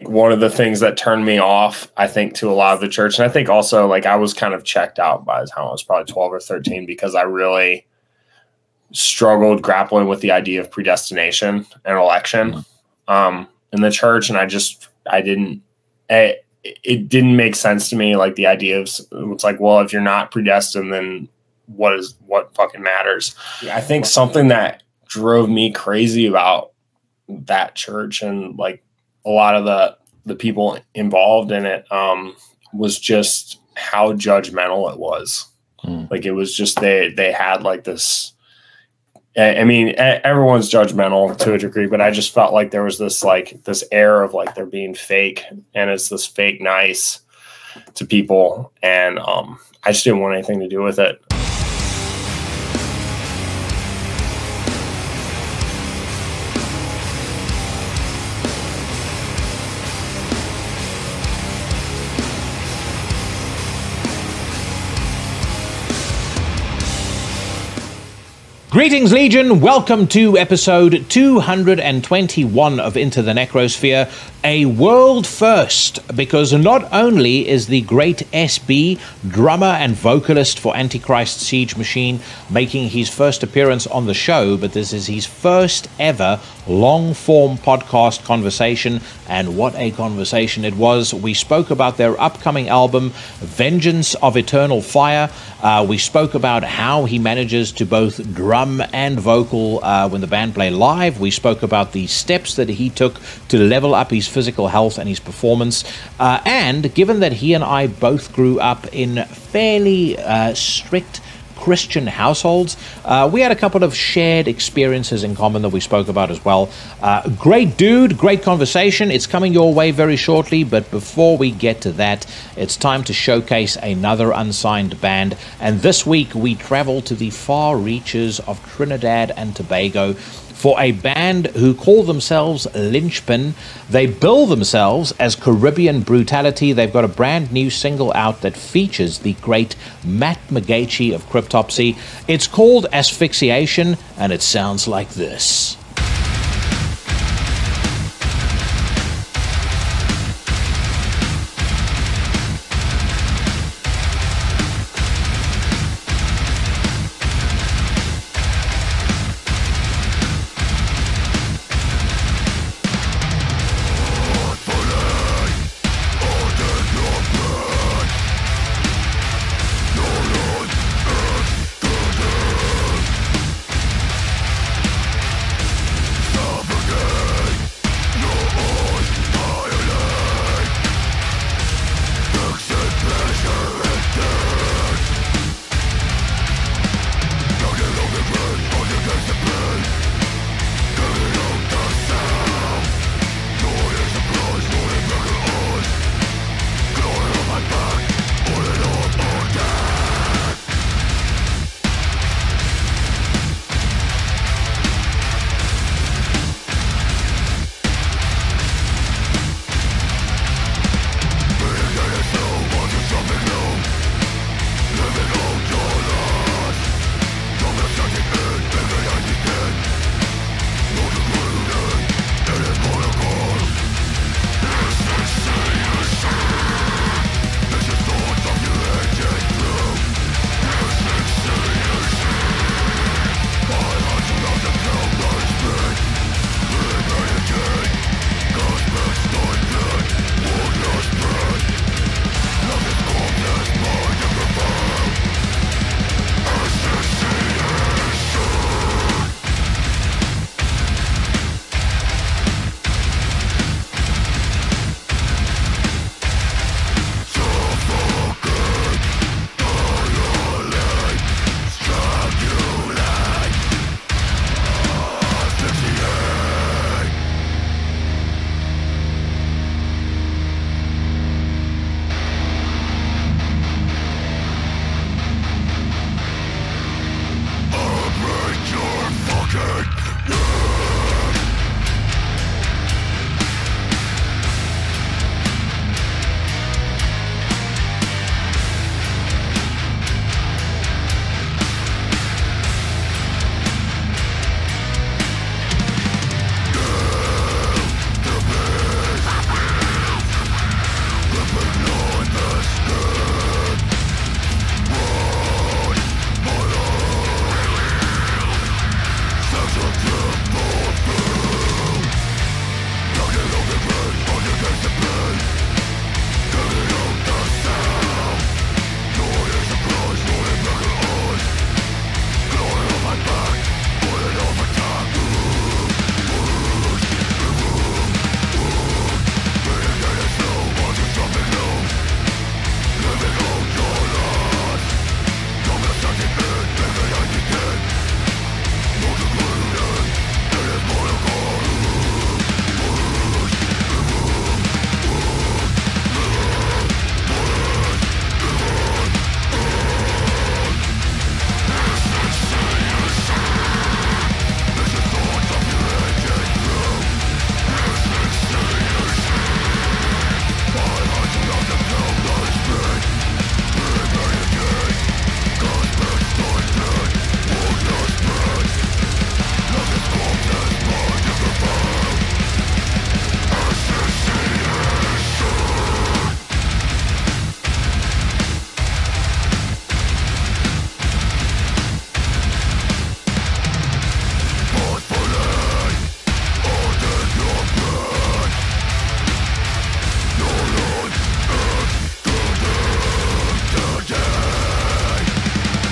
one of the things that turned me off, I think, to a lot of the church. And I think also, like, I was kind of checked out by the time I was probably 12 or 13 because I really struggled grappling with the idea of predestination and election in the church. And it didn't make sense to me. Like, the idea of, it's like, well, if you're not predestined, then what fucking matters? I think something that drove me crazy about that church and like a lot of the people involved in it was just how judgmental it was. Like, it was just they had like this, I mean, everyone's judgmental to a degree, but I just felt like there was this air of like they're being fake, and it's this fake nice to people, and I just didn't want anything to do with it. Greetings, Legion. Welcome to episode 221 of Into the Necrosphere, a world first, because not only is the great SB, drummer and vocalist for Antichrist Siege Machine, making his first appearance on the show, but this is his first ever long-form podcast conversation, and what a conversation it was. We spoke about their upcoming album, Vengeance of Eternal Fire. We spoke about how he manages to both drum and vocal when the band play live. We spoke about the steps that he took to level up his physical health and his performance. And given that he and I both grew up in fairly strict Christian households, we had a couple of shared experiences in common that we spoke about as well. Great dude, great conversation. It's coming your way very shortly, but before we get to that, it's time to showcase another unsigned band. And this week we travel to the far reaches of Trinidad and Tobago for a band who call themselves Lynchpin. They bill themselves as Caribbean Brutality. They've got a brand new single out that features the great Matt McGeachy of Cryptopsy. It's called Asphixiation, and it sounds like this.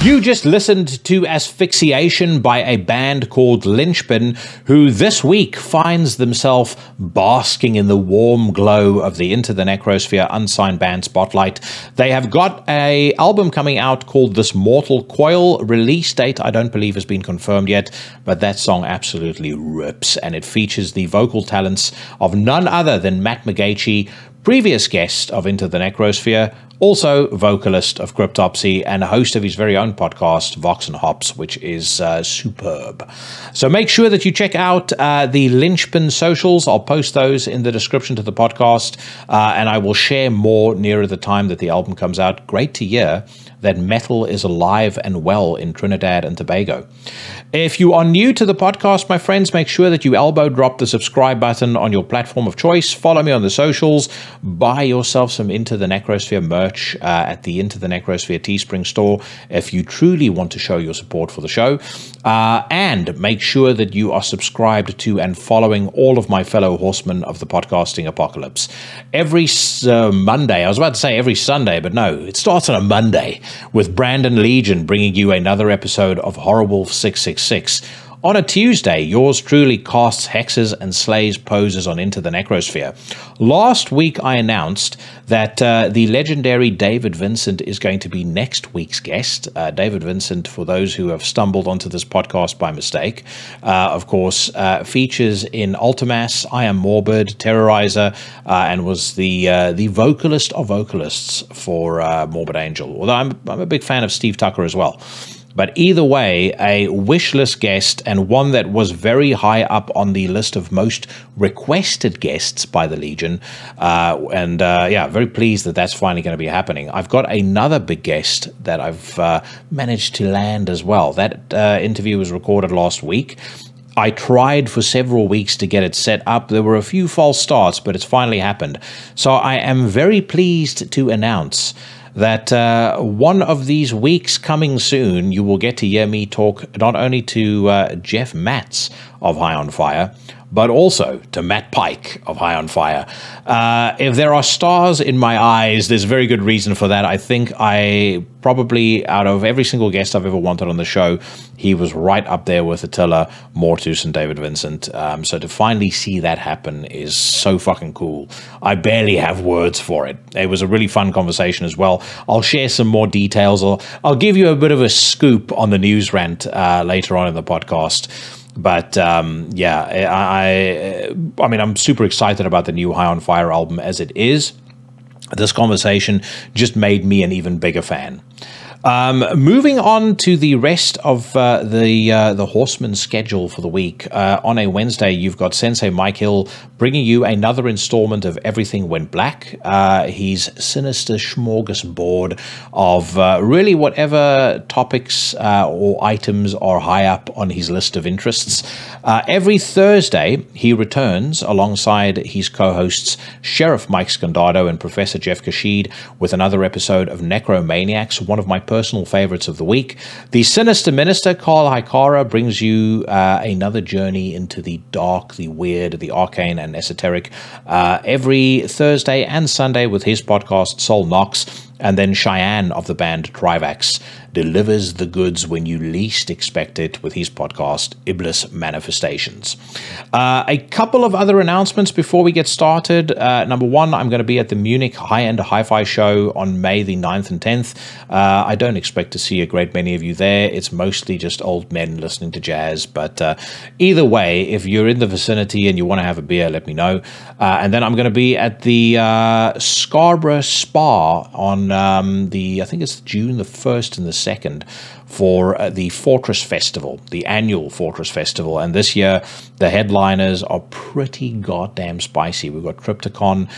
You just listened to Asphixiation by a band called Lynchpin, who this week finds themselves basking in the warm glow of the Into the Necrosphere Unsigned Band Spotlight. They have got an album coming out called This Mortal Coil. Release date, I don't believe, has been confirmed yet, but that song absolutely rips, and it features the vocal talents of none other than Matt McGeachie, previous guest of Into the Necrosphere, also vocalist of Cryptopsy and host of his very own podcast, Vox and Hops, which is superb. So make sure that you check out the Lynchpin socials. I'll post those in the description to the podcast, and I will share more nearer the time that the album comes out. Great to hear that metal is alive and well in Trinidad and Tobago. If you are new to the podcast, my friends, make sure that you elbow drop the subscribe button on your platform of choice. Follow me on the socials. Buy yourself some Into the Necrosphere merch at the Into the Necrosphere Teespring store if you truly want to show your support for the show. And make sure that you are subscribed to and following all of my fellow horsemen of the podcasting apocalypse. Every Monday, I was about to say every Sunday, but no, it starts on a Monday, with Brandon Legion bringing you another episode of Horrible 666. On a Tuesday, yours truly casts hexes and slays poses on Into the Necrosphere. Last week, I announced that the legendary David Vincent is going to be next week's guest. David Vincent, for those who have stumbled onto this podcast by mistake, of course, features in Ultimass, I Am Morbid, Terrorizer, and was the vocalist of vocalists for Morbid Angel. Although I'm a big fan of Steve Tucker as well. But either way, a wishlist guest, and one that was very high up on the list of most requested guests by the Legion. Yeah, very pleased that that's finally going to be happening. I've got another big guest that I've managed to land as well. That interview was recorded last week. I tried for several weeks to get it set up. There were a few false starts, but it's finally happened. So I am very pleased to announce that one of these weeks coming soon, you will get to hear me talk not only to Jeff Matz of High on Fire, but also to Matt Pike of High on Fire. If there are stars in my eyes, there's a very good reason for that. I think I probably, out of every single guest I've ever wanted on the show, he was right up there with Attila, Mortus, and David Vincent. So to finally see that happen is so fucking cool. I barely have words for it. It was a really fun conversation as well. I'll share some more details. I'll give you a bit of a scoop on the news rant later on in the podcast. But yeah, I mean, I'm super excited about the new High on Fire album as it is. This conversation just made me an even bigger fan. Moving on to the rest of the Horsemen schedule for the week. On a Wednesday, you've got Sensei Mike Hill bringing you another installment of Everything Went Black. His sinister smorgasbord of really whatever topics or items are high up on his list of interests. Every Thursday, he returns alongside his co-hosts Sheriff Mike Scandato and Professor Jeff Kashid with another episode of Necromaniacs, one of my personal favorites of the week. The Sinister Minister, Carl Hikara, brings you another journey into the dark, the weird, the arcane, and esoteric every Thursday and Sunday with his podcast, Soul Knox. And then Cheyenne of the band Trivax delivers the goods when you least expect it with his podcast, Iblis Manifestations. A couple of other announcements before we get started. Number one, I'm going to be at the Munich High-End Hi-Fi Show on May the 9th and 10th. I don't expect to see a great many of you there. It's mostly just old men listening to jazz. But either way, if you're in the vicinity and you want to have a beer, let me know. And then I'm going to be at the Scarborough Spa on I think it's June the 1st and the 2nd for the Fortress Festival, the annual Fortress Festival. And this year, the headliners are pretty goddamn spicy. We've got Triptychon,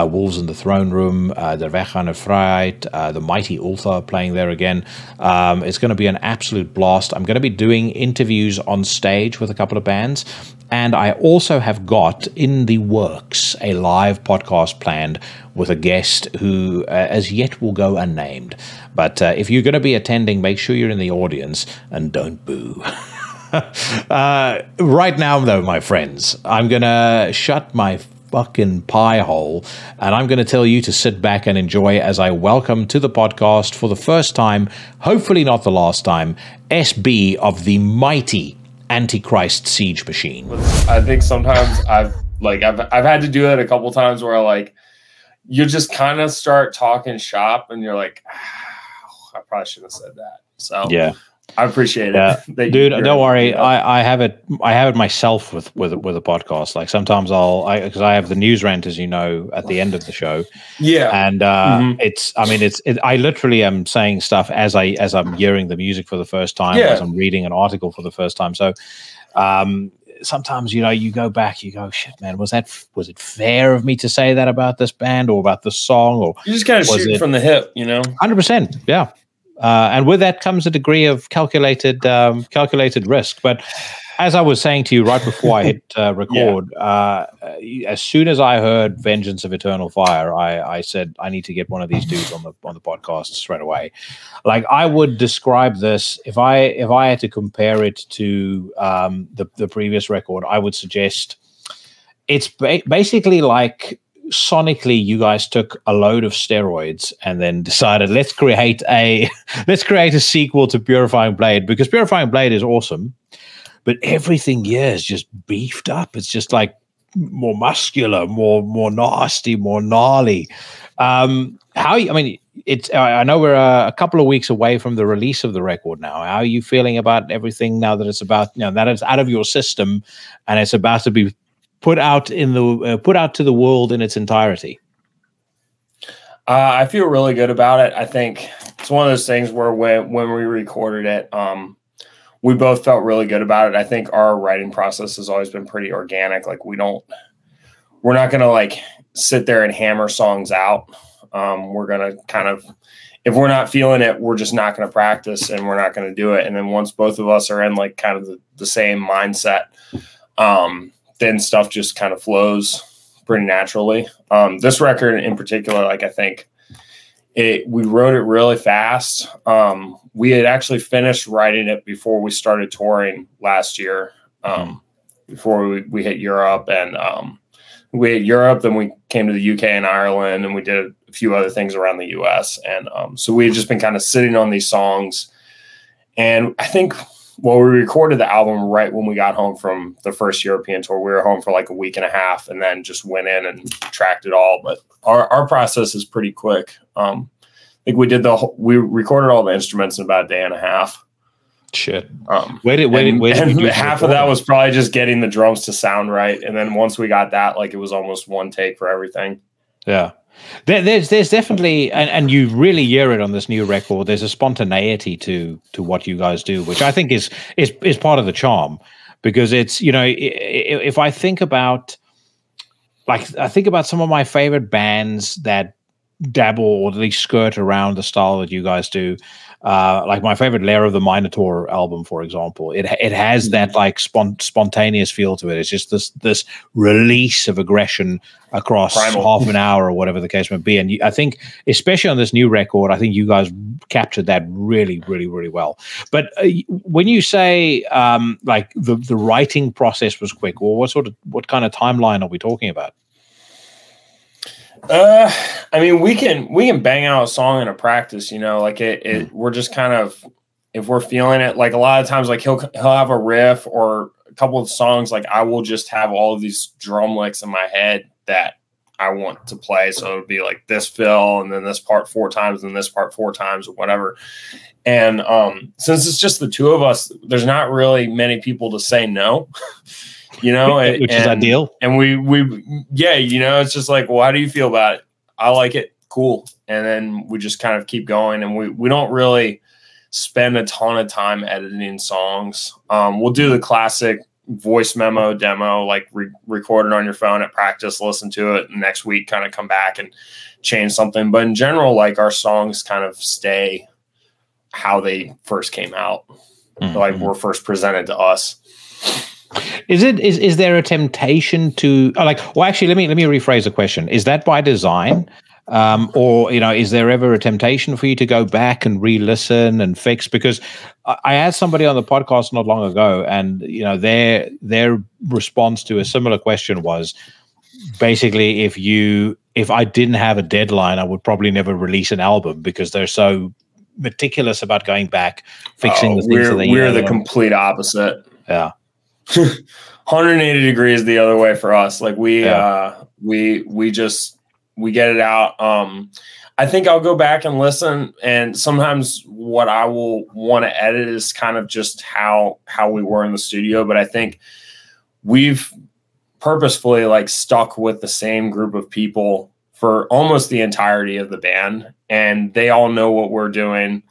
Wolves in the Throne Room, Der Weg aan de Vrijheid, the Mighty Ultha playing there again. It's going to be an absolute blast. I'm going to be doing interviews on stage with a couple of bands. And I also have got in the works a live podcast planned with a guest who as yet will go unnamed. But if you're going to be attending, make sure you're in the audience and don't boo. Right now, though, my friends, I'm going to shut my fucking pie hole. And I'm going to tell you to sit back and enjoy as I welcome to the podcast for the first time, hopefully not the last time, SB of the mighty Antichrist Siege Machine. I think sometimes I've had to do it a couple times where like you just kind of start talking shop and you're like, I probably shouldn't have said that. So yeah, I appreciate it. Dude, don't worry. I have it myself with a podcast. Like sometimes because I have the news rant, as you know, at the end of the show. Yeah. And I literally am saying stuff as I'm hearing the music for the first time, as I'm reading an article for the first time. So sometimes, you go back, you go, shit, man, was it fair of me to say that about this band or about this song? Or you just kind of shoot from the hip, 100%. Yeah. And with that comes a degree of calculated risk. But as I was saying to you right before I hit record, as soon as I heard Vengeance of Eternal Fire, I said, I need to get one of these dudes on the podcast straight away. Like, I would describe this, if I had to compare it to the previous record, I would suggest it's basically like, sonically, you guys took a load of steroids and then decided let's create a sequel to Purifying Blade, because Purifying Blade is awesome, but everything here is just beefed up. It's just like more muscular, more nasty, more gnarly. I know we're a couple of weeks away from the release of the record now. How are you feeling about everything now that it's about, that it's out of your system and it's about to be put out to the world in its entirety? I feel really good about it. I think it's one of those things where when we recorded it, we both felt really good about it. I think our writing process has always been pretty organic. Like we're not going to like sit there and hammer songs out. We're going to kind of, if we're not feeling it, we're just not going to practice and we're not going to do it. And then once both of us are in like kind of the same mindset, then stuff just kind of flows pretty naturally. This record in particular, like I think we wrote it really fast. We had actually finished writing it before we started touring last year, before we hit Europe. And we hit Europe, then we came to the UK and Ireland, and we did a few other things around the US. And so we had just been kind of sitting on these songs. And I think, well, we recorded the album right when we got home from the first European tour. We were home for like a week and a half and then just went in and tracked it all. But our process is pretty quick. I think we recorded all the instruments in about a day and a half. Shit. Wait, and half of that was probably just getting the drums to sound right. And then once we got that, like it was almost one take for everything. Yeah. There's definitely, and you really hear it on this new record, there's a spontaneity to what you guys do, which I think is part of the charm, because it's, if I think about some of my favorite bands that dabble or at least skirt around the style that you guys do, like my favorite Lair of the Minotaur album, for example, it has that like spontaneous feel to it. It's just this release of aggression across half an hour or whatever the case may be. And I think, especially on this new record, I think you guys captured that really, really, really well. But when you say like the writing process was quick, well, what kind of timeline are we talking about? I mean, we can bang out a song in a practice, like we're just kind of, if we're feeling it, like a lot of times, like he'll have a riff or a couple of songs, like I will just have all of these drum licks in my head that I want to play. So it would be like this fill and then this part 4 times and this part 4 times or whatever. And since it's just the two of us, there's not really many people to say no. Which is ideal. And we it's just like, well, how do you feel about it? I like it. Cool. And then we just kind of keep going, and we don't really spend a ton of time editing songs. We'll do the classic voice memo demo, like record it on your phone at practice, listen to it, and next week kind of come back and change something. But in general, like our songs kind of stay how they first came out, like were first presented to us. Is there a temptation to actually let me rephrase the question. Is that by design? Or is there ever a temptation for you to go back and re-listen and fix? Because I had somebody on the podcast not long ago, and their response to a similar question was, basically, if I didn't have a deadline, I would probably never release an album because they're so meticulous about going back, fixing the things that we're the complete opposite. Yeah. 180 degrees the other way for us. Like we get it out. I think I'll go back and listen, and sometimes what I will want to edit is kind of just how we were in the studio. But I think we've purposefully like stuck with the same group of people for almost the entirety of the band, and they all know what we're doing,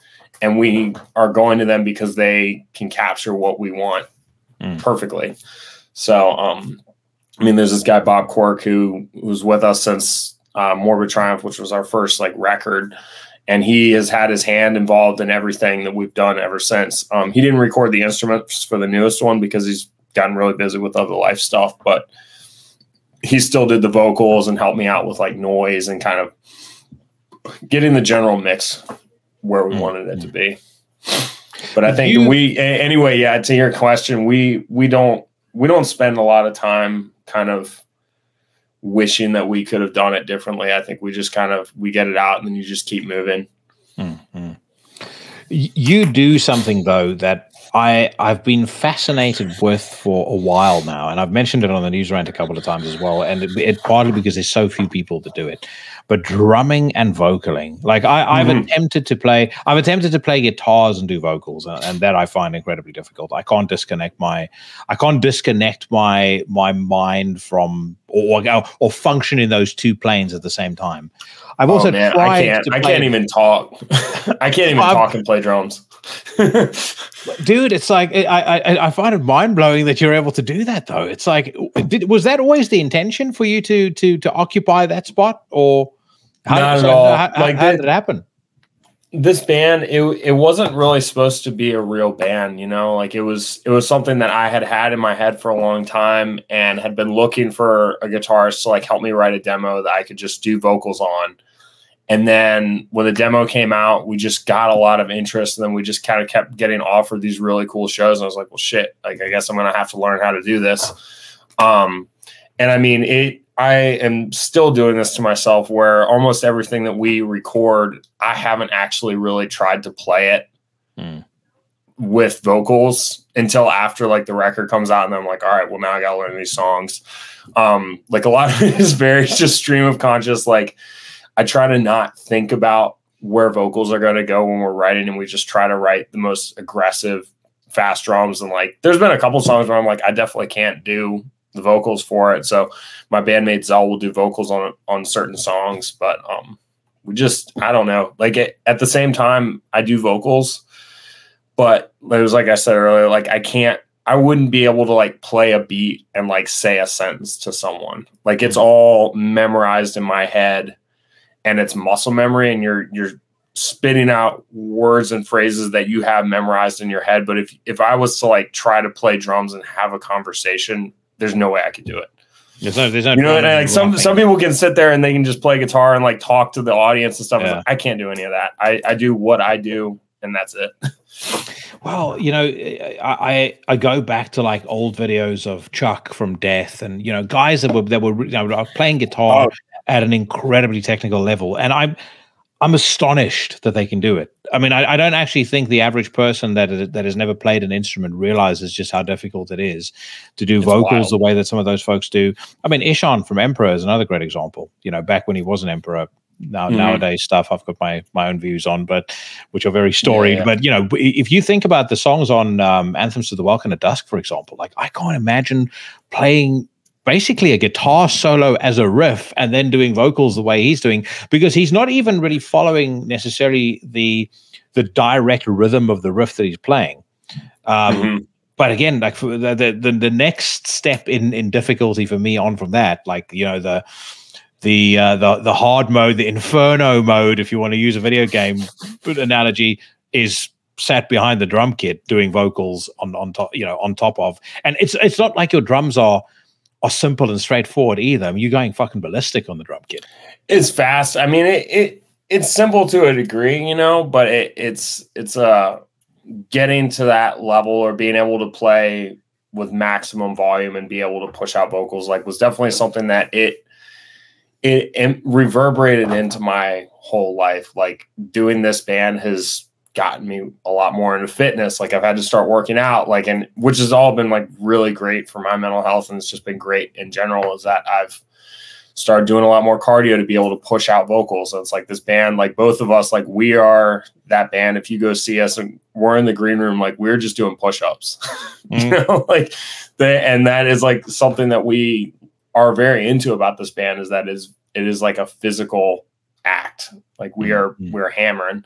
and we are going to them because they can capture what we want perfectly. So, I mean, there's this guy, Bob Quirk, who was with us since Morbid Triumph, which was our first like record, and he has had his hand involved in everything that we've done ever since. He didn't record the instruments for the newest one because he's gotten really busy with other life stuff, but he still did the vocals and helped me out with like noise and kind of getting the general mix where we wanted it to be. But I think anyway, yeah, to your question, we don't spend a lot of time kind of wishing that we could have done it differently. I think we just we get it out and then you just keep moving. You do something though that I've been fascinated with for a while now, and I've mentioned it on the news rant a couple of times as well, and it partly because there's so few people that do it. But drumming and vocaling, like I've attempted to play guitars and do vocals, and that I find incredibly difficult. I can't disconnect my mind from or function in those two planes at the same time. I've also tried. I can't even talk. I can't even talk and play drums. Dude, it's like I find it mind blowing that you're able to do that though. It's like, was that always the intention for you to occupy that spot, or not at all? How did it happen? This band, it wasn't really supposed to be a real band, you know. Like it was something that I had in my head for a long time and had been looking for a guitarist to like help me write a demo that I could just do vocals on. And then when the demo came out, we just got a lot of interest, and then we just kind of kept getting offered these really cool shows. And I was like, well, shit, like, I guess I'm going to have to learn how to do this. And I mean, I am still doing this to myself where almost everything that we record, I haven't actually really tried to play it with vocals until after like the record comes out. And then I'm like, all right, well, now I got to learn these songs. Like a lot of it is very just stream of conscious. Like, I try to not think about where vocals are going to go when we're writing, and we just try to write the most aggressive, fast drums. And like, there's been a couple songs where I'm like, I definitely can't do the vocals for it. So my bandmate Zell will do vocals on certain songs, but I don't know. Like at the same time, I do vocals, but it was like I said earlier, like I wouldn't be able to like play a beat and like say a sentence to someone. Like it's all memorized in my head. And it's muscle memory, and you're spitting out words and phrases that you have memorized in your head. But if I was to like try to play drums and have a conversation, there's no way I could do it. There's no you know, like some people can sit there and they can just play guitar and like talk to the audience and stuff. Yeah. Like, I can't do any of that. I do what I do, and that's it. Well, you know, I go back to like old videos of Chuck from Death, and you know, guys that were you know, playing guitar at an incredibly technical level, and I'm astonished that they can do it. I mean, I don't actually think the average person that has never played an instrument realizes just how difficult it is to do vocals the way that some of those folks do. I mean, Ishan from Emperor is another great example. You know, back when he was an Emperor. Nowadays stuff I've got my own views on, but which are very storied. Yeah. But you know, if you think about the songs on Anthems to the Welcome at Dusk, for example, like I can't imagine playing basically a guitar solo as a riff and then doing vocals the way he's doing, because he's not even really following necessarily the direct rhythm of the riff that he's playing. But again, like for the next step in difficulty for me on from that, like, you know, the hard mode, the Inferno mode, if you want to use a video game analogy, is sat behind the drum kit doing vocals on top, you know, on top of, and it's not like your drums are simple and straightforward either. I mean, you're going fucking ballistic on the drum kit. It's fast. I mean, it's simple to a degree, you know, but it's getting to that level or being able to play with maximum volume and be able to push out vocals, like, was definitely something that it reverberated into my whole life. Like, doing this band has gotten me a lot more into fitness. Like, I've had to start working out, like, and which has all been like really great for my mental health. And it's just been great in general, is that I've started doing a lot more cardio to be able to push out vocals. So it's like this band, like both of us, like we are that band. If you go see us and we're in the green room, like we're just doing push-ups, you know, like and that is like something that we are very into about this band, is that it is like a physical act. Like we're hammering.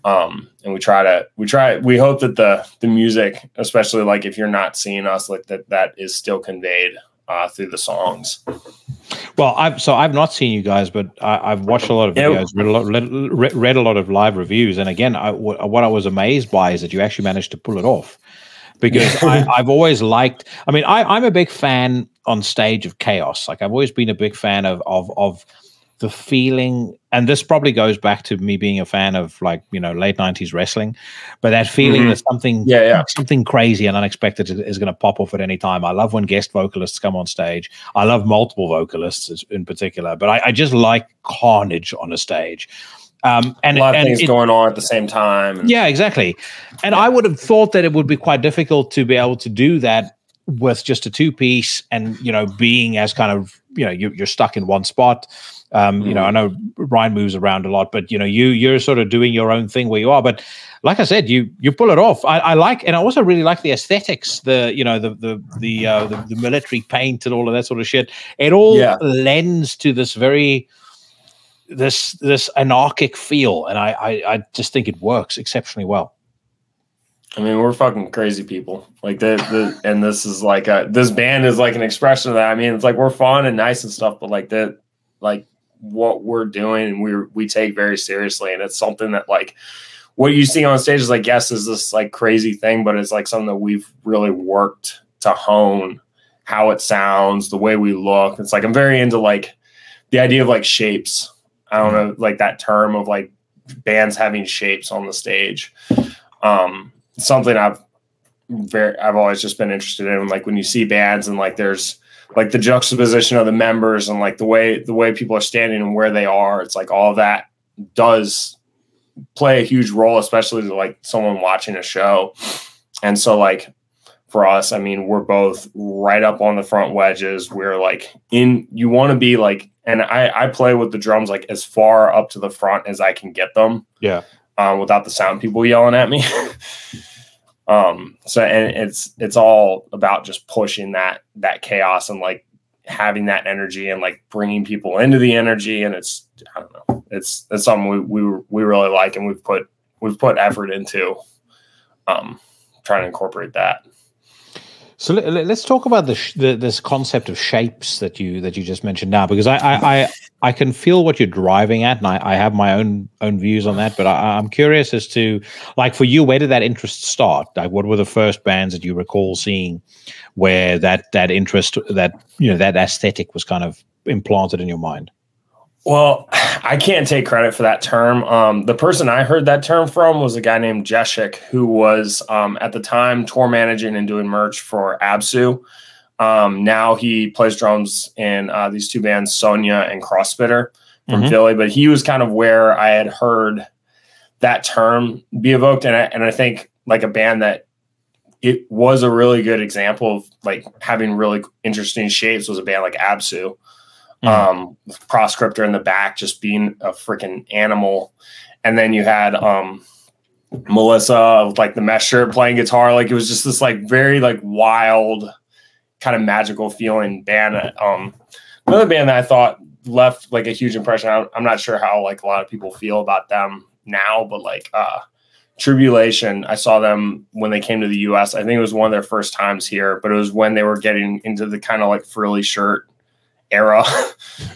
And we hope that the music, especially like if you're not seeing us, like that is still conveyed through the songs. Well, I've not seen you guys, but I've watched a lot of videos, read a lot of live reviews, and again, what I was amazed by is that you actually managed to pull it off. Because I've always liked. I mean, I'm a big fan on stage of chaos. Like, I've always been a big fan of the feeling, and this probably goes back to me being a fan of, like, you know, late 90s wrestling, but that feeling that something crazy and unexpected is going to pop off at any time. I love when guest vocalists come on stage. I love multiple vocalists in particular, but I just like carnage on a stage. And a lot of things going on at the same time. Yeah, exactly. And I would have thought that it would be quite difficult to be able to do that with just a two-piece, and, you know, being as kind of, you know, you're stuck in one spot. You know, I know Ryan moves around a lot, but, you know, you're sort of doing your own thing where you are. But like I said, you pull it off. I like, and I also really like the aesthetics, the military paint and all of that sort of shit. It all lends to this very this anarchic feel, and I just think it works exceptionally well. I mean, we're fucking crazy people. Like and this is like this band is like an expression of that. I mean, it's like we're fun and nice and stuff, but like what we're doing, and we take very seriously, and it's something that, like, what you see on stage is like, yes, is this like crazy thing, but it's like something that we've really worked to hone how it sounds, the way we look. It's like, I'm very into like the idea of like shapes. I don't know, like that term of like bands having shapes on the stage. Something I've always just been interested in. Like, when you see bands and like there's like the juxtaposition of the members and like the way people are standing and where they are, it's like all of that does play a huge role, especially to like someone watching a show. And so, like, for us, I mean, we're both right up on the front wedges. We're like you want to be like, and I play with the drums like as far up to the front as I can get them. Yeah. Without the sound people yelling at me. So, and it's all about just pushing that chaos and like having that energy and like bringing people into the energy. And it's, I don't know, it's something we really like, and we've put effort into trying to incorporate that. So let's talk about this concept of shapes that you just mentioned now, because I can feel what you're driving at, and I have my own views on that. But I'm curious as to, like, for you, where did that interest start? Like, what were the first bands that you recall seeing where that interest, that, you know, that aesthetic was kind of implanted in your mind? Well, I can't take credit for that term. The person I heard that term from was a guy named Jeshik, who was at the time tour managing and doing merch for Absu. Now he plays drums in these two bands, Sonia and Crossfitter from Philly. But he was kind of where I had heard that term be evoked. And I think like a band that it was a really good example of like having really interesting shapes was a band like Absu. Proscriptor in the back just being a freaking animal, and then you had Melissa with like the mesh shirt playing guitar. Like, it was just this like very like wild kind of magical feeling band. Another band that I thought left like a huge impression. I'm not sure how like a lot of people feel about them now, but like Tribulation, I saw them when they came to the US. I think it was one of their first times here, but it was when they were getting into the kind of like frilly shirt era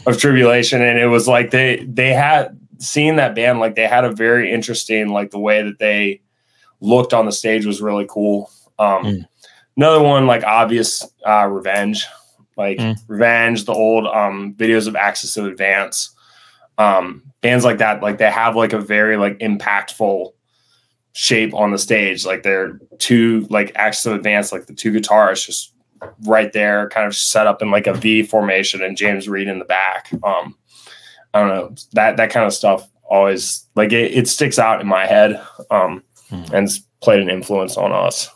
of Tribulation. And it was like they had seen that band, like they had a very interesting, like the way that they looked on the stage was really cool. Another one, like obvious, Revenge, like Revenge, the old videos of Axis of Advance, bands like that, like they have like a very like impactful shape on the stage. Like they're two like acts of advance, like the two guitars just right there, kind of set up in like a V formation, and James Reed in the back. I don't know, that kind of stuff always like it sticks out in my head, and it's played an influence on us.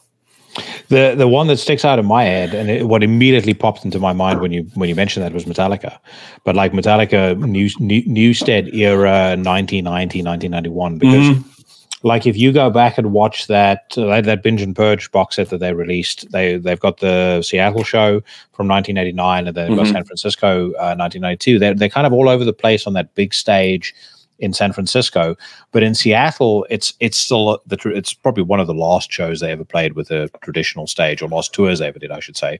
The one that sticks out in my head, and what immediately popped into my mind when you mentioned that, was Metallica. But like Metallica Newstead era, 1990, 1991, because like if you go back and watch that Binge and Purge box set that they released, they've got the Seattle show from 1989, and then they've got San Francisco 1992. They're kind of all over the place on that big stage in San Francisco, but in Seattle, it's still it's probably one of the last shows they ever played with a traditional stage, or last tours they ever did, I should say,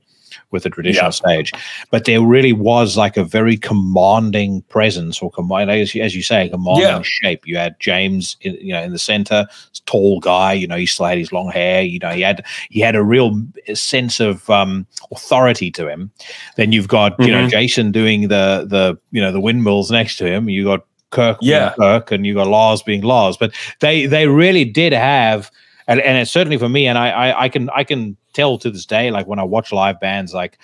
with a traditional stage. But there really was like a very commanding presence, or as you say, commanding shape. You had James, in the center, tall guy. He still had his long hair. He had a real sense of authority to him. Then you've got Jason doing the windmills next to him. You got Kirk being Kirk, and you got Lars being Lars, but they really did have, and it's certainly for me, and I can tell to this day, like when I watch live bands, like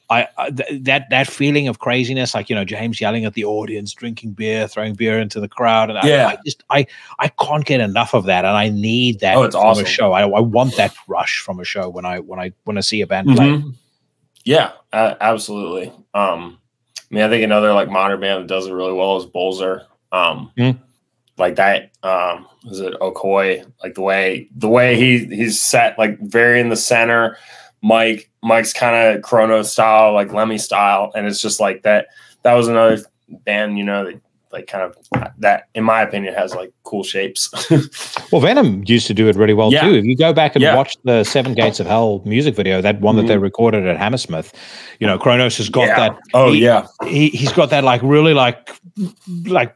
that feeling of craziness, like James yelling at the audience, drinking beer, throwing beer into the crowd, and I can't get enough of that, and I need that from awesome. a show. I want that rush from a show when I see a band play. Yeah, absolutely. I think another like modern band that does it really well is Bolzer. Like that, is it Okoye? Like the way he's set, like very in the center. Mike's kind of Kronos style, like Lemmy style, and it's just like that. That was another band, that like kind of that, in my opinion, has like cool shapes. Well, Venom used to do it really well too. If you go back and watch the Seven Gates of Hell music video, that one that they recorded at Hammersmith, Kronos has got that. Oh he's got that like really like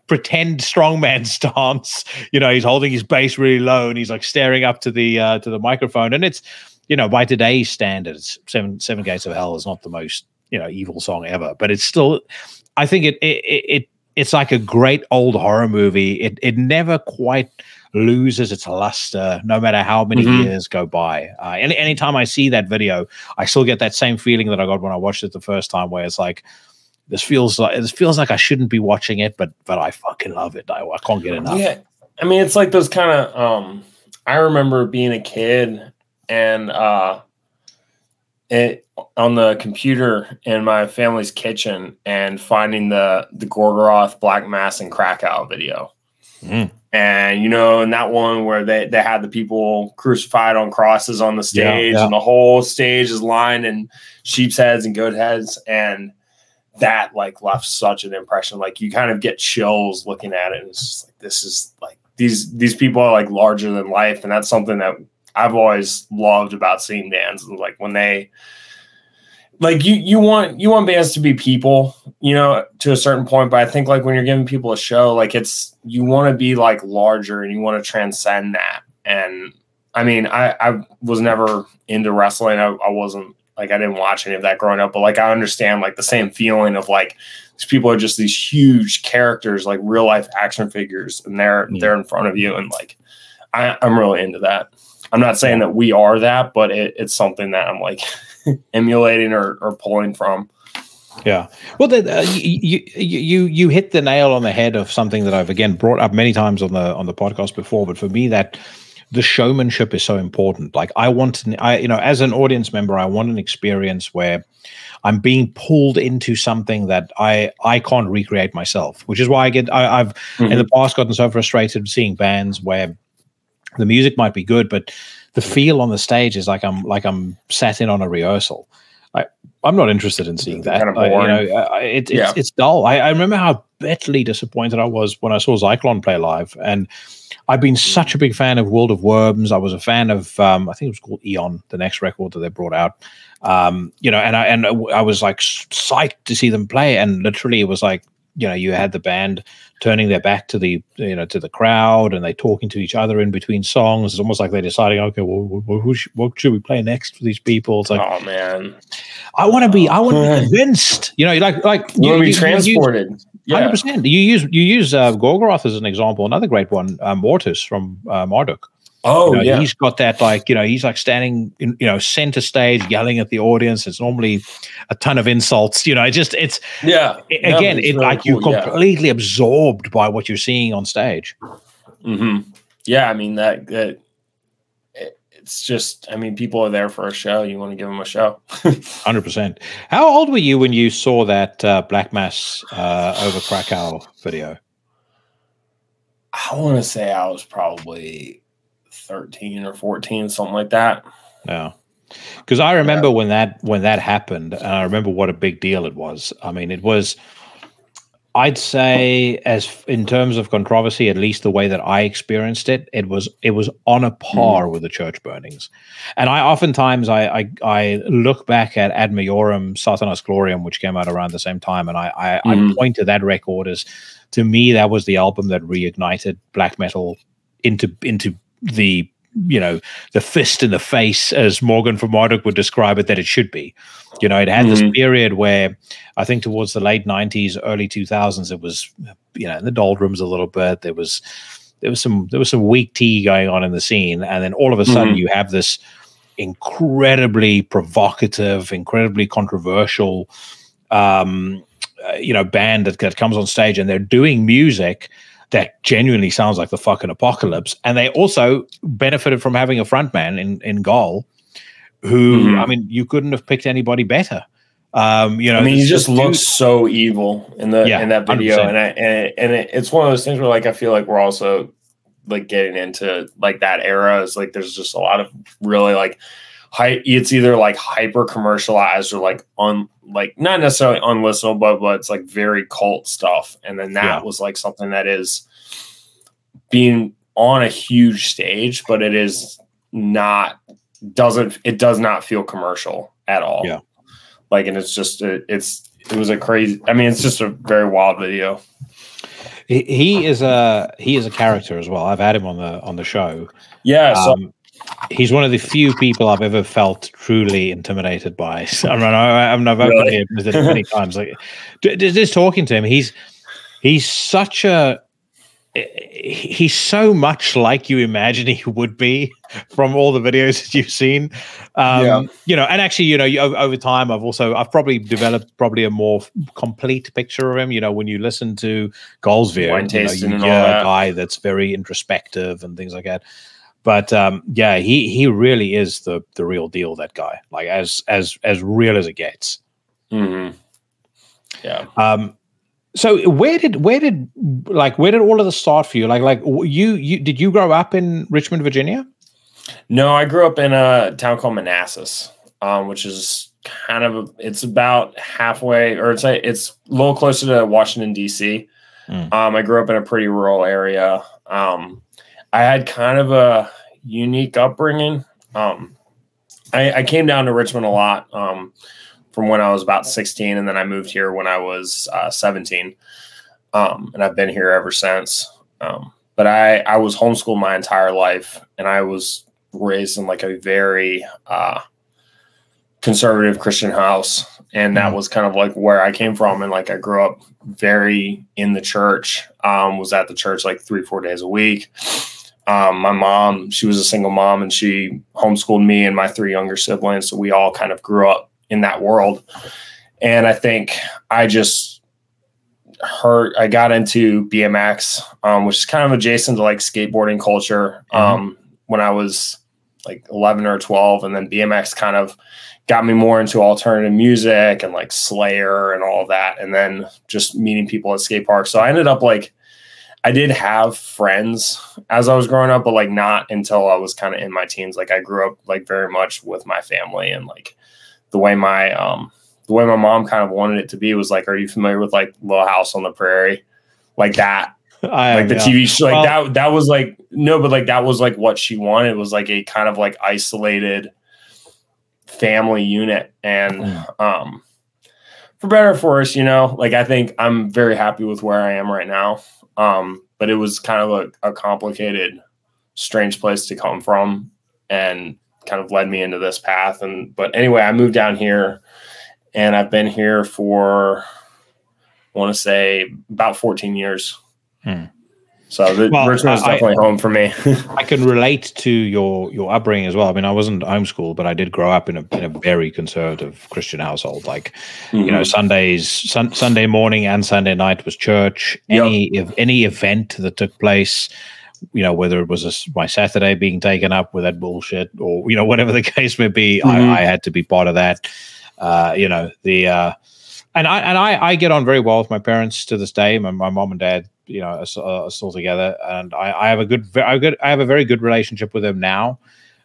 pretend strongman stance. He's holding his bass really low, and he's like staring up to the microphone. And it's by today's standards, Seven Gates of Hell is not the most evil song ever, but it's still, I think it's like a great old horror movie. It never quite loses its luster, no matter how many years go by. Anytime I see that video, I still get that same feeling that I got when I watched it the first time, where it's like, this feels like I shouldn't be watching it, but I fucking love it. I can't get enough. Yeah, I mean, it's like those kind of. I remember being a kid and on the computer in my family's kitchen and finding the Gorgoroth, Black Mass, and Krakow video. And, in that one where they had the people crucified on crosses on the stage, and the whole stage is lined in sheep's heads and goat heads. And that like left such an impression. Like you kind of get chills looking at it. And it's just like, this is like, these people are like larger than life. And that's something that I've always loved about seeing bands. Like when they, like you want bands to be people, to a certain point. But I think like when you're giving people a show, like you want to be like larger and you want to transcend that. And I mean, I was never into wrestling. I wasn't like, I didn't watch any of that growing up, but like, I understand like the same feeling of like, these people are just these huge characters, like real life action figures, and they're in front of you. And like, I'm really into that. I'm not saying that we are that, but it's something that I'm like emulating or pulling from. Yeah. Well, you hit the nail on the head of something that I've again brought up many times on the podcast before. But for me, that the showmanship is so important. Like as an audience member, I want an experience where I'm being pulled into something that I can't recreate myself, which is why I've in the past gotten so frustrated seeing bands where the music might be good, but the feel on the stage is like I'm sat in on a rehearsal. I'm not interested in seeing that. Kind of boring. It's dull. I remember how bitterly disappointed I was when I saw Zyklon play live, and I've been such a big fan of World of Worms. I was a fan of I think it was called Eon, the next record that they brought out. And I was like psyched to see them play, and literally it was like, you had the band turning their back to the crowd, and they talking to each other in between songs. It's almost like they're deciding, okay, well, what should we play next for these people? It's like, oh man, I want to be convinced. You want to be transported. 100%. You use Gorgoroth as an example. Another great one, Mortis from Marduk. Oh, yeah. He's got that, like, he's like standing in, center stage, yelling at the audience. It's normally a ton of insults. Again, it's really like cool. You're completely absorbed by what you're seeing on stage. Mm-hmm. Yeah, I mean it's just, people are there for a show. You want to give them a show. 100%. How old were you when you saw that Black Mass over Krakow video? I want to say I was probably 13 or 14, something like that. Yeah. Because I remember when that happened, and I remember what a big deal it was. It was, I'd say, as in terms of controversy, at least the way that I experienced it, it was on a par with the church burnings. And I oftentimes I look back at Ad Majorem Satanas Gloriam, which came out around the same time, and I point to that record as, to me, that was the album that reignited black metal into the the fist in the face, as Morgan from Marduk would describe it, that it should be. It had this period where I think towards the late 90s, early 2000s, it was, in the doldrums a little bit. There was some weak tea going on in the scene. And then all of a sudden you have this incredibly provocative, incredibly controversial, band that comes on stage, and they're doing music that genuinely sounds like the fucking apocalypse. And they also benefited from having a frontman in Gall, who, you couldn't have picked anybody better. He just looks so evil in that video. 100%. And it's one of those things where, like, I feel like we're also like getting into like that era. Is like, there's just a lot of really like it's either like hyper commercialized or like not necessarily unlistenable, but it's like very cult stuff. And then that was like something that is being on a huge stage, but it is not, it does not feel commercial at all. Yeah. Like, and it's just, it was a crazy, it's just a very wild video. He is a character as well. I've had him on the show. Yeah. So he's one of the few people I've ever felt truly intimidated by. I've openly admitted it many times. Like, just talking to him, he's so much like you imagine he would be from all the videos that you've seen. And actually, over time, I've probably developed a more complete picture of him. When you listen to Goldsvere, you hear a guy that's very introspective and things like that. But he really is the real deal. That guy, like as real as it gets. Mm-hmm. Yeah. So where did all of this start for you? Like you did you grow up in Richmond, Virginia? No, I grew up in a town called Manassas, which is kind of it's about halfway, or it's a little closer to Washington D.C. I grew up in a pretty rural area. I had kind of a unique upbringing. I came down to Richmond a lot from when I was about 16, and then I moved here when I was 17, and I've been here ever since. But I was homeschooled my entire life, and I was raised in like a very conservative Christian house, and that was kind of like where I came from. And like I grew up very in the church, was at the church like 3-4 days a week. My mom, she was a single mom, and she homeschooled me and my 3 younger siblings. So we all kind of grew up in that world. And I think I got into BMX, which is kind of adjacent to like skateboarding culture, when I was like 11 or 12. And then BMX kind of got me more into alternative music and like Slayer and all of that. And then just meeting people at skate parks. So I ended up like, I did have friends as I was growing up, but like not until I was kind of in my teens. Like I grew up like very much with my family, and like the way my mom kind of wanted it to be was like, are you familiar with like Little House on the Prairie? Like that, like the TV show, like that was like, no, but like that was like what she wanted. It was like a kind of like isolated family unit. And for better or for worse, like I think I'm very happy with where I am right now. But it was kind of a complicated, strange place to come from, and kind of led me into this path. But anyway, I moved down here, and I've been here for, I want to say about 14 years. So Richmond is definitely home for me. I can relate to your upbringing as well. I mean, I wasn't homeschooled, but I did grow up in a very conservative Christian household. Like, you know, Sunday morning and Sunday night was church. Any event that took place, you know, whether it was my Saturday being taken up with that bullshit or, you know, whatever the case may be, I had to be part of that. You know, and I get on very well with my parents to this day. My mom and dad, you know, are still together, and I have a very good relationship with them now.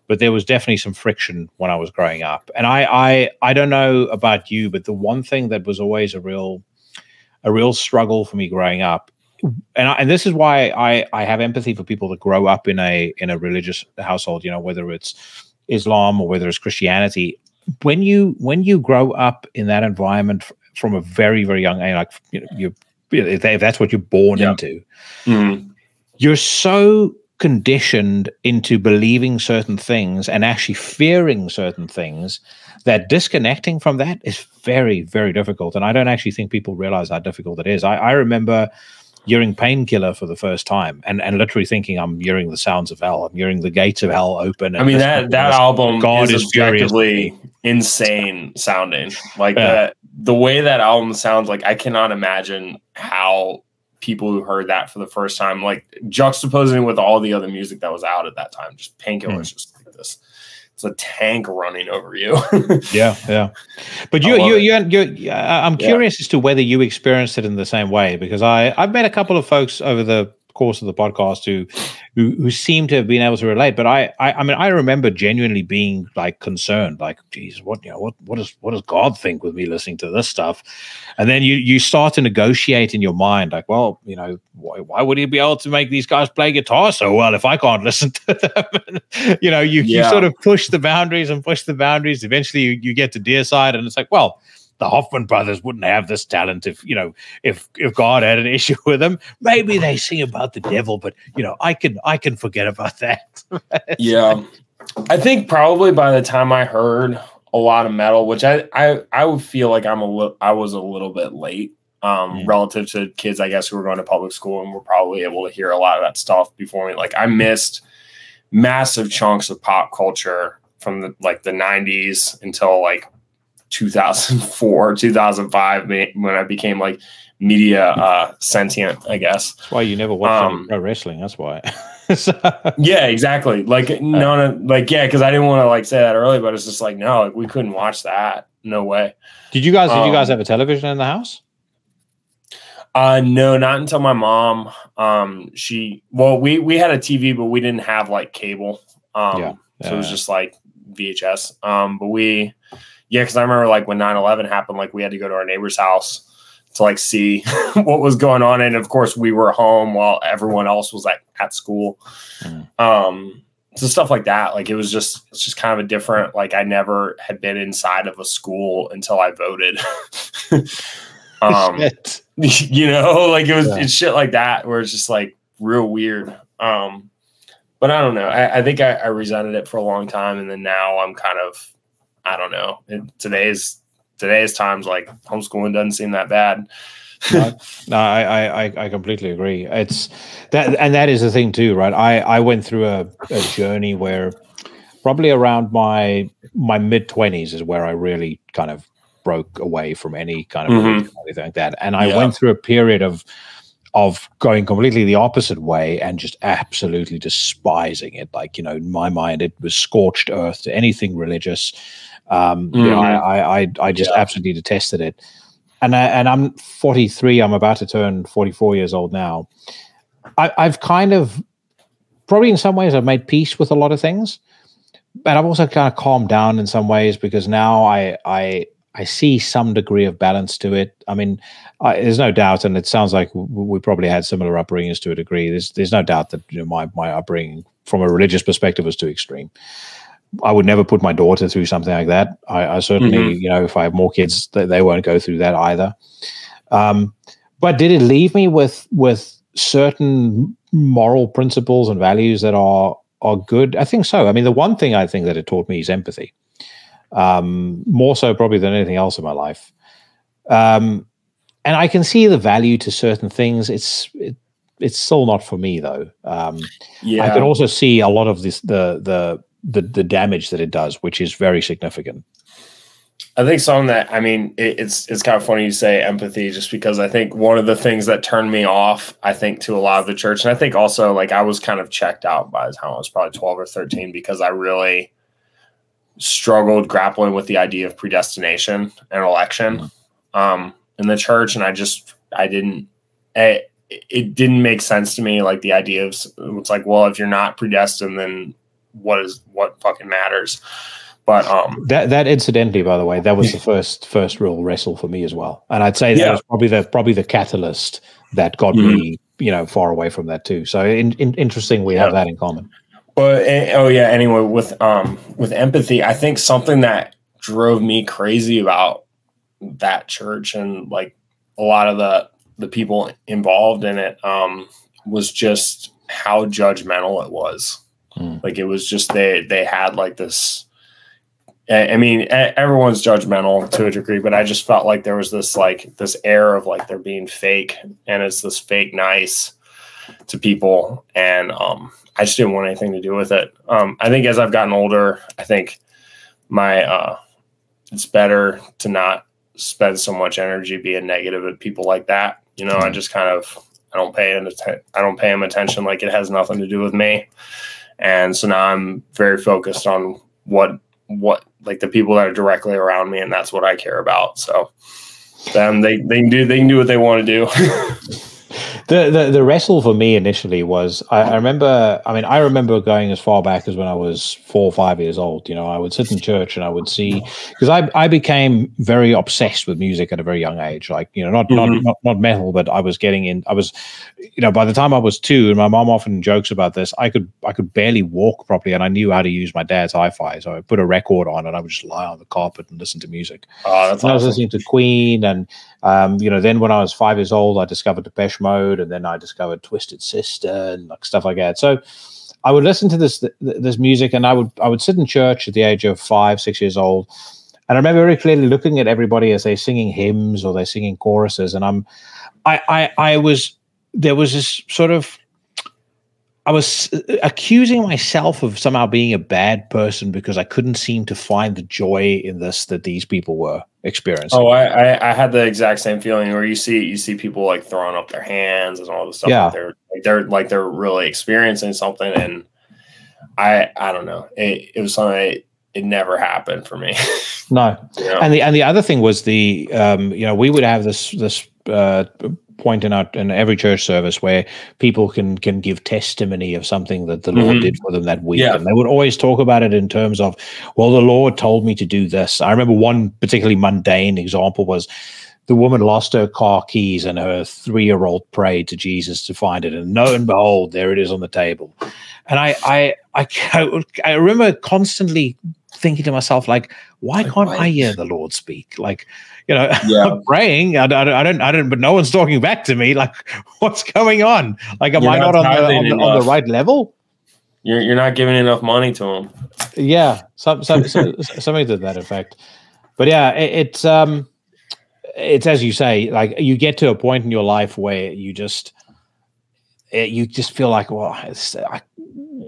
But there was definitely some friction when I was growing up, and I don't know about you, but the one thing that was always a real struggle for me growing up, and this is why I have empathy for people that grow up in a religious household, you know, whether it's Islam or whether it's Christianity. When you grow up in that environment from a very, very young age, like, you know, if that's what you're born into, you're so conditioned into believing certain things and actually fearing certain things that disconnecting from that is very, very difficult. And I don't actually think people realize how difficult it is. I remember hearing Painkiller for the first time and literally thinking I'm hearing the sounds of hell. I'm hearing the gates of hell open. And I mean, that album God is objectively insane sounding. Like the way that album sounds, like I cannot imagine how people who heard that for the first time, like juxtaposing with all the other music that was out at that time, just Painkiller is just like this. It's a tank running over you. yeah. But I'm curious as to whether you experienced it in the same way, because I've met a couple of folks over the course of the podcast who seem to have been able to relate. But I mean, I remember genuinely being like concerned, like, geez, what does God think with me listening to this stuff? And then you start to negotiate in your mind, like, well, you know, why would he be able to make these guys play guitar so well if I can't listen to them? You know, you sort of push the boundaries. Eventually you get to Deicide, and it's like, well, the Hoffman brothers wouldn't have this talent if God had an issue with them. Maybe they sing about the devil, but you know, I can forget about that. Yeah. I think probably by the time I heard a lot of metal, which I would feel like I was a little bit late relative to kids, I guess, who were going to public school and were probably able to hear a lot of that stuff before me. Like I missed massive chunks of pop culture from the 90s until like 2004, 2005, when I became like media sentient, I guess. That's why you never watched pro wrestling. That's why. Yeah, exactly. Like because I didn't want to like say that earlier, but it's just like, no, like we couldn't watch that. No way. Did you guys have a television in the house? No, not until my mom. We had a TV, but we didn't have like cable. So it was just like VHS. Because I remember like when 9/11 happened, like we had to go to our neighbor's house to like see what was going on. And of course we were home while everyone else was like at school. So stuff like that. Like it's just kind of a different, like I never had been inside of a school until I voted. You know, like it's shit like that where it's just like real weird. But I don't know. I think I resented it for a long time. And then now I'm kind of, I don't know. Today's times, like homeschooling doesn't seem that bad. No, I completely agree. It's that, and that is the thing too, right? I went through a journey where probably around my mid-20s is where I really kind of broke away from any kind of religion or anything like that. And I went through a period of going completely the opposite way and just absolutely despising it. Like, you know, in my mind, it was scorched earth to anything religious. You know, I just absolutely detested it. And I'm 43. I'm about to turn 44 years old now. I've kind of, probably in some ways, I've made peace with a lot of things, but I've also kind of calmed down in some ways because now I see some degree of balance to it. I mean, there's no doubt, and it sounds like we probably had similar upbringings to a degree. There's no doubt that, you know, my upbringing from a religious perspective was too extreme. I would never put my daughter through something like that. I certainly, you know, if I have more kids, they won't go through that either. But did it leave me with certain moral principles and values that are good? I think so. I mean, the one thing I think that it taught me is empathy. More so probably than anything else in my life. And I can see the value to certain things. it's still not for me though. Yeah, I can also see a lot of this the damage that it does, which is very significant. I think something that, I mean, it's kind of funny you say empathy, just because I think one of the things that turned me off, I think, to a lot of the church, and I think also like I was kind of checked out by the time I was probably 12 or 13, because I really struggled grappling with the idea of predestination and election in the church. And it didn't make sense to me. Like the idea of, it's like, well, if you're not predestined, then what fucking matters? But that incidentally, by the way, that was the first real wrestle for me as well. And I'd say that was probably the catalyst that got me, far away from that too. So interesting, we have that in common. But anyway, with empathy, I think something that drove me crazy about that church and like a lot of the people involved in it was just how judgmental it was. Like it was just they had like this. I mean, everyone's judgmental to a degree, but I just felt like there was this air of like they're being fake, and it's this fake nice to people, and I just didn't want anything to do with it. I think as I've gotten older, I think it's better to not spend so much energy being negative at people like that. I just kind of I don't pay them attention. Like it has nothing to do with me, and so now I'm very focused on what like the people that are directly around me, and that's what I care about. So them, they can do what they want to do. The wrestle for me initially was I remember going as far back as when I was 4 or 5 years old. I would sit in church and I would see, because I became very obsessed with music at a very young age. Like not metal, but I was getting in. I was, by the time I was 2, and my mom often jokes about this, I could barely walk properly, and I knew how to use my dad's hi-fi. So I put a record on and I would just lie on the carpet and listen to music. Oh, that's awesome. I was listening to Queen, and then when I was 5 years old, I discovered Depeche Mode, and then I discovered Twisted Sister and like stuff like that. So I would listen to this music, and I would sit in church at the age of 5, 6 years old, and I remember very clearly looking at everybody as they're singing hymns or they're singing choruses, and I was accusing myself of somehow being a bad person because I couldn't seem to find the joy in this that these people were experiencing. Oh, I had the exact same feeling where you see people like throwing up their hands and all this stuff. Yeah. They're really experiencing something, and I don't know. It was something it never happened for me. No. And the other thing was we would have this point in every church service where people can give testimony of something that the Lord did for them that week. Yeah. And they would always talk about it in terms of, well, the Lord told me to do this. I remember one particularly mundane example was the woman lost her car keys, and her 3-year-old prayed to Jesus to find it. And lo and behold, there it is on the table. And I remember constantly thinking to myself, like, why can't I hear the Lord speak? Like, I'm praying. I don't, but no one's talking back to me. Like, what's going on? Like, am I not on the right level? You're not giving enough money to them. Yeah. Something to that effect. But yeah, it's as you say, like you get to a point in your life where you just feel like, well,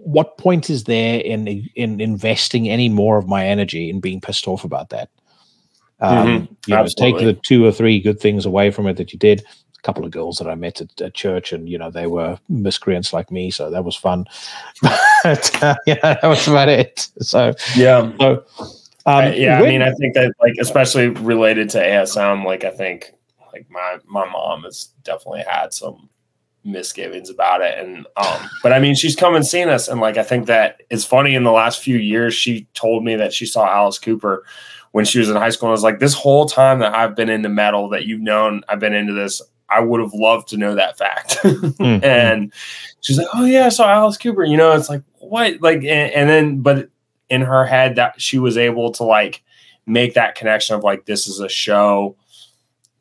what point is there in investing any more of my energy in being pissed off about that? Take the 2 or 3 good things away from it that you did. A couple of girls that I met at church, and they were miscreants like me, so that was fun. But that was about it. So yeah. So, I mean, I think that, like, especially related to ASM, like I think like my mom has definitely had some misgivings about it, and but I mean, she's come and seen us, and like I think that it's funny, in the last few years she told me that she saw Alice Cooper when she was in high school, and I was like, this whole time that I've been into metal, that you've known I've been into this, I would have loved to know that fact. And she's like, oh yeah, I saw Alice Cooper. It's like, what? Like, and then, but in her head, that she was able to like make that connection of like, this is a show.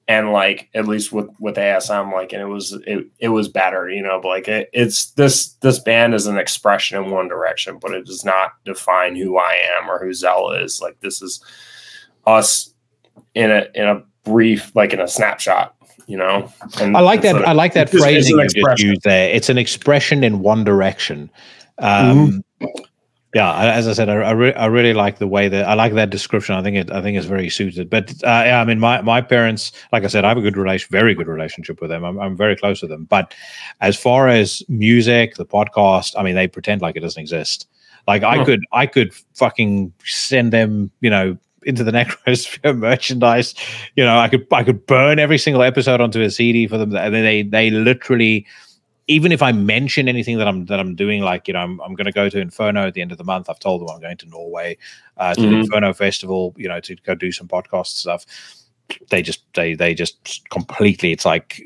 And like, at least with ASM, like, and it was better, but like it's this band is an expression in one direction, but it does not define who I am or who Zell is. Like, this is us in a brief, like in a snapshot, you know. And I like that. I like that phrasing you just used there. It's an expression in one direction. Yeah, as I said, I really like the way that I like that description. I think it's very suited. But yeah, I mean, my parents, like I said, I have a very good relationship with them. I'm very close with them. But as far as music, the podcast, I mean, they pretend like it doesn't exist. Like I could fucking send them, you know, into the Necrosphere merchandise. You know, I could burn every single episode onto a CD for them, and they literally. Even if I mention anything that I'm doing, like, you know, I'm going to go to Inferno at the end of the month. I've told them I'm going to Norway to the Inferno Festival, you know, to go do some podcast stuff. They just completely. It's like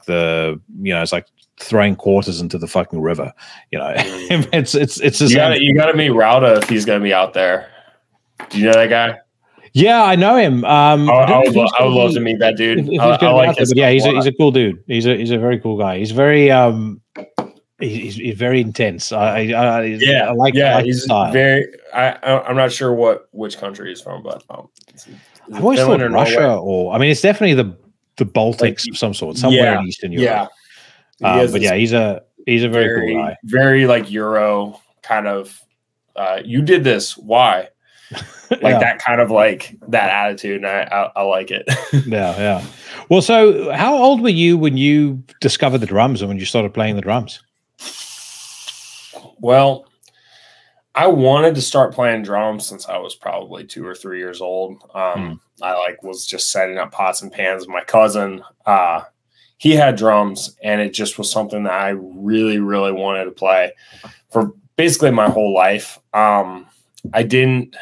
the, you know, it's like throwing quarters into the fucking river. You know, it's you got to meet Rauda if he's going to be out there. Do you know that guy? Yeah, I know him. I would love to meet that dude. I like his yeah, he's a cool dude. He's a very cool guy. He's very he's very intense. I like his style. I'm not sure which country he's from, but I always thought Russia or I mean, it's definitely the Baltics of some sort, somewhere in Eastern Europe. Yeah, but yeah, he's a very cool guy. Very like Euro kind of. You did this. Why? Like that kind of like that attitude, and I like it. yeah. Well, so how old were you when you discovered the drums and when you started playing the drums? Well, I wanted to start playing drums since I was probably 2 or 3 years old. I was just setting up pots and pans with my cousin. He had drums, and it just was something that I really, really wanted to play for basically my whole life. I didn't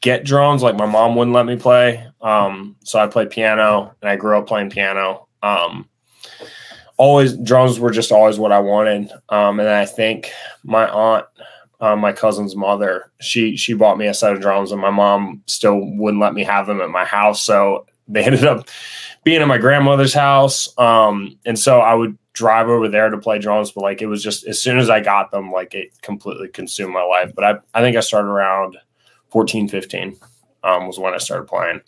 get drums, like my mom wouldn't let me play. So I played piano, and I grew up playing piano. Always drums were just always what I wanted. And I think my aunt, my cousin's mother, she bought me a set of drums, and my mom still wouldn't let me have them at my house. So they ended up being at my grandmother's house. And so I would drive over there to play drums, but like, it was just, as soon as I got them, like it completely consumed my life. But I think I started around 14, 15 was when I started playing.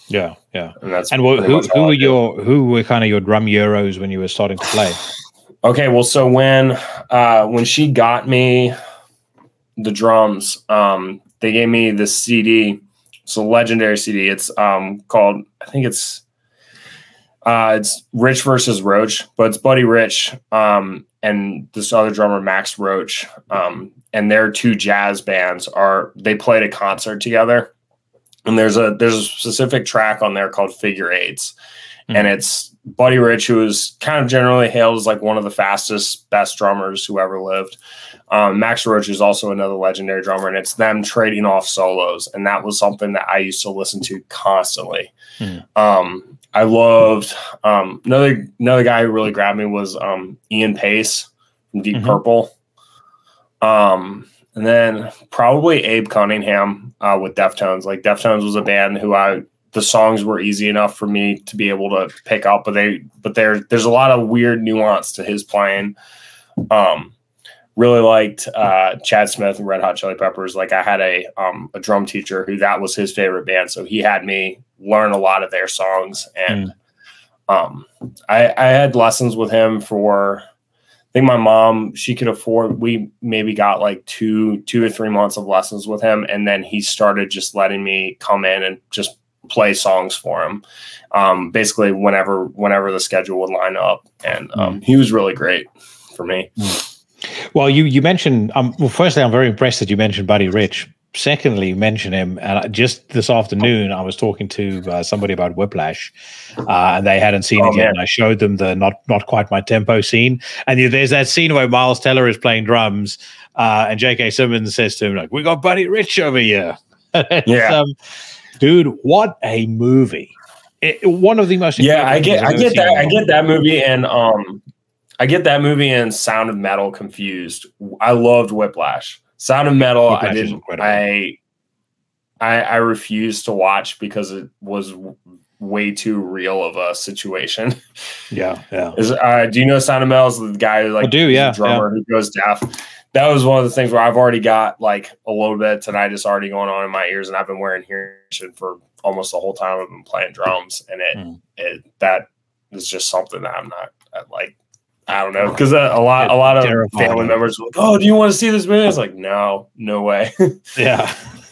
Yeah. And who were kind of your drum heroes when you were starting to play? Okay, well, so when she got me the drums, they gave me this CD. It's a legendary CD. It's called, I think it's Rich versus Roach, but it's Buddy Rich and this other drummer, Max Roach. And their two jazz bands they played a concert together. And there's a specific track on there called Figure Eights. And it's Buddy Rich, who is kind of generally hailed as like one of the fastest, best drummers who ever lived. Max Roach is also another legendary drummer, and it's them trading off solos. And that was something that I used to listen to constantly. I loved another guy who really grabbed me was Ian Pace from Deep Purple. And then probably Abe Cunningham with Deftones. Like Deftones was a band who the songs were easy enough for me to be able to pick up, but there's a lot of weird nuance to his playing. Really liked Chad Smith and Red Hot Chili Peppers. Like I had a drum teacher who that was his favorite band, so he had me learn a lot of their songs. And I had lessons with him for, I think my mom, she could afford, we maybe got like two or 3 months of lessons with him, and then he started just letting me come in and just play songs for him, basically whenever the schedule would line up. And he was really great for me. Well, you mentioned, well, firstly, I'm very impressed that you mentioned Buddy Rich. Secondly, mention him. And just this afternoon, I was talking to somebody about Whiplash, and they hadn't seen it yet. And I showed them the not quite my tempo scene. And there's that scene where Miles Teller is playing drums, and J.K. Simmons says to him, like, "We got Buddy Rich over here." Dude, what a movie! One of the most. I get that movie, and I get that movie and Sound of Metal confused. I loved Whiplash. Sound of Metal, I refused to watch because it was way too real of a situation. Yeah. Do you know Sound of Metal is the guy who the drummer who goes deaf? That was one of the things where I've already got like a little bit of tinnitus already going on in my ears, and I've been wearing hearing aid for almost the whole time I've been playing drums, and that is just something that I'm not like. I don't know, because a lot of family members were like, "Oh, do you want to see this movie?" I was like, "No, no way." Yeah.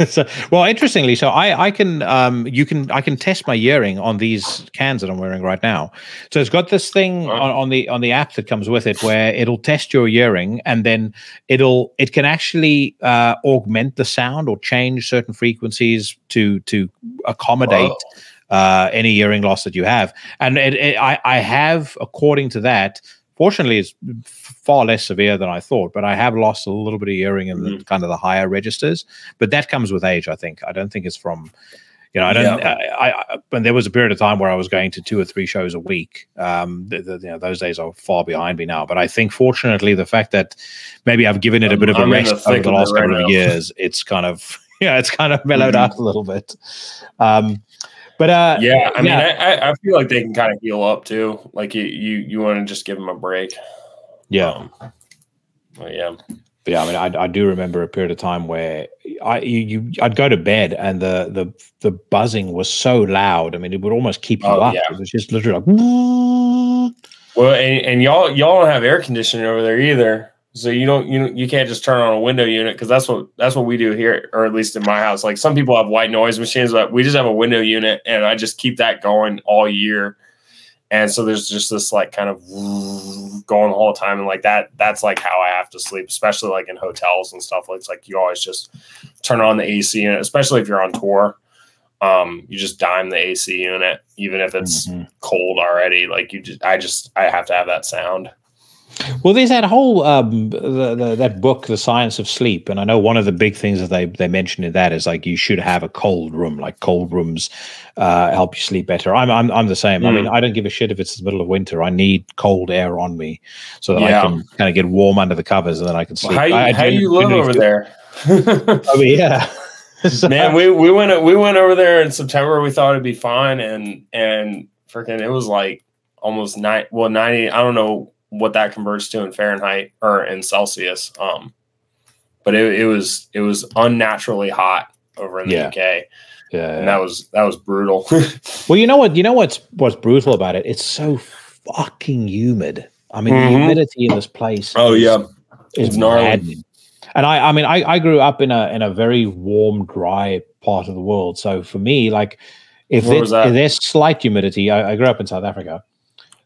So, well, interestingly, so I can I can test my hearing on these cans that I'm wearing right now. So it's got this thing on the app that comes with it where it'll test your hearing, and then it can actually augment the sound or change certain frequencies to accommodate any hearing loss that you have. And I have, according to that. Fortunately, it's far less severe than I thought, but I have lost a little bit of hearing in the kind of the higher registers. But that comes with age, I think. I don't think it's from, I don't. And there was a period of time where I was going to 2 or 3 shows a week. Those days are far behind me now. But I think, fortunately, the fact that maybe I've given it a bit of a rest over the last couple of years, it's kind of mellowed out a little bit. But I mean, I feel like they can kind of heal up too. Like you want to just give them a break. Yeah. Yeah. But yeah, I mean, I do remember a period of time where I'd go to bed and the buzzing was so loud. I mean, it would almost keep you up. Yeah. It was just literally like. Well, and y'all don't have air conditioning over there either. So you can't just turn on a window unit, because that's what we do here, or at least in my house. Like, some people have white noise machines, but we just have a window unit, and I just keep that going all year. And so there's just this like kind of going the whole time, and like that's like how I have to sleep, especially like in hotels and stuff. It's like you always just turn on the AC unit, especially if you're on tour. You just dime the AC unit, even if it's cold already. Like I have to have that sound. Well, there's that whole that book, The Science of Sleep, and I know one of the big things that they mention in that is like you should have a cold room. Like, cold rooms help you sleep better. I'm the same. I mean, I don't give a shit if it's the middle of winter. I need cold air on me so that I can kind of get warm under the covers, and then I can sleep. How do you live over there? I mean, yeah. So, man, we went over there in September. We thought it'd be fine, and freaking it was like almost 90. I don't know what that converts to in Fahrenheit or in Celsius. But it was unnaturally hot over in the UK. Yeah. And that was brutal. Well, you know what's brutal about it? It's so fucking humid. I mean, the humidity in this place is gnarly. And I grew up in a very warm, dry part of the world. So for me, like, if there's slight humidity, I grew up in South Africa.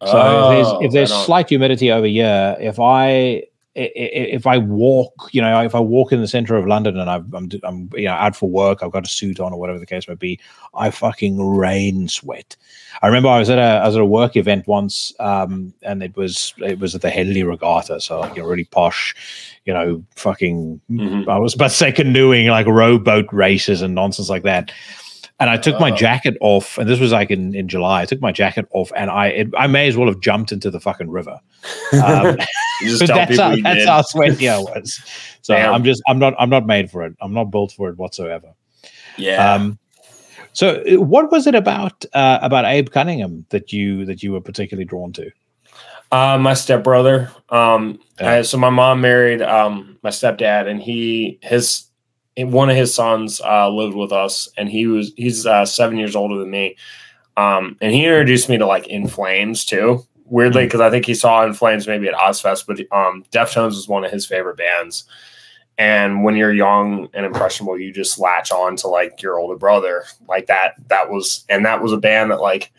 So if there's slight humidity over here, if I walk, if I walk in the center of London and I'm out for work, I've got a suit on or whatever the case may be, I fucking rain sweat. I remember I was at a work event once, and it was at the Henley Regatta, so like really posh, fucking. I was about to say canoeing, like rowboat races and nonsense like that. And I took my jacket off, and this was like in July. I took my jacket off, and I may as well have jumped into the fucking river. That's how sweaty I was. So damn. I'm not made for it. I'm not built for it whatsoever. Yeah. So what was it about Abe Cunningham that you were particularly drawn to? My stepbrother. So my mom married my stepdad, and one of his sons lived with us, and he's 7 years older than me. And he introduced me to like In Flames too, weirdly, because I think he saw In Flames maybe at Ozfest, but Deftones was one of his favorite bands. And when you're young and impressionable, you just latch on to like your older brother like that. That was a band that, like,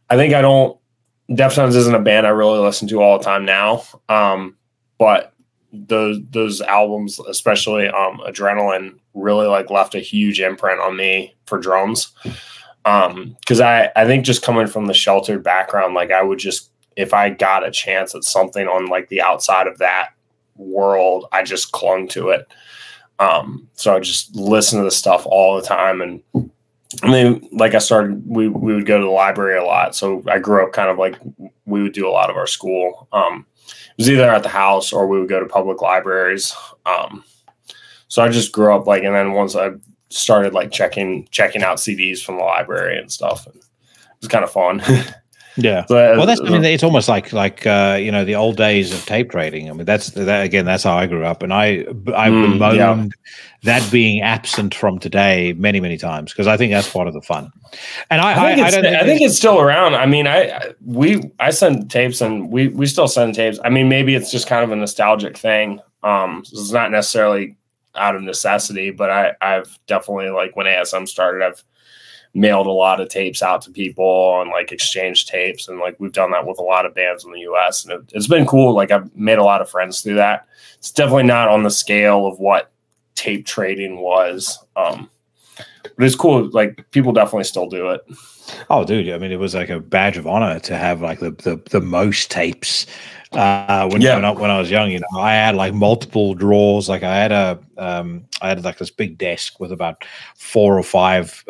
Deftones isn't a band I really listen to all the time now. But those albums, especially Adrenaline, really like left a huge imprint on me for drums. Because I think just coming from the sheltered background, like I would just, if I got a chance at something on like the outside of that world, I just clung to it. So I just listen to the stuff all the time. And then like we would go to the library a lot. So I grew up kind of like, we would do a lot of our school. It was either at the house or we would go to public libraries. So I just grew up like, and then once I started like checking out CDs from the library and stuff, and it was kind of fun. Yeah. So, Well, I mean, it's almost like the old days of tape trading. I mean, that's how I grew up, and I bemoaned that being absent from today many, many times, because I think that's part of the fun. And I think it's still around. I mean, I send tapes, and we still send tapes. I mean, maybe it's just kind of a nostalgic thing. It's not necessarily out of necessity, but I've definitely, like, when ASM started, I've mailed a lot of tapes out to people and like exchanged tapes, and like we've done that with a lot of bands in the US, and it's been cool. Like, I've made a lot of friends through that. It's definitely not on the scale of what tape trading was, but it's cool. Like, people definitely still do it. Oh, dude! I mean, it was like a badge of honor to have like the most tapes. When I was young, you know, I had like multiple drawers. Like, I had like this big desk with about 4 or 5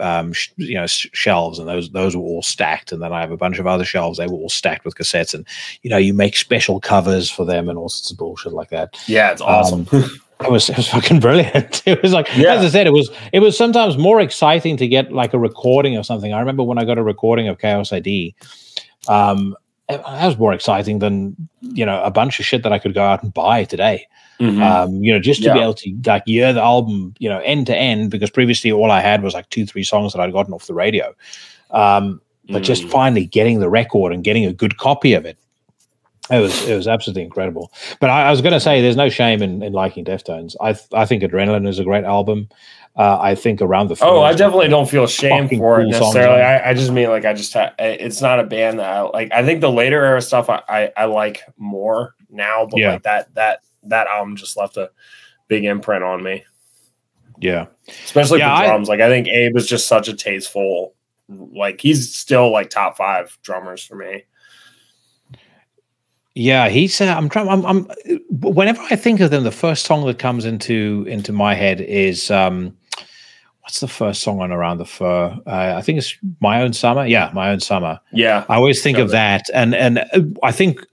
shelves, and those were all stacked. And then I have a bunch of other shelves. They were all stacked with cassettes, and you make special covers for them and all sorts of bullshit like that. Yeah, it's awesome. It was fucking brilliant. It was like, as I said, it was sometimes more exciting to get like a recording of something. I remember when I got a recording of Chaos ID, that was more exciting than, a bunch of shit that I could go out and buy today. Just to be able to like hear the album, end to end, because previously all I had was like 2-3 songs that I'd gotten off the radio. But just finally getting the record and getting a good copy of it, it was absolutely incredible. But I was going to say, there's no shame in liking Deftones. I think Adrenaline is a great album. I think Around the I definitely don't feel shame for it necessarily. I just mean, like, it's not a band that I like. I think the later era stuff I like more now, but like that album just left a big imprint on me. Yeah, especially the drums. I think Abe is just such a tasteful. Like, he's still like top 5 drummers for me. Yeah, he's. I'm trying. Whenever I think of them, the first song that comes into my head is what's the first song on Around the Fur? I think it's My Own Summer. Yeah, My Own Summer. Yeah, I always think of that, and I think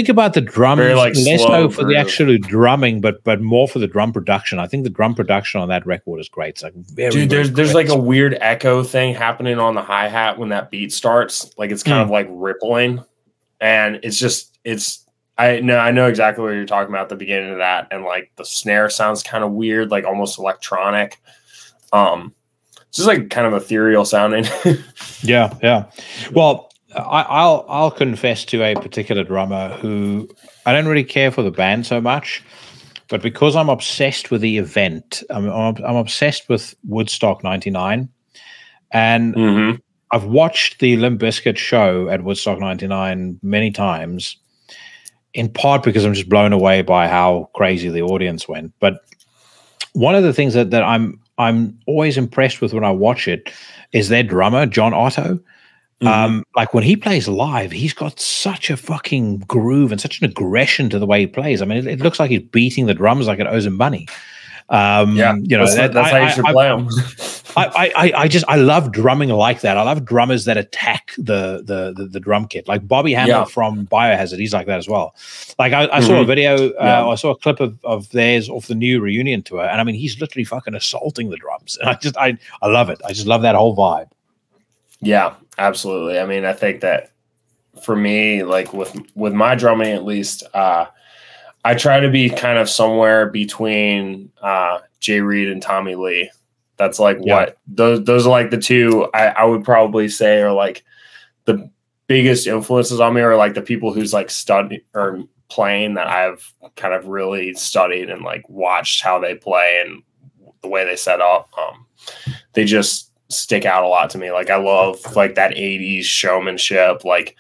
about the drums, like, less so for the actual drumming, but more for the drum production. I think the drum production on that record is great. It's like there's like a weird echo thing happening on the hi-hat when that beat starts. Like, it's kind of like rippling, and I know exactly what you're talking about at the beginning of that, and like the snare sounds kind of weird, like almost electronic. Just like kind of ethereal sounding. Yeah. Well, I'll confess to a particular drummer who I don't really care for the band so much, but because I'm obsessed with the event, I'm obsessed with Woodstock '99, and I've watched the Limp Bizkit show at Woodstock '99 many times, in part because I'm just blown away by how crazy the audience went. But one of the things that I'm always impressed with when I watch it is their drummer, John Otto. Like, when he plays live, he's got such a fucking groove and such an aggression to the way he plays. I mean, it looks like he's beating the drums like it owes him money. That's how you should play them. I love drumming like that. I love drummers that attack the drum kit. Like Bobby Hamill from Biohazard, he's like that as well. Like, I saw a video, I saw a clip of theirs off the new reunion tour, and I mean, he's literally fucking assaulting the drums. And I love it. I just love that whole vibe. Yeah, absolutely. I mean, I think that for me, like with my drumming at least, I try to be kind of somewhere between Jay Reed and Tommy Lee. That's like what those are like the two I would probably say are like the biggest influences on me, or like the people who's like study or playing that I've kind of really studied and like watched how they play and the way they set up. They just stick out a lot to me. Like, I love like that 80s showmanship, like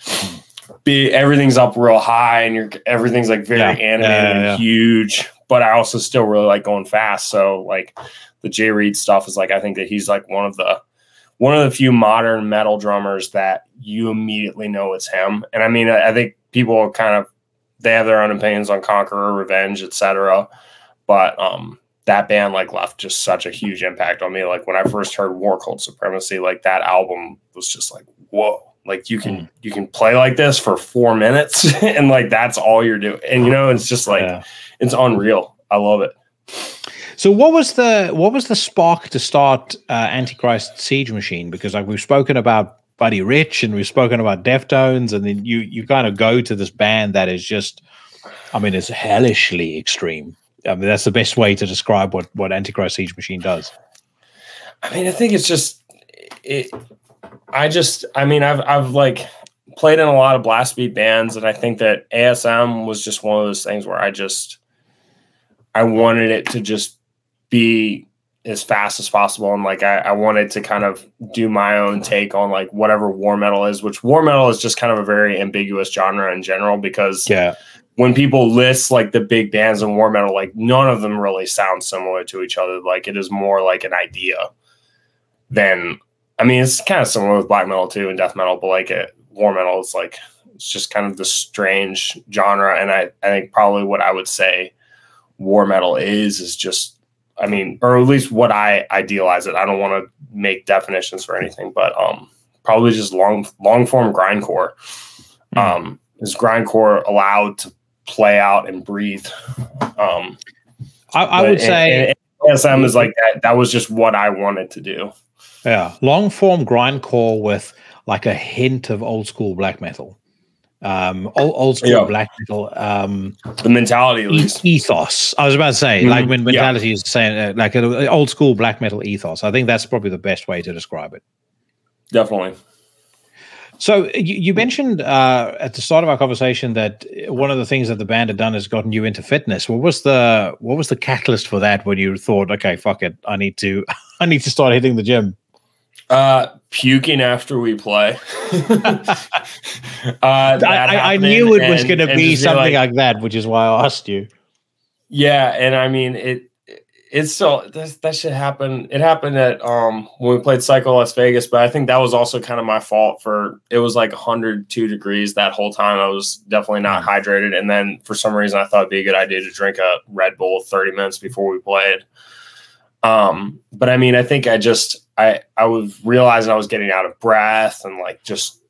everything's up real high and everything's like very animated and huge, but I also still really like going fast. So like the Jay Reed stuff is like, I think that he's like one of the few modern metal drummers that you immediately know it's him. And I mean, I think people they have their own opinions on Conqueror, Revenge, etc. But that band like left just such a huge impact on me. Like, when I first heard War Cult Supremacy, like that album was just like, whoa. Like, you can play like this for 4 minutes and like that's all you're doing. And it's just like it's unreal. I love it. So what was the spark to start Antichrist Siege Machine? Because like we've spoken about Buddy Rich, and we've spoken about Deftones, and then you kind of go to this band that is just, I mean, it's hellishly extreme. I mean, that's the best way to describe what Antichrist Siege Machine does. I mean, I think it's just I mean, I've like played in a lot of blast beat bands, and I think that ASM was just one of those things where I wanted it to just be as fast as possible, and like I wanted to kind of do my own take on like whatever war metal is, which war metal is just kind of a very ambiguous genre in general, because when people list like the big bands in war metal, like none of them really sound similar to each other. Like it is more like an idea than, I mean, it's kind of similar with black metal too and death metal, but like war metal is like, it's just kind of this strange genre. And I think probably what I would say war metal is just, I mean, or at least what I idealize it. I don't want to make definitions for anything, but probably just long form grindcore. Is grindcore allowed to play out and breathe? I would say ASM is like that. That was just what I wanted to do. Yeah, long form grindcore with like a hint of old school black metal. Old school black metal, the mentality, at least ethos. I was about to say, like when mentality is saying like an old school black metal ethos. I think that's probably the best way to describe it. Definitely. So you mentioned at the start of our conversation that one of the things that the band had done has gotten you into fitness. What was the catalyst for that? When you thought, okay, fuck it, I need to start hitting the gym. Puking after we play. I knew it was going to be something like that, which is why I asked you. Yeah, and I mean it's still that shit happened. It happened at when we played Psycho Las Vegas, but I think that was also kind of my fault for it was like 102 degrees that whole time. I was definitely not hydrated, and then for some reason I thought it'd be a good idea to drink a Red Bull 30 minutes before we played. But I mean, I think I was realizing I was getting out of breath, and like just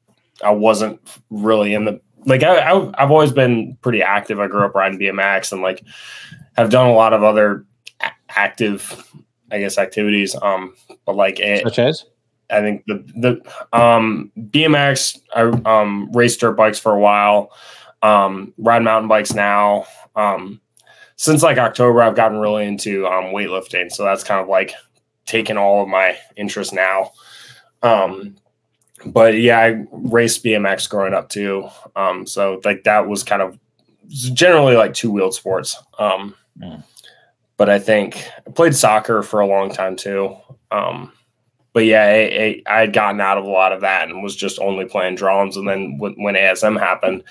I wasn't really in the like I've always been pretty active. I grew up riding BMX and like have done a lot of other active, I guess, activities. But like such as I think the BMX, I raced dirt bikes for a while, ride mountain bikes now. Since like October, I've gotten really into weightlifting, so that's kind of like taken all of my interest now. But yeah, I raced BMX growing up too. So like that was kind of generally like two-wheeled sports. But I think I played soccer for a long time too. But yeah, I had gotten out of a lot of that and was just only playing drums. And then when ASM happened,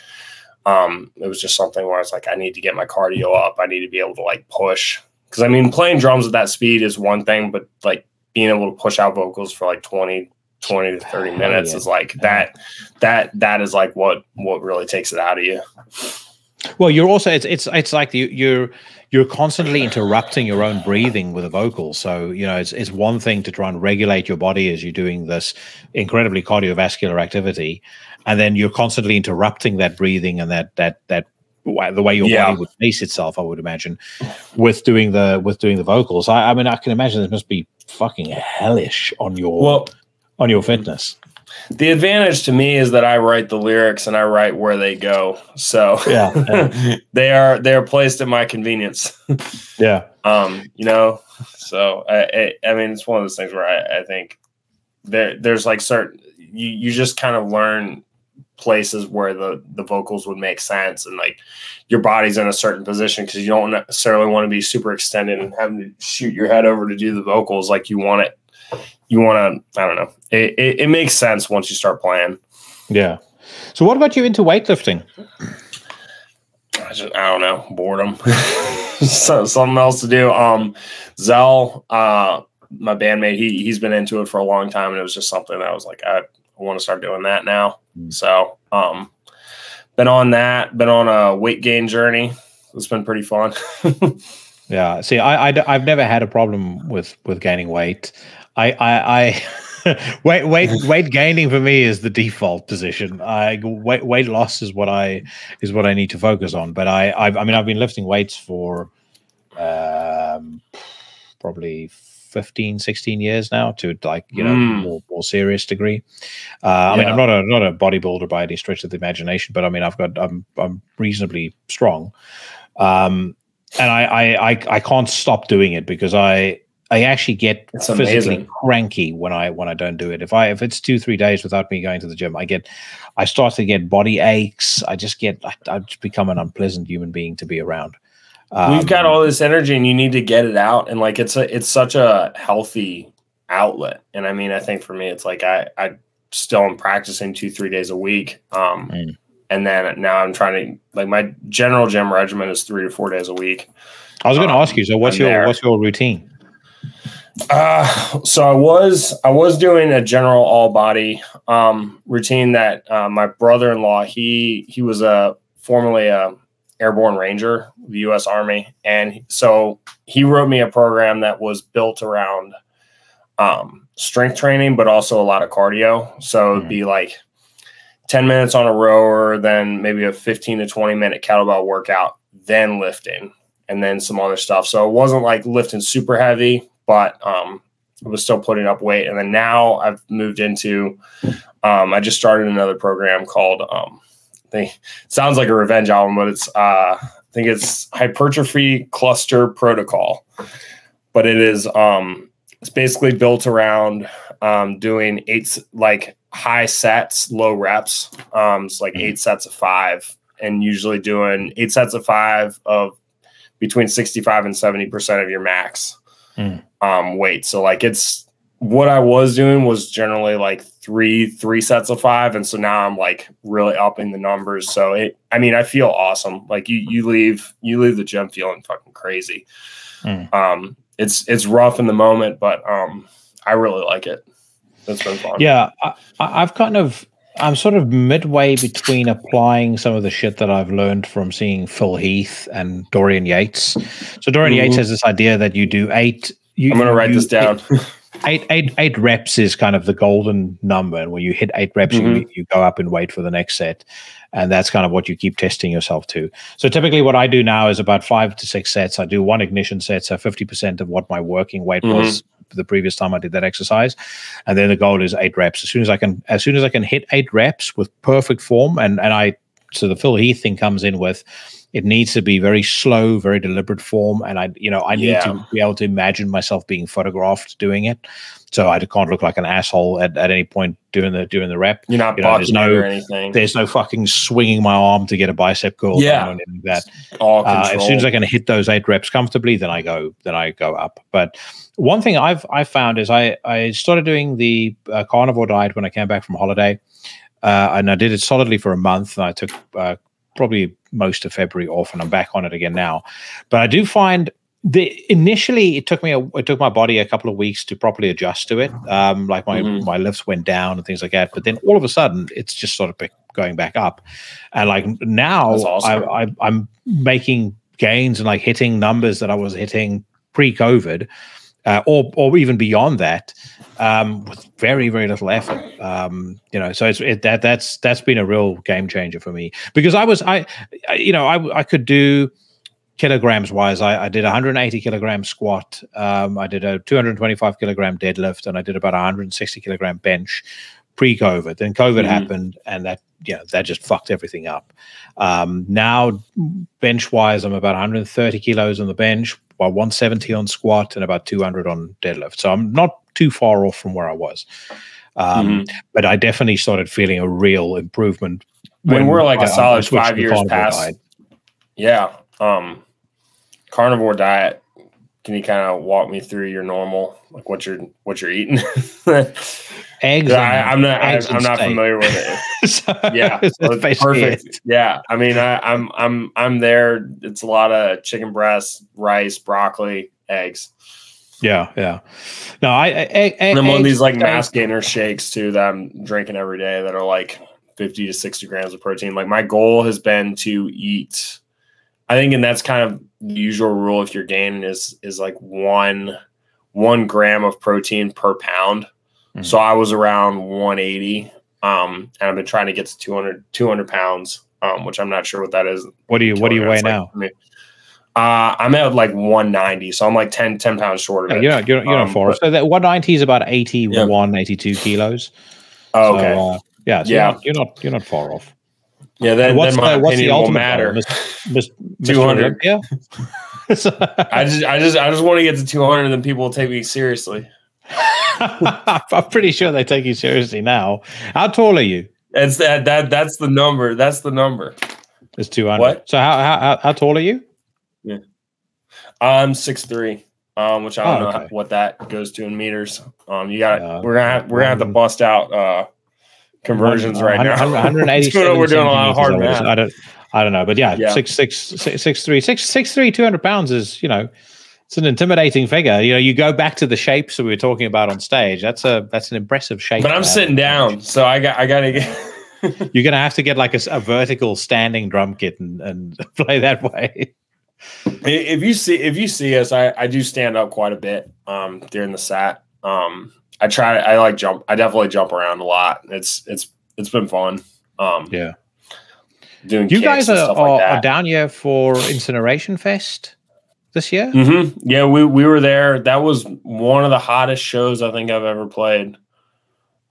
it was just something where I was like, I need to get my cardio up. I need to be able to like push. Because I mean, playing drums at that speed is one thing, but like being able to push out vocals for like 20 to 30 minutes is like that is like what really takes it out of you. Well, you're also it's like you're constantly interrupting your own breathing with a vocal. So, you know, it's one thing to try and regulate your body as you're doing this incredibly cardiovascular activity, and then you're constantly interrupting that breathing and that the way your body would pace itself, I would imagine, with doing the vocals. I mean, I can imagine this must be fucking hellish on your fitness. The advantage to me is that I write the lyrics and I write where they go. So they are placed at my convenience. Yeah. You know, so I mean, it's one of those things where I think there's like certain, you just kind of learn places where the vocals would make sense, and like your body's in a certain position because you don't necessarily want to be super extended and having to shoot your head over to do the vocals like you want it. You want to, I don't know. It makes sense once you start playing. Yeah. So what got you into weightlifting? I don't know. Boredom. Something else to do. Zell, my bandmate, he's been into it for a long time, and it was just something that I was like, I want to start doing that now. So been on a weight gain journey. It's been pretty fun. Yeah. See, I've never had a problem with gaining weight. I weight gaining for me is the default position. Weight loss is what I need to focus on. But I mean, I've been lifting weights for probably 15, 16 years now to like, you know, more serious degree. I mean, I'm not a bodybuilder by any stretch of the imagination, but I mean, I'm reasonably strong. And I can't stop doing it because I actually get physically cranky when I don't do it. If it's 2-3 days without me going to the gym, I start to get body aches. I just become an unpleasant human being to be around. We've got all this energy and you need to get it out. And like, it's such a healthy outlet. And I mean, I think for me, it's like, I still am practicing 2-3 days a week. And then now I'm trying to, like, my general gym regimen is 3 to 4 days a week. I was going to ask you, so what's your routine? So I was doing a general all body routine that my brother-in-law, he was formerly a airborne ranger, the U.S. Army, and so he wrote me a program that was built around strength training, but also a lot of cardio. So it'd be like 10 minutes on a rower, then maybe a 15 to 20 minute kettlebell workout, then lifting, and then some other stuff. So it wasn't like lifting super heavy, but I was still putting up weight. And then now I've moved into, I just started another program called, it sounds like a revenge album, but it's, I think it's Hypertrophy Cluster Protocol. But it is, it's basically built around doing high sets, low reps. It's like 8 sets of 5, and usually doing 8 sets of 5 of between 65 and 70% of your max weight. So like, it's what I was doing was generally like three sets of 5. And so now I'm like really upping the numbers. So I feel awesome. Like you leave the gym feeling fucking crazy. It's rough in the moment, but I really like it. It's been fun. Yeah. I'm sort of midway between applying some of the shit that I've learned from seeing Phil Heath and Dorian Yates. So Dorian Yates has this idea that you do 8. I'm going to write this down. 8 reps is kind of the golden number. And when you hit 8 reps, you go up and wait for the next set. And that's kind of what you keep testing yourself to. So typically what I do now is about 5 to 6 sets. I do 1 ignition set, so 50% of what my working weight was the previous time I did that exercise. And then the goal is 8 reps. As soon as I can hit 8 reps with perfect form, so the Phil Heath thing comes in with, it needs to be very slow, very deliberate form. And I need to be able to imagine myself being photographed doing it. So I can't look like an asshole at any point doing the rep. You're not bucking or anything. There's no fucking swinging my arm to get a bicep curl. Yeah. Anything like that. All as soon as I can hit those 8 reps comfortably, then I go up. But one thing I've found is I started doing the carnivore diet when I came back from holiday. And I did it solidly for a month. And I took probably most of February off, and I'm back on it again now. But I do find initially it took my body a couple of weeks to properly adjust to it. Like my lifts went down and things like that. But then all of a sudden it's just sort of going back up. And like now awesome. I'm making gains and like hitting numbers that I was hitting pre-COVID, or even beyond that, with very, very little effort. So that's been a real game changer for me, because I could do kilograms wise. I did 180 kilogram squat. I did a 225 kilogram deadlift, and I did about 160 kilogram bench pre-COVID. Then COVID happened, and that just fucked everything up. Now bench wise, I'm about 130 kilos on the bench, about 170 on squat, and about 200 on deadlift. So I'm not too far off from where I was. But I definitely started feeling a real improvement when we're like a solid 5 years past. Diet. Yeah. Carnivore diet. Can you kind of walk me through your normal, like what you're eating? Eggs. I'm not familiar with it. So, yeah, it's perfect. Yeah, I mean, I'm there. It's a lot of chicken breast, rice, broccoli, eggs. Yeah. No, I'm on these like mass gainer shakes too that I'm drinking every day that are like 50 to 60 grams of protein. Like my goal has been to eat, I think, and that's kind of the usual rule if you're gaining is like one gram of protein per pound. So I was around 180, and I've been trying to get to 200 pounds, which I'm not sure what that is. What do you weigh now? I'm at like 190, so I'm like 10 pounds short of it. You're not far. So that 190 is about 81, 82 kilos. Oh, okay. So, you're not far off. Yeah, then my opinion will matter. 200. Yeah. I just want to get to 200, and then people will take me seriously. I'm pretty sure they take you seriously now. How tall are you? That's the number. That's the number. It's 200. What? So how tall are you? Yeah, I'm 6'3", which I don't know what that goes to in meters. We're gonna have to bust out conversions right now. 187. We're doing a lot of hard math. I don't know, but yeah. 6'3", 200 pounds is, it's an intimidating figure. You go back to the shapes that we were talking about on stage. That's an impressive shape. But I'm sitting down, so I gotta get. You're gonna have to get like a vertical standing drum kit and play that way. If you see us, I do stand up quite a bit during the set. I definitely jump around a lot. It's been fun. Doing you guys are down here for Incineration Fest this year? Mm-hmm. Yeah, we were there. That was one of the hottest shows I think I've ever played.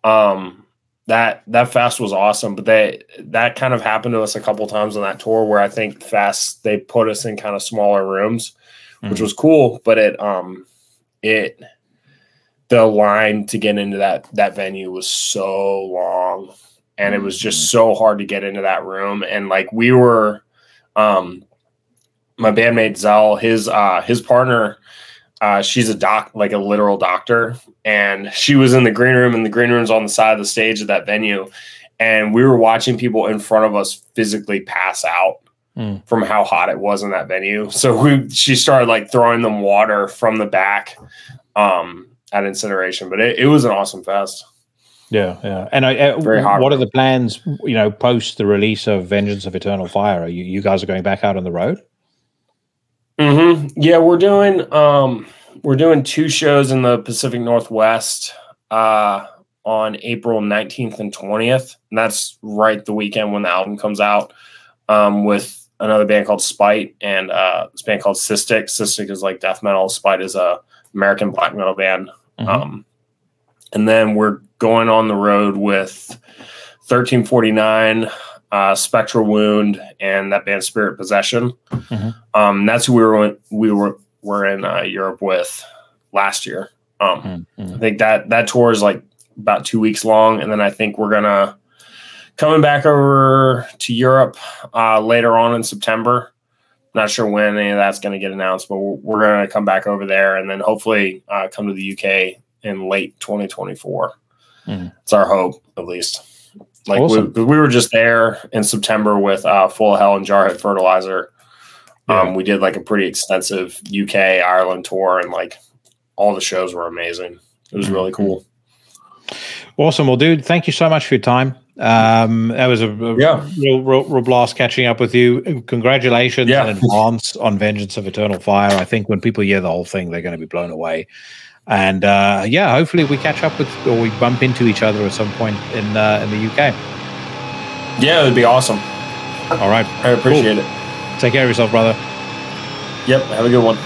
That fest was awesome, but that kind of happened to us a couple times on that tour where I think fest they put us in kind of smaller rooms, which was cool, but the line to get into that venue was so long, and it was just so hard to get into that room. And like we were, my bandmate Zell, his partner, she's a literal doctor, and she was in the green room, and the green room's on the side of the stage of that venue. And we were watching people in front of us physically pass out from how hot it was in that venue. So she started like throwing them water from the back at Incineration, but it was an awesome fest. Yeah. And what are the plans, post the release of Vengeance of Eternal Fire? Are you guys are going back out on the road? Mm-hmm. Yeah, we're doing 2 shows in the Pacific Northwest on April 19th and 20th. And that's right the weekend when the album comes out, with another band called Spite and this band called Cystic. Cystic is like death metal. Spite is a American black metal band. And then we're going on the road with 1349, Spectral Wound, and that band Spirit Possession. That's who we were in Europe with last year. I think that tour is like about 2 weeks long, and then I think we're coming back over to Europe later on in September. Not sure when any of that's going to get announced, but we're going to come back over there and then hopefully come to the UK in late 2024. It's our hope, at least. Like awesome. we were just there in September with Full of Hell and Jarhead Fertilizer. We did like a pretty extensive UK, Ireland tour, and like all the shows were amazing. It was really cool. Awesome. Well, dude, thank you so much for your time. That was a real blast catching up with you. Congratulations in advance on Vengeance of Eternal Fire. I think when people hear the whole thing, they're going to be blown away. And hopefully we catch up with, or we bump into each other at some point in the UK. Yeah, it would be awesome. All right. I appreciate it. Take care of yourself, brother. Yep. Have a good one.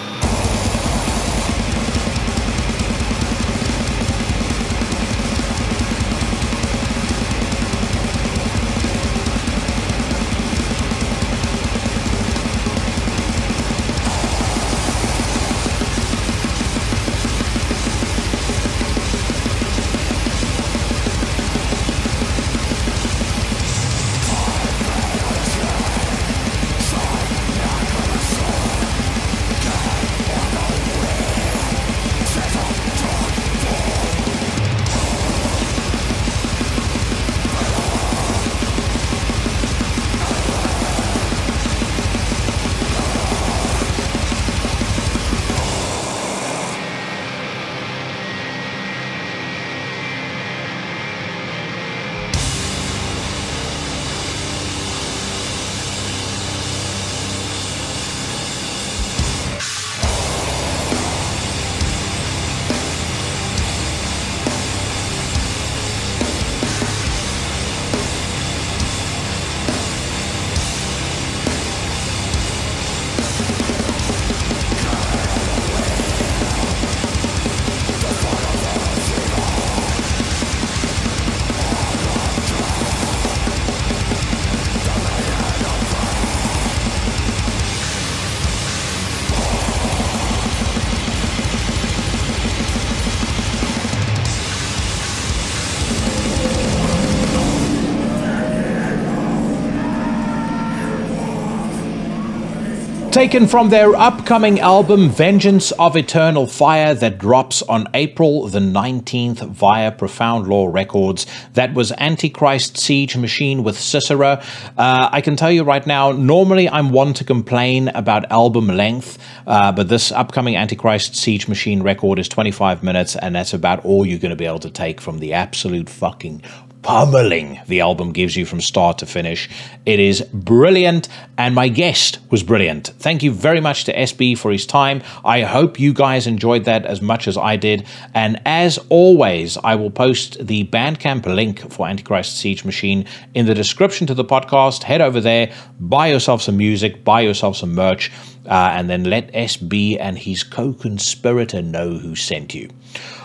taken from their upcoming album Vengeance of Eternal Fire that drops on April the 19th via Profound Law Records. That was Antichrist Siege Machine with Cicera. I can tell you right now, normally I'm one to complain about album length, but this upcoming Antichrist Siege Machine record is 25 minutes, and that's about all you're going to be able to take from the absolute fucking pummeling the album gives you from start to finish. It is brilliant, and my guest was brilliant. Thank you very much to SB for his time. I hope you guys enjoyed that as much as I did, and as always, I will post the Bandcamp link for Antichrist Siege Machine in the description to the podcast. Head over there, buy yourself some music, buy yourself some merch, and then let SB and his co-conspirator know who sent you.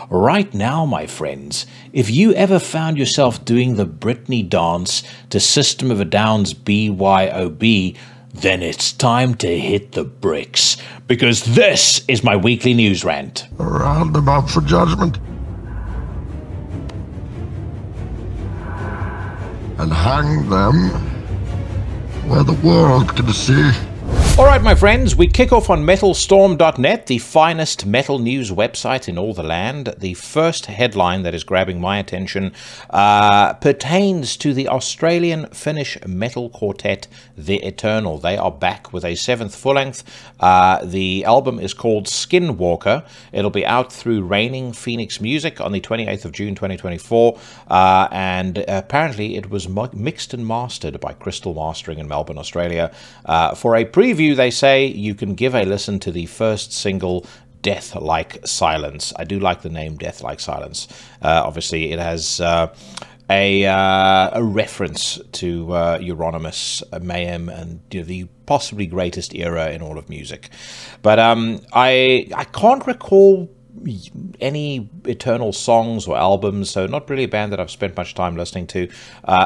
Right now, my friends, if you ever found yourself doing the Britney dance to System of a Down's BYOB, then it's time to hit the bricks, because this is my weekly news rant. Round them up for judgment. And hang them where the world can see. Alright, my friends, we kick off on metalstorm.net, the finest metal news website in all the land. The first headline that is grabbing my attention pertains to the Australian-Finnish metal quartet, The Eternal. They are back with a 7th full-length. The album is called Skinwalker. It'll be out through Raining Phoenix Music on the 28th of June 2024, and apparently it was mixed and mastered by Crystal Mastering in Melbourne, Australia. For a preview, they say you can give a listen to the first single, Death Like Silence. I do like the name Death Like Silence. Obviously, it has a reference to Euronymous, Mayhem, and the possibly greatest era in all of music. But I can't recall any Eternal songs or albums, so not really a band that I've spent much time listening to.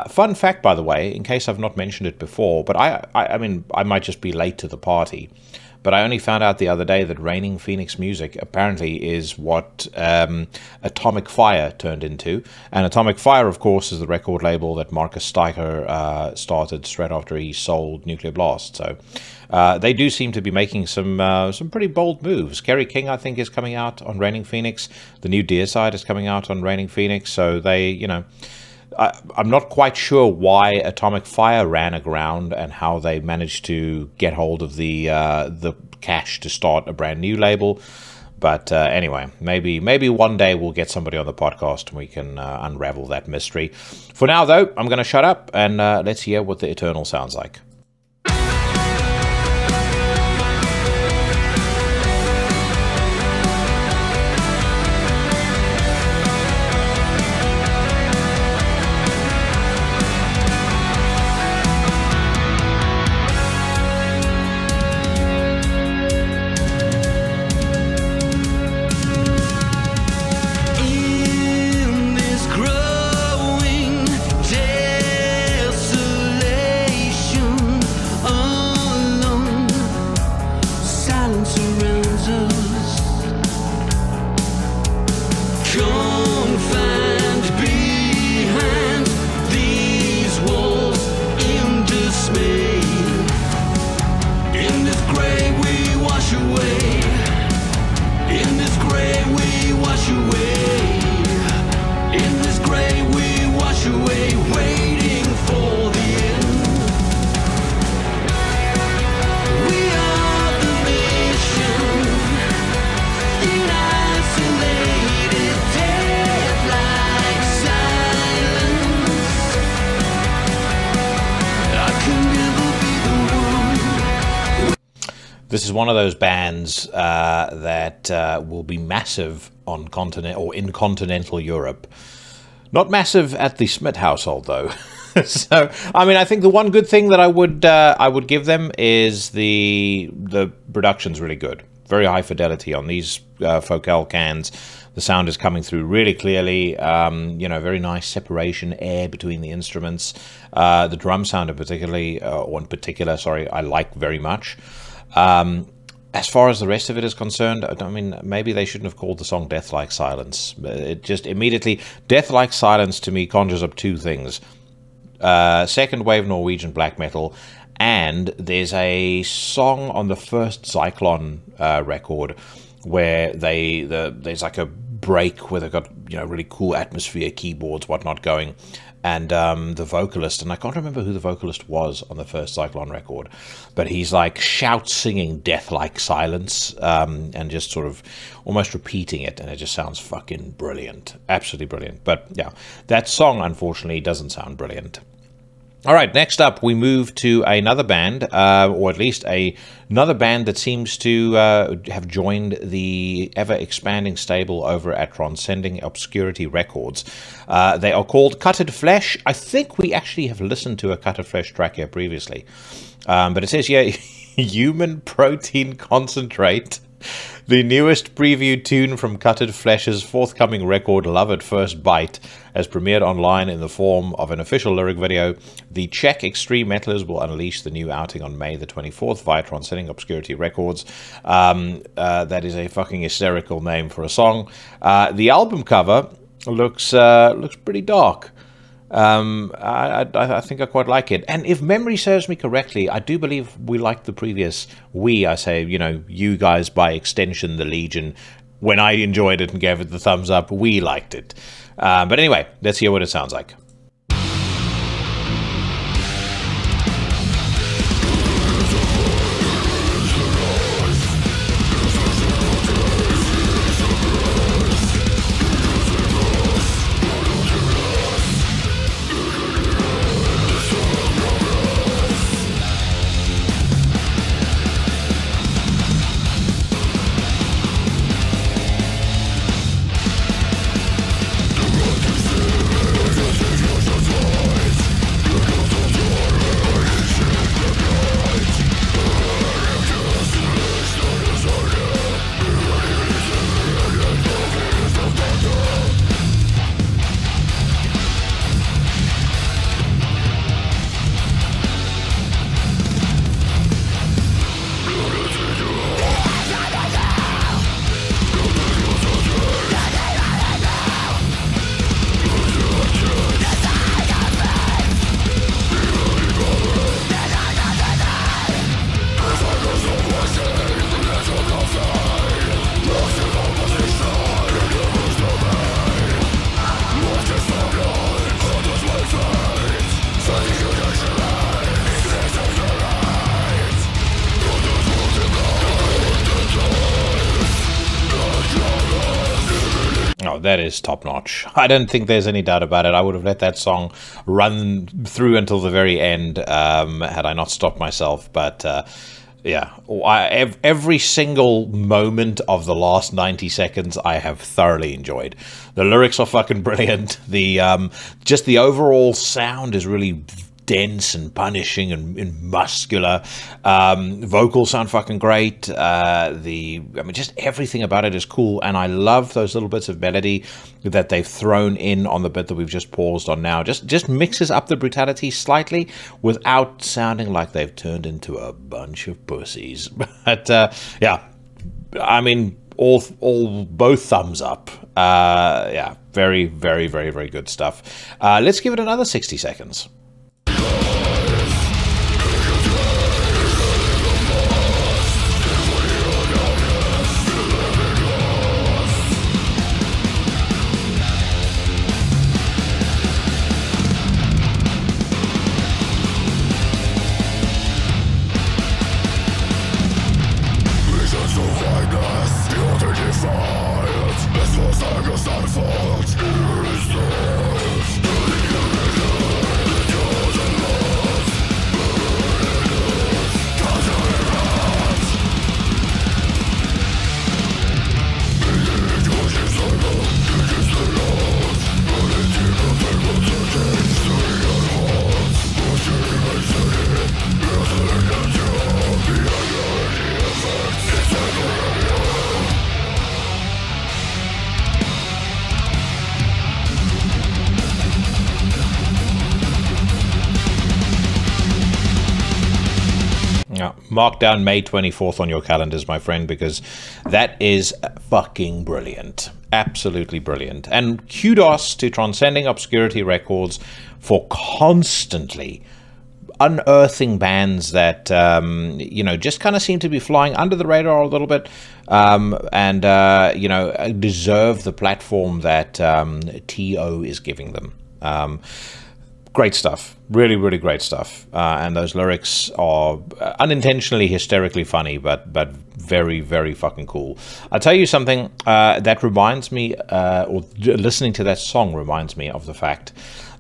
Fun fact, by the way, in case I've not mentioned it before, but I mean, I might just be late to the party, but I only found out the other day that Raining Phoenix Music apparently is what Atomic Fire turned into. And Atomic Fire, of course, is the record label that Marcus Steicher started straight after he sold Nuclear Blast. So they do seem to be making some pretty bold moves. Kerry King, I think, is coming out on Raining Phoenix. The new Deicide is coming out on Raining Phoenix. So they, you know, I'm not quite sure why Atomic Fire ran aground and how they managed to get hold of the cash to start a brand new label. But anyway, maybe one day we'll get somebody on the podcast and we can unravel that mystery. For now, though, I'm going to shut up and let's hear what the Eternal sounds like. This is one of those bands that will be massive on continent or in continental Europe. Not massive at the Smith household, though. So, I mean, I think the one good thing that I would give them is the production's really good. Very high fidelity on these Focal cans. The sound is coming through really clearly. You know, very nice separation, air between the instruments. The drum sound in particular, sorry, I like very much. As far as the rest of it is concerned, I mean, maybe they shouldn't have called the song Death Like Silence. It just immediately, Death Like Silence to me conjures up two things. Second wave Norwegian black metal And there's a song on the first Zyklon record where there's like a break where they've got, you know, really cool atmosphere, keyboards, whatnot going. And the vocalist, and I can't remember who the vocalist was on the first Zyklon record, but he's like shout singing death-like silence and just sort of almost repeating it, and it just sounds fucking brilliant. Absolutely brilliant. But yeah, that song, unfortunately, doesn't sound brilliant. All right, next up, we move to another band, or at least another band that seems to have joined the ever-expanding stable over at Transcending Obscurity Records. They are called Cutted Flesh. I think we actually have listened to a Cutted Flesh track here previously. But it says here, Human Protein Concentrate. The newest preview tune from Cutted Flesh's forthcoming record, Love at First Bite, has premiered online in the form of an official lyric video. The Czech extreme metalers will unleash the new outing on May the 24th via Transcending Obscurity Records. That is a fucking hysterical name for a song. The album cover looks pretty dark. I think I quite like it. And if memory serves me correctly, I do believe we liked the previous. I say, you know, you guys by extension, the Legion. When I enjoyed it and gave it the thumbs up, we liked it. But anyway, let's hear what it sounds like. That is top notch. I don't think there's any doubt about it. I would have let that song run through until the very end had I not stopped myself. But yeah, every single moment of the last 90 seconds I have thoroughly enjoyed. The lyrics are fucking brilliant. Just the overall sound is really dense and punishing and muscular. Vocals sound fucking great. Just everything about it is cool, and I love those little bits of melody that they've thrown in on the bit that we've just paused on now. Just mixes up the brutality slightly without sounding like they've turned into a bunch of pussies. But yeah, I mean, both thumbs up. Yeah, very, very, very, very good stuff. Let's give it another 60 seconds. Mark down May 24th on your calendars, my friend, because that is fucking brilliant. Absolutely brilliant. And kudos to Transcending Obscurity Records for constantly unearthing bands that, you know, just kind of seem to be flying under the radar a little bit, and, you know, deserve the platform that TO is giving them. Great stuff. Really, really great stuff. And those lyrics are unintentionally hysterically funny, but very, very fucking cool. I'll tell you something that reminds me, or listening to that song reminds me of the fact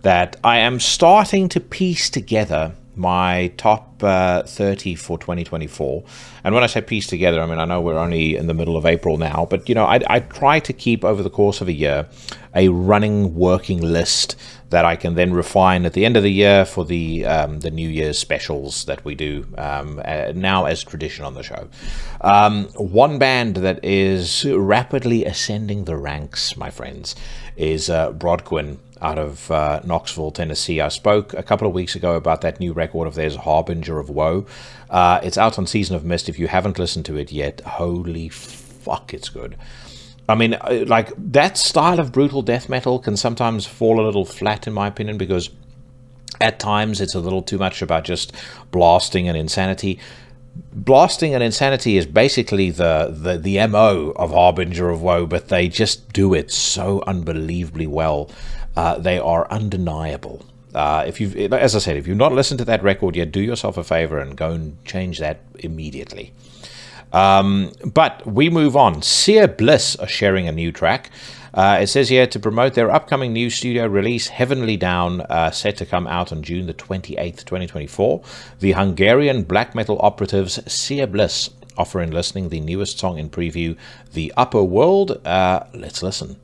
that I am starting to piece together my top 30 for 2024. And when I say piece together, I mean, I know we're only in the middle of April now, but, you know, I try to keep over the course of a year a running working list that I can then refine at the end of the year for the New Year's specials that we do now as tradition on the show. One band that is rapidly ascending the ranks, my friends, is Brodquin out of Knoxville, Tennessee. I spoke a couple of weeks ago about that new record of theirs, Harbinger of Woe. It's out on Season of Mist. If you haven't listened to it yet, holy fuck, it's good. I mean, like, that style of brutal death metal can sometimes fall a little flat, in my opinion, because at times it's a little too much about just blasting and insanity. Blasting and insanity is basically the MO of Harbinger of Woe, but they just do it so unbelievably well. They are undeniable. As I said, if you've not listened to that record yet, do yourself a favor and go and change that immediately. But we move on. Seer Bliss are sharing a new track. It says here to promote their upcoming new studio release, Heavenly Down, set to come out on June the 28th, 2024. The Hungarian black metal operatives Seer Bliss offer in listening the newest song in preview, The Upper World. Let's listen.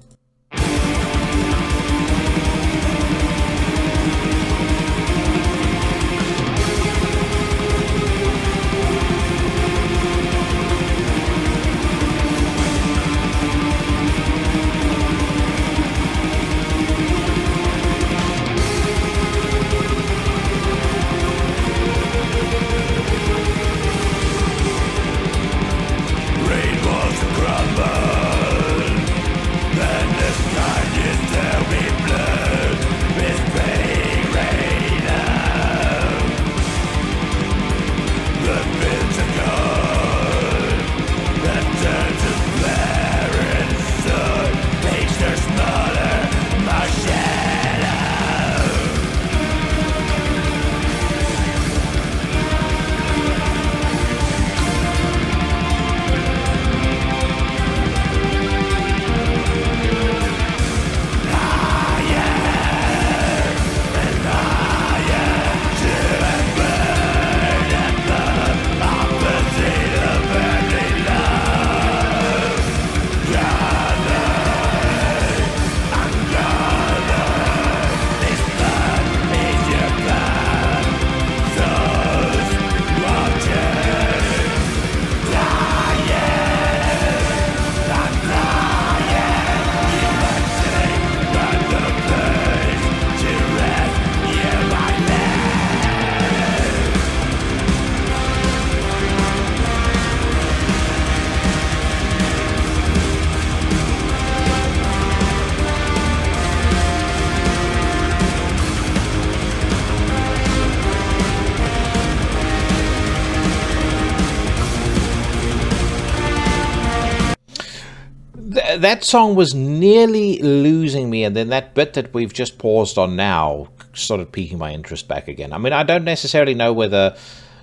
That song was nearly losing me, and then that bit that we've just paused on now started piquing my interest back again. I mean, I don't necessarily know whether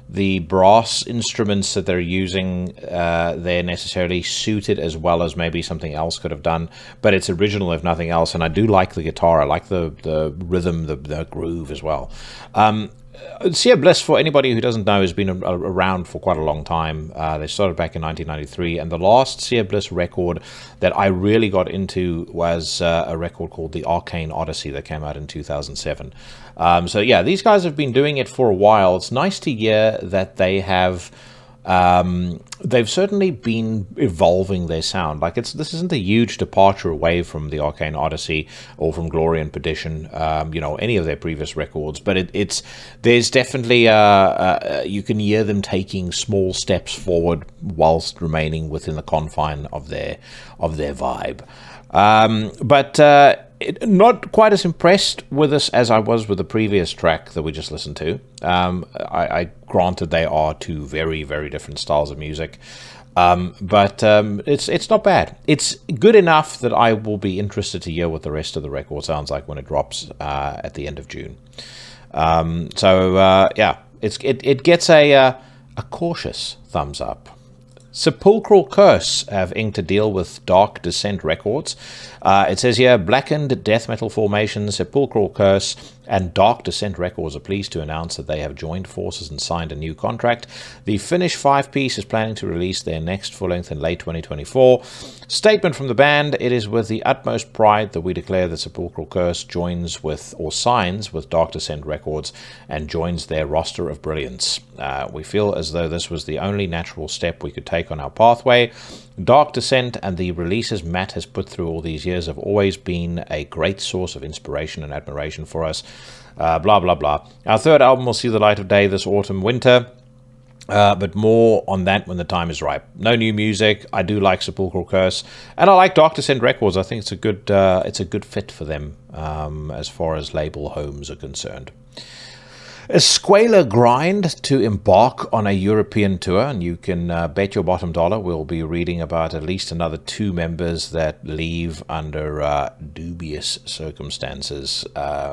the brass instruments that they're using they're necessarily suited as well as maybe something else could have done, but it's original if nothing else, and I do like the guitar. I like the rhythm, the groove as well. Seer Bliss, for anybody who doesn't know, has been around for quite a long time. They started back in 1993, and the last Seer Bliss record that I really got into was a record called The Arcane Odyssey that came out in 2007. So yeah, these guys have been doing it for a while. It's nice to hear that they have they've certainly been evolving their sound. Like, this isn't a huge departure away from the Arcane Odyssey or from Glory and Perdition, you know, any of their previous records, but there's definitely you can hear them taking small steps forward whilst remaining within the confine of their vibe. But Not quite as impressed with this as I was with the previous track that we just listened to. I granted they are two very, very different styles of music. But it's not bad. It's good enough that I will be interested to hear what the rest of the record sounds like when it drops at the end of June. Yeah, it gets a cautious thumbs up. Sepulchral Curse have inked a deal with Dark Descent Records. It says here, blackened death metal formation Sepulchral Curse and Dark Descent Records are pleased to announce that they have joined forces and signed a new contract. The Finnish five-piece is planning to release their next full-length in late 2024. Statement from the band, it is with the utmost pride that we declare that Sepulchral Curse joins with, or signs with Dark Descent Records and joins their roster of brilliance. We feel as though this was the only natural step we could take on our pathway. Dark Descent and the releases Matt has put through all these years have always been a great source of inspiration and admiration for us. Blah, blah, blah. Our third album will see the light of day this autumn-winter, but more on that when the time is ripe. No new music. I do like Sepulchral Curse, and I like Dark Descent Records. I think it's a good fit for them as far as label homes are concerned. A Squaler grind to embark on a European tour, and you can bet your bottom dollar we'll be reading about at least another 2 members that leave under dubious circumstances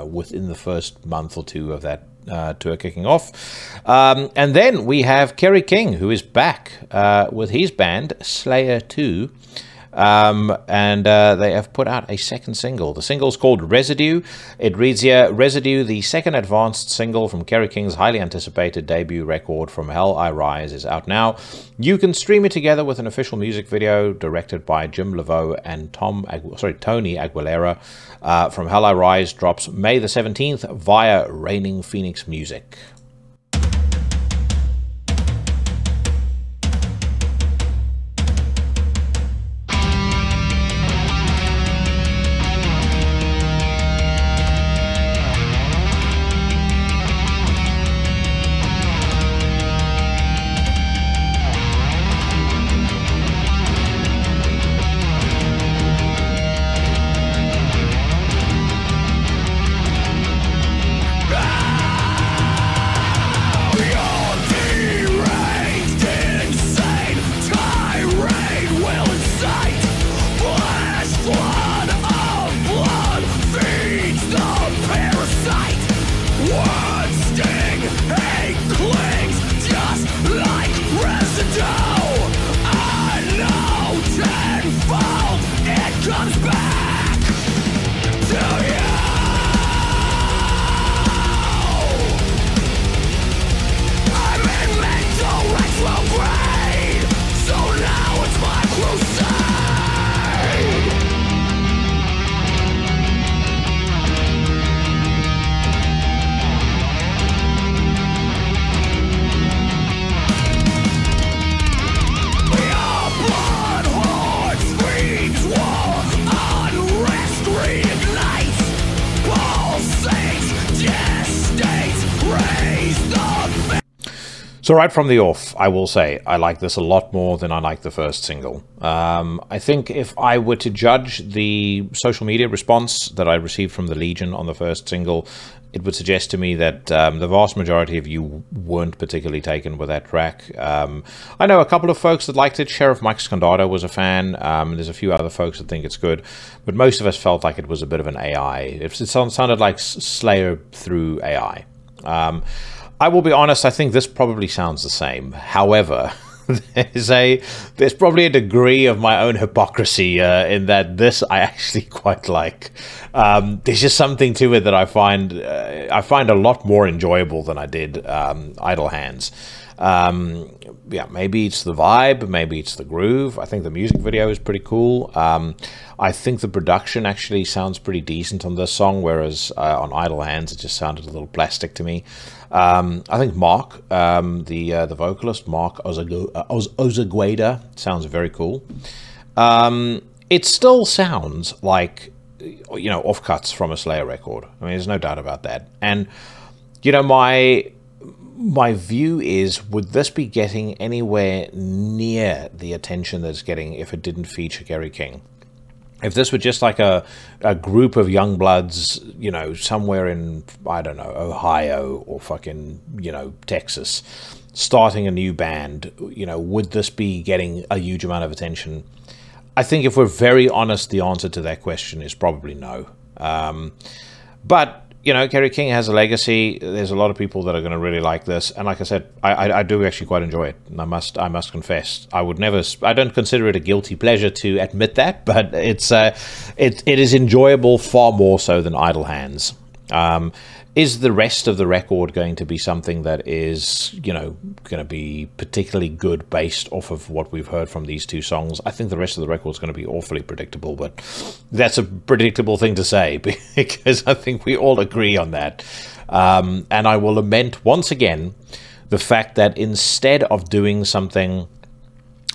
within the first month or 2 of that tour kicking off. And then we have Kerry King, who is back with his band, Slayer 2. And they have put out a second single. The single's called Residue. It reads here, Residue, the second advanced single from Kerry King's highly anticipated debut record From Hell I Rise, is out now. You can stream it together with an official music video directed by Jim Laveau and Tony Aguilera. From Hell I Rise drops May the 17th via Reigning Phoenix Music. So right from the off, I will say, I like this a lot more than I like the first single. I think if I were to judge the social media response that I received from the Legion on the first single, it would suggest to me that the vast majority of you weren't particularly taken with that track. I know a couple of folks that liked it. Sheriff Mike Scondado was a fan. There's a few other folks that think it's good. But most of us felt like it was a bit of an AI. It sounded like Slayer through AI. I will be honest, I think this probably sounds the same. However, there's probably a degree of my own hypocrisy in that this I actually quite like. There's just something to it that I find a lot more enjoyable than I did Idle Hands. Yeah, maybe it's the vibe, maybe it's the groove. I think the music video is pretty cool. I think the production actually sounds pretty decent on this song, whereas on Idle Hands it just sounded a little plastic to me. I think Mark, the vocalist, Mark Ozagueda, sounds very cool. It still sounds like, you know, offcuts from a Slayer record. I mean, there's no doubt about that. And, you know, my view is, would this be getting anywhere near the attention that it's getting if it didn't feature Kerry King? If this were just like a group of young bloods, you know, somewhere in, I don't know, Ohio or fucking, you know, Texas, starting a new band, you know, would this be getting a huge amount of attention? I think if we're very honest, the answer to that question is probably no. But, you know, Kerry King has a legacy. There's a lot of people that are going to really like this. And like I said, I do actually quite enjoy it. And I must confess, I don't consider it a guilty pleasure to admit that, but it is enjoyable far more so than Idle Hands. Is the rest of the record going to be something that is, you know, going to be particularly good based off of what we've heard from these two songs? I think the rest of the record is going to be awfully predictable, but that's a predictable thing to say because I think we all agree on that. And I will lament once again the fact that instead of doing something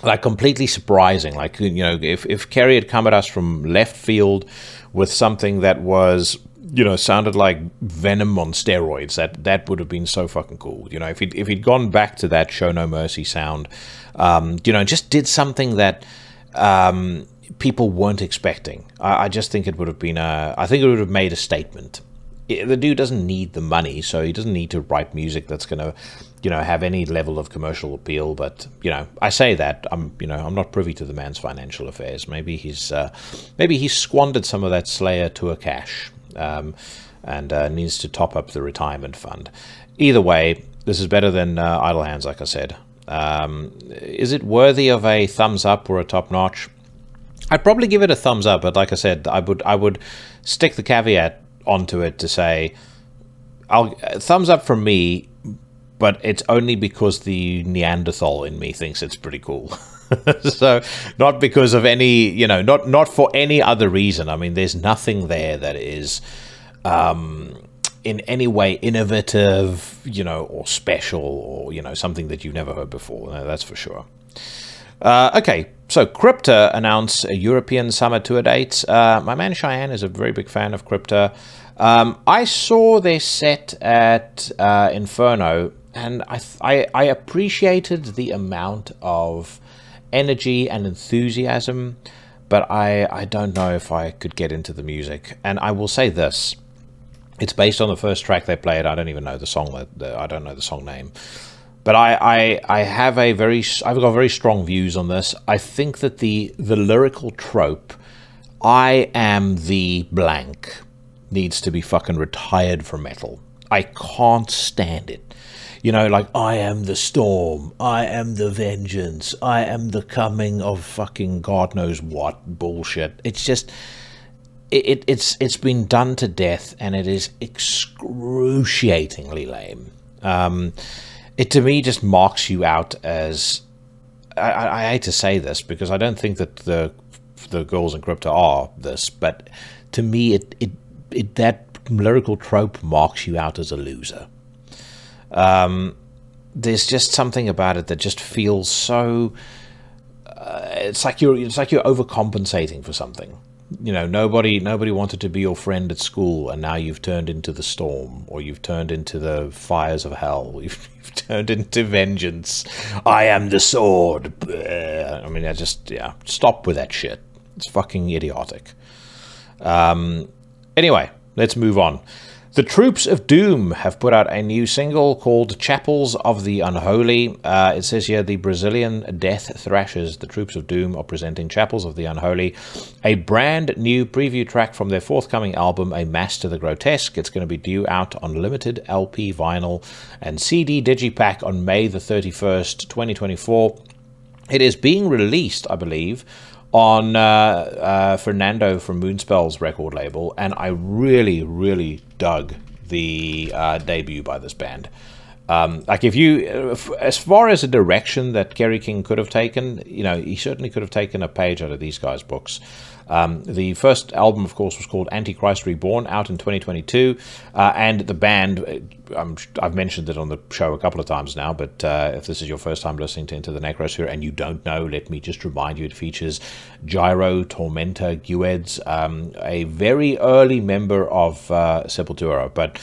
like completely surprising, like, you know, if Kerry had come at us from left field with something that was, you know, sounded like Venom on steroids, that would have been so fucking cool. You know, if he'd gone back to that Show No Mercy sound, you know, just did something that people weren't expecting. I just think it would have been I think it would have made a statement. The dude doesn't need the money, so he doesn't need to write music that's going to, you know, have any level of commercial appeal. But, you know, I say that I'm not privy to the man's financial affairs. Maybe he's squandered some of that Slayer tour cash. And needs to top up the retirement fund. Either way, this is better than Idle Hands, like I said. Is it worthy of a thumbs up or a top notch? I'd probably give it a thumbs up, but like I said, I would stick the caveat onto it to say, thumbs up from me, but it's only because the Neanderthal in me thinks it's pretty cool. So not because of any, you know, not for any other reason. I mean, there's nothing there that is in any way innovative, you know, or special, or, you know, something that you've never heard before. No, that's for sure. Okay, so Crypta announced a European summer tour dates. My man Cheyenne is a very big fan of Crypta. I saw their set at Inferno, and I appreciated the amount of energy and enthusiasm, but I don't know if I could get into the music. And I will say this: it's based on the first track they played. I don't even know the song. I don't know the song name, but I've got very strong views on this. I think that the lyrical trope, "I am the blank," needs to be fucking retired from metal. I can't stand it. You know, like, I am the storm, I am the vengeance, I am the coming of fucking God knows what bullshit. It's just, it's been done to death, and it is excruciatingly lame. It to me just marks you out as, I hate to say this because I don't think that the girls in Crypta are this, but to me that lyrical trope marks you out as a loser. There's just something about it that just feels so it's like you're overcompensating for something. You know, nobody wanted to be your friend at school, and now you've turned into the storm, or you've turned into the fires of hell, you've turned into vengeance. I am the sword. I mean, stop with that shit. It's fucking idiotic. Anyway, let's move on. The Troops of Doom have put out a new single called Chapels of the Unholy. It says here, the Brazilian death thrashers, the Troops of Doom, are presenting Chapels of the Unholy, a brand new preview track from their forthcoming album, A Mass to the Grotesque. It's going to be due out on limited LP vinyl and CD digipack on May the 31st, 2024. It is being released, I believe, on Fernando from Moonspell's record label, and I really, really dug the debut by this band. Like, if you, as far as a direction that Kerry King could have taken, you know, he certainly could have taken a page out of these guys' books. The first album, of course, was called Antichrist Reborn, out in 2022, and the band, I've mentioned it on the show a couple of times now, but if this is your first time listening to Into the Necrosphere and you don't know, let me just remind you, it features Gyro Tormentor Guedes, a very early member of Sepultura. But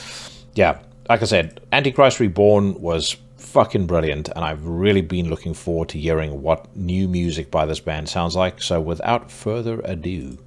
yeah, like I said, Antichrist Reborn was fucking brilliant, and I've really been looking forward to hearing what new music by this band sounds like. So without further ado,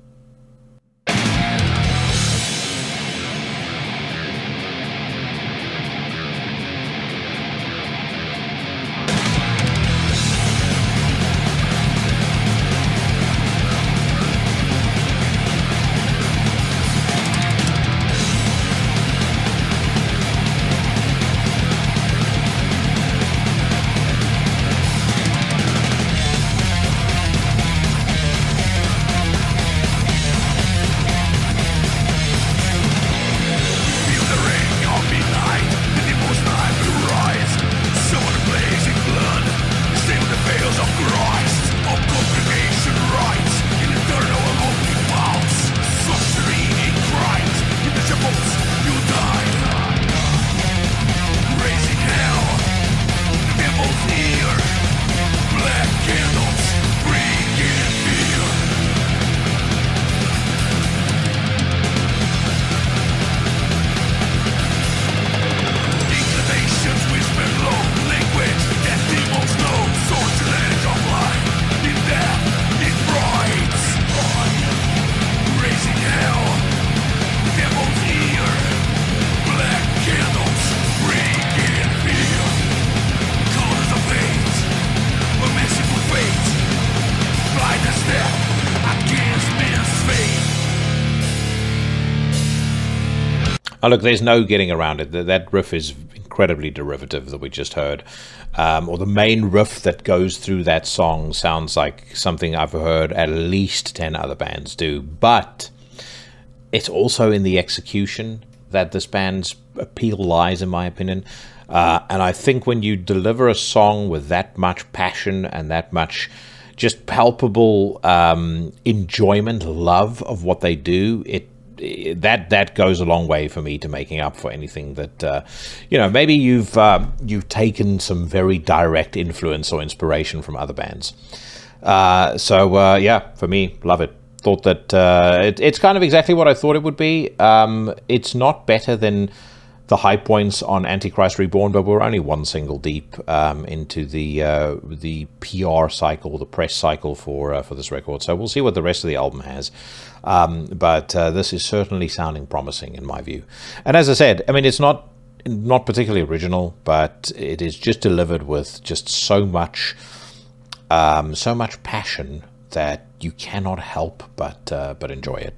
Oh, look, there's no getting around it. That riff is incredibly derivative that we just heard. Or the main riff that goes through that song sounds like something I've heard at least 10 other bands do. But it's also in the execution that this band's appeal lies, in my opinion. And I think when you deliver a song with that much passion and that much just palpable enjoyment, love of what they do, that goes a long way for me to making up for anything that maybe you've taken some very direct influence or inspiration from other bands. Yeah, for me, love it. Thought that it's kind of exactly what I thought it would be. It's not better than the high points on Antichrist Reborn, but we're only one single deep into the PR cycle, the press cycle for this record. So we'll see what the rest of the album has. But this is certainly sounding promising in my view. And as I said, I mean, it's not particularly original, but it is just delivered with just so much passion that you cannot help but enjoy it.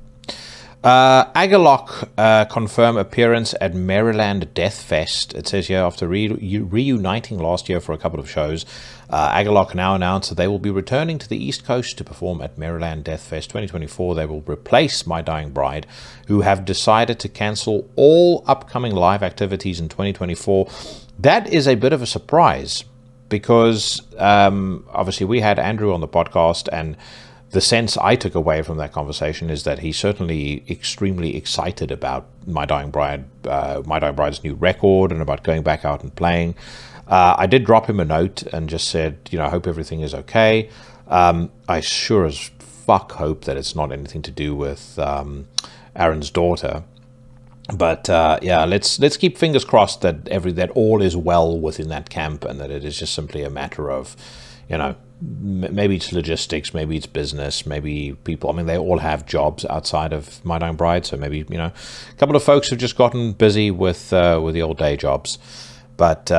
Agalloch confirm appearance at Maryland Death Fest. It says here, after reuniting last year for a couple of shows, Agalloch now announced that they will be returning to the East Coast to perform at Maryland Death Fest 2024. They will replace My Dying Bride, who have decided to cancel all upcoming live activities in 2024. That is a bit of a surprise because obviously we had Andrew on the podcast, and the sense I took away from that conversation is that he's certainly extremely excited about My Dying Bride's new record and about going back out and playing. I did drop him a note and just said, I hope everything is okay. I sure as fuck hope that it's not anything to do with Aaron's daughter. But yeah, let's keep fingers crossed that all is well within that camp, and that it is just simply a matter of, maybe it's logistics, maybe it's business, maybe people, I mean, they all have jobs outside of My Dying Bride, so maybe, a couple of folks have just gotten busy with the old day jobs. But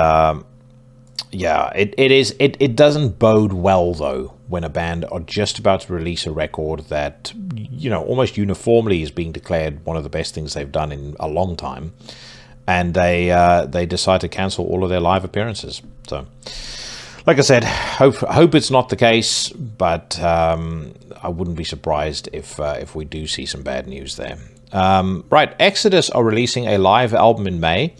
yeah, it doesn't bode well, though, when a band are just about to release a record that, almost uniformly is being declared one of the best things they've done in a long time, and they decide to cancel all of their live appearances. So, like I said, hope it's not the case, but I wouldn't be surprised if we do see some bad news there. Right, Exodus are releasing a live album in May.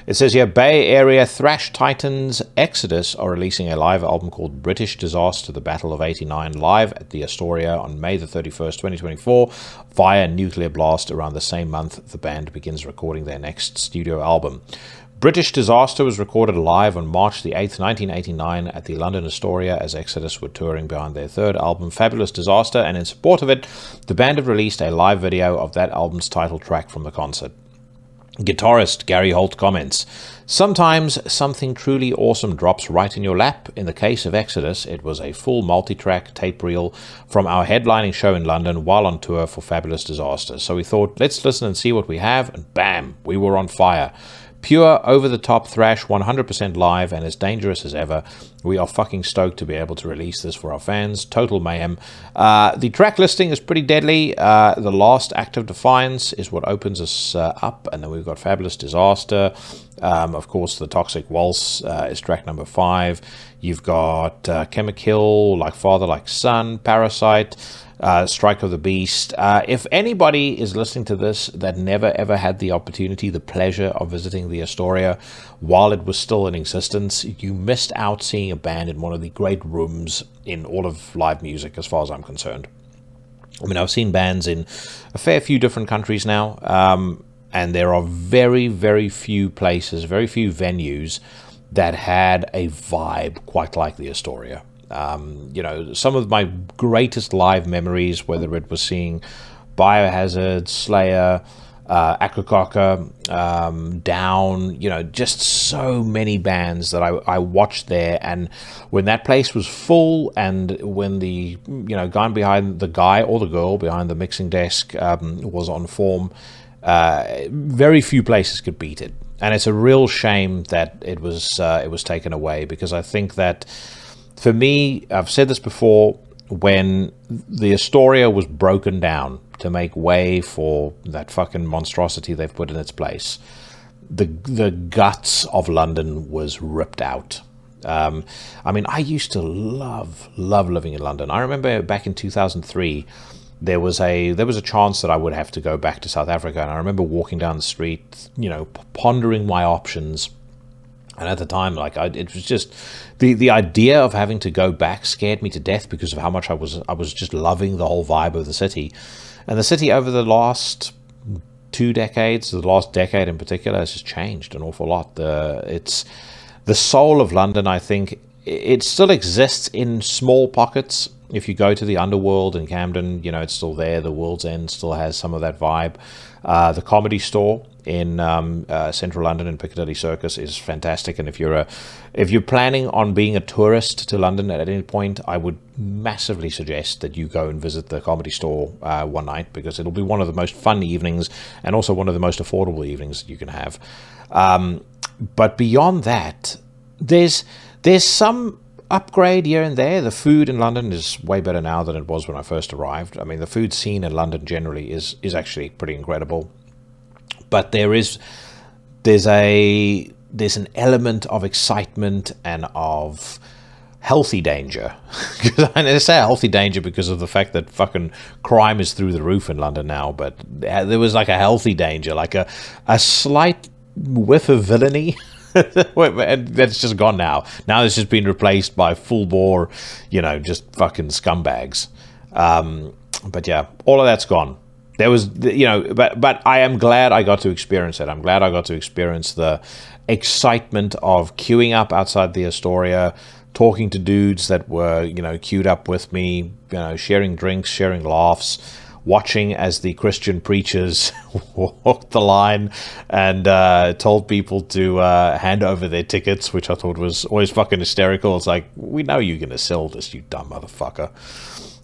It says here, Bay Area thrash titans Exodus are releasing a live album called British Disaster, The Battle of 89, live at the Astoria on May the 31st, 2024, via Nuclear Blast. Around the same month, the band begins recording their next studio album. British Disaster was recorded live on March the 8th, 1989 at the London Astoria as Exodus were touring behind their third album, Fabulous Disaster, and in support of it, the band have released a live video of that album's title track from the concert. Guitarist Gary Holt comments, sometimes something truly awesome drops right in your lap. In the case of Exodus, it was a full multi-track tape reel from our headlining show in London while on tour for Fabulous Disaster. So we thought, let's listen and see what we have, and bam, we were on fire. Pure, over-the-top thrash, 100% live, and as dangerous as ever. We are fucking stoked to be able to release this for our fans. Total mayhem. The track listing is pretty deadly. The last Act of Defiance is what opens us up, and then we've got Fabulous Disaster. Of course, the Toxic Waltz is track number 5. You've got Chemical, Like Father, Like Son, Parasite, Strike of the Beast. If anybody is listening to this that never ever had the opportunity, the pleasure of visiting the Astoria while it was still in existence, you missed out seeing a band in one of the great rooms in all of live music, as far as I'm concerned. I mean, I've seen bands in a fair few different countries now, and there are very, very few places, very few venues that had a vibe quite like the Astoria. Some of my greatest live memories, whether it was seeing Biohazard, Slayer, Akrokaka, Down, just so many bands that I watched there. And when that place was full, and when the guy or the girl behind the mixing desk was on form, very few places could beat it. And it's a real shame that it was taken away, because I think that, for me, I've said this before, when the Astoria was broken down, to make way for that fucking monstrosity they've put in its place. The guts of London was ripped out. I mean, I used to love living in London. I remember back in 2003, there was a chance that I would have to go back to South Africa, and I remember walking down the street, you know, pondering my options. And at the time, like, it was just the idea of having to go back scared me to death because of how much I was just loving the whole vibe of the city. And the city over the last 2 decades, the last decade in particular, has just changed an awful lot. It's the soul of London. I think it still exists in small pockets. If you go to the Underworld in Camden, you know, it's still there. The World's End still has some of that vibe. The Comedy Store in central London in Piccadilly Circus is fantastic. And if you're planning on being a tourist to London at any point, I would massively suggest that you go and visit the Comedy Store one night, because it'll be one of the most fun evenings and also one of the most affordable evenings that you can have. But beyond that, there's some upgrade here and there. The food in London is way better now than it was when I first arrived. I mean, the food scene in London generally is actually pretty incredible. But there's an element of excitement and of healthy danger. I say healthy danger because of the fact that fucking crime is through the roof in London now. But there was like a healthy danger, like a slight whiff of villainy. That's just gone now. Now it's just been replaced by full bore, you know, just fucking scumbags. But yeah, all of that's gone. There was, you know, but I am glad I got to experience it. I'm glad I got to experience the excitement of queuing up outside the Astoria, talking to dudes that were, you know, queued up with me, you know, sharing drinks, sharing laughs, watching as the Christian preachers walked the line and told people to hand over their tickets, which I thought was always fucking hysterical. It's like, we know you're going to sell this, you dumb motherfucker.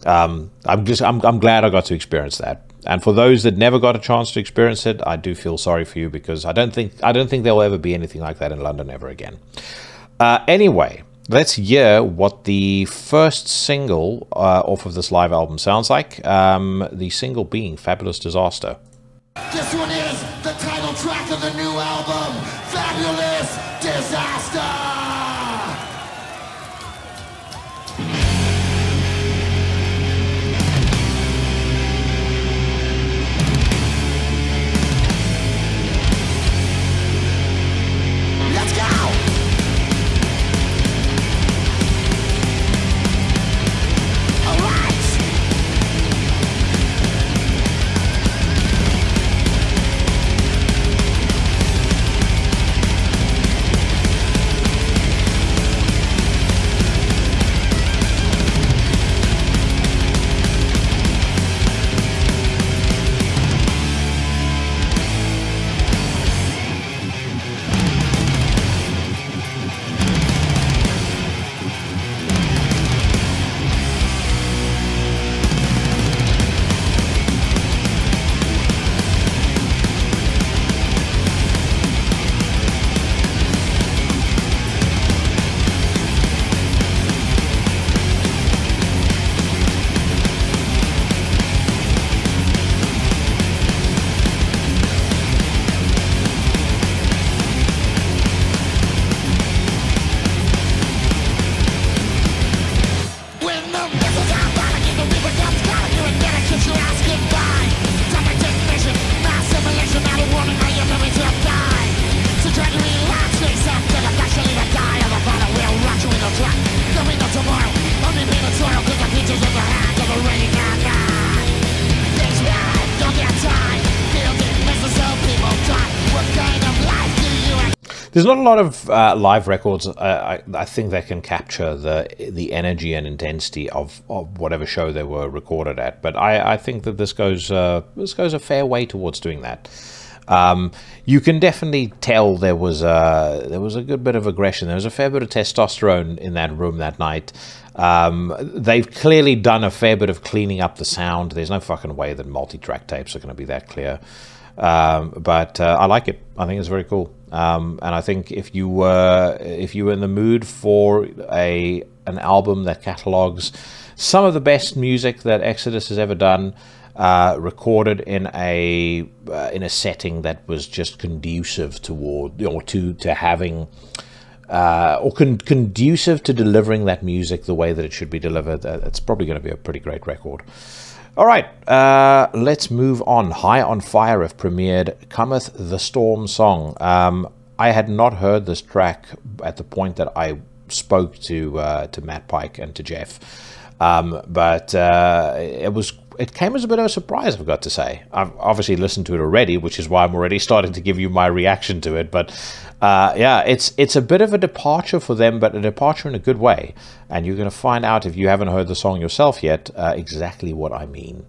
I'm glad I got to experience that. And for those that never got a chance to experience it, I do feel sorry for you, because I don't think there'll ever be anything like that in London ever again. Anyway, let's hear what the first single off of this live album sounds like. The single being Fabulous Disaster. This one is the title track of the new album, Fabulous Disaster! Let's go! There's not a lot of live records, I think, that can capture the energy and intensity of whatever show they were recorded at. But I think that this goes a fair way towards doing that. You can definitely tell there was a good bit of aggression. There was a fair bit of testosterone in that room that night. They've clearly done a fair bit of cleaning up the sound. There's no fucking way that multi-track tapes are going to be that clear. But I like it. I think it's very cool. And I think if you were in the mood for an album that catalogs some of the best music that Exodus has ever done, recorded in a setting that was just conducive toward, or to having, or conducive to delivering that music the way that it should be delivered. It's probably going to be a pretty great record. All right, let's move on. High on Fire have premiered Cometh the Storm song. I had not heard this track at the point that I spoke to Matt Pike and to Jeff, but it came as a bit of a surprise, I've got to say. I've obviously listened to it already, which is why I'm already starting to give you my reaction to it. But yeah, it's a bit of a departure for them, but a departure in a good way. And you're going to find out, if you haven't heard the song yourself yet, exactly what I mean.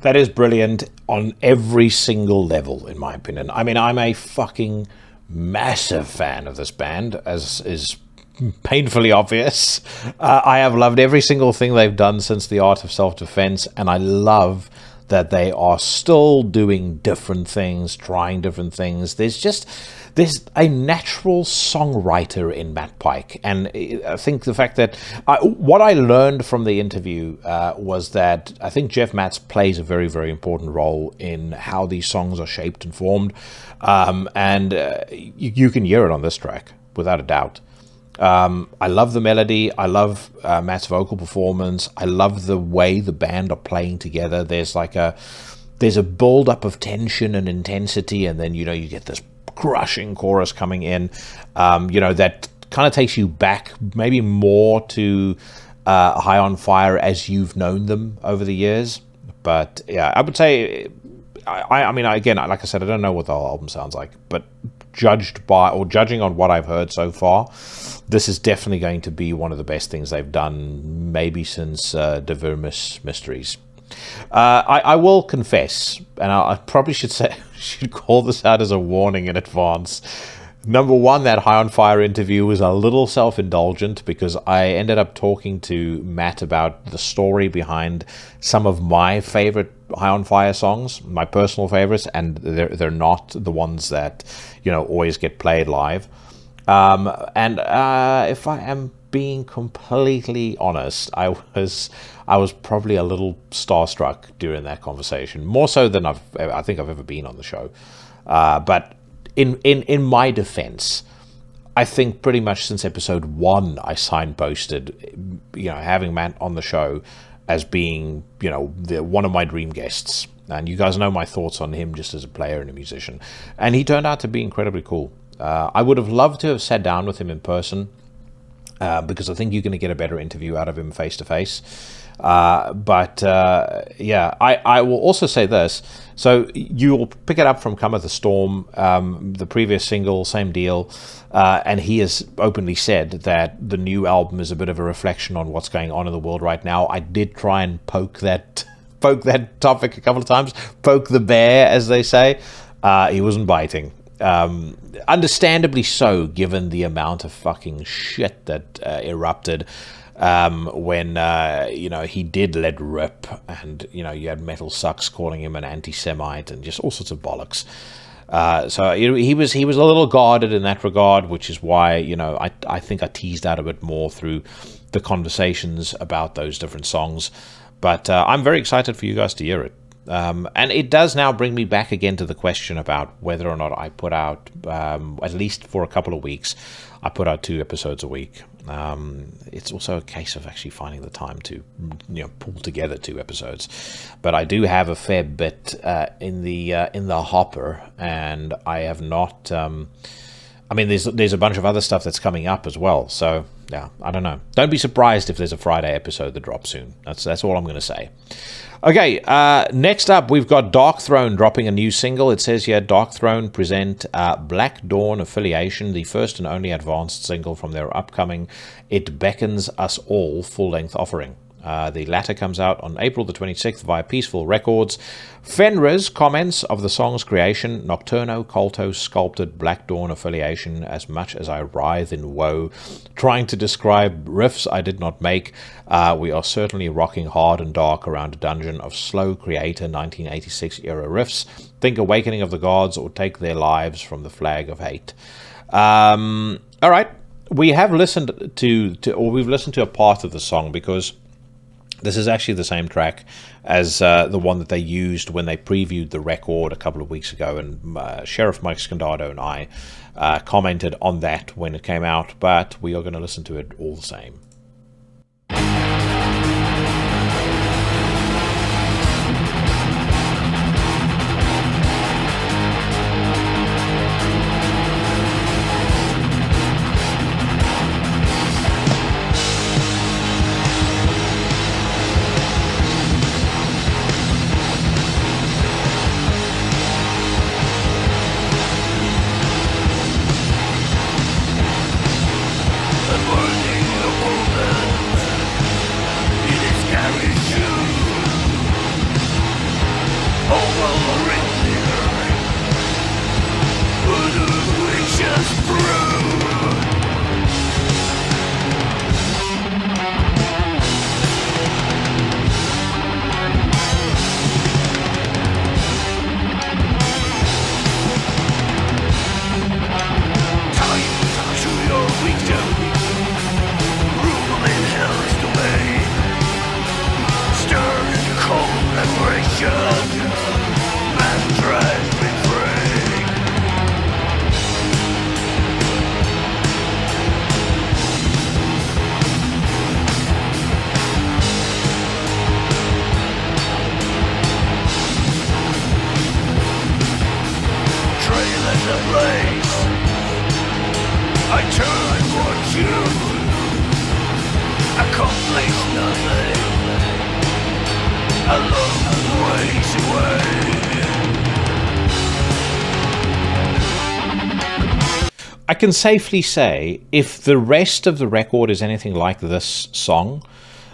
That is brilliant on every single level, in my opinion. I mean, I'm a fucking massive fan of this band, as is painfully obvious. I have loved every single thing they've done since The Art of Self-Defense, and I love that they are still doing different things, trying different things. There's a natural songwriter in Matt Pike, and I think the fact that what I learned from the interview was that I think Jeff Matz plays a very, very important role in how these songs are shaped and formed, and you can hear it on this track without a doubt. I love the melody. I love Matt's vocal performance. I love the way the band are playing together. There's a build up of tension and intensity, and then you get this crushing chorus coming in, that kind of takes you back maybe more to High on Fire as you've known them over the years. But yeah, I would say, I mean, again, like I said, I don't know what the whole album sounds like, but judging on what I've heard so far, this is definitely going to be one of the best things they've done, maybe since De Vermis Mysteries. I will confess, and I probably should call this out as a warning in advance. Number one, that High on Fire interview was a little self-indulgent because I ended up talking to Matt about the story behind some of my favorite High on Fire songs, my personal favorites, and they're not the ones that always get played live. And if I am being completely honest, I was probably a little starstruck during that conversation, more so than I think I've ever been on the show. But in my defense, I think pretty much since episode 1, I signposted, having Matt on the show as being, one of my dream guests. And you guys know my thoughts on him just as a player and a musician. And he turned out to be incredibly cool. I would have loved to have sat down with him in person, because I think you're going to get a better interview out of him face to face. But yeah, I will also say this. So you'll pick it up from Cometh the Storm, the previous single, same deal. And he has openly said that the new album is a bit of a reflection on what's going on in the world right now. I did try and poke that topic a couple of times, poke the bear, as they say. He wasn't biting. Understandably so, given the amount of fucking shit that erupted when you know, he did let rip, and you know, you had Metal Sucks calling him an anti-Semite and just all sorts of bollocks. So he was a little guarded in that regard, which is why, you know, I think I teased out a bit more through the conversations about those different songs. But I'm very excited for you guys to hear it. And it does now bring me back again to the question about whether or not I put out, at least for a couple of weeks, I put out 2 episodes a week. It's also a case of actually finding the time to, you know, pull together 2 episodes. But I do have a fair bit in the hopper, and I have not. I mean, there's a bunch of other stuff that's coming up as well. So yeah, I don't know. Don't be surprised if there's a Friday episode that drops soon. That's all I'm going to say. Okay, next up, we've got Darkthrone dropping a new single. It says here, Darkthrone present Black Dawn Affiliation, the first and only advanced single from their upcoming It Beckons Us All full-length offering. The latter comes out on April the 26th via Peaceful Records. Fenris comments of the song's creation, Nocturno Colto sculpted Black Dawn Affiliation as much as I writhe in woe, trying to describe riffs I did not make. We are certainly rocking hard and dark around a dungeon of slow creator 1986 era riffs. Think Awakening of the Gods or Take Their Lives from the Flag of Hate. All right, we have listened we've listened to a part of the song, because this is actually the same track as the one that they used when they previewed the record a couple of weeks ago, and Sheriff Mike Scandado and I commented on that when it came out, but we are going to listen to it all the same. I can safely say, if the rest of the record is anything like this song,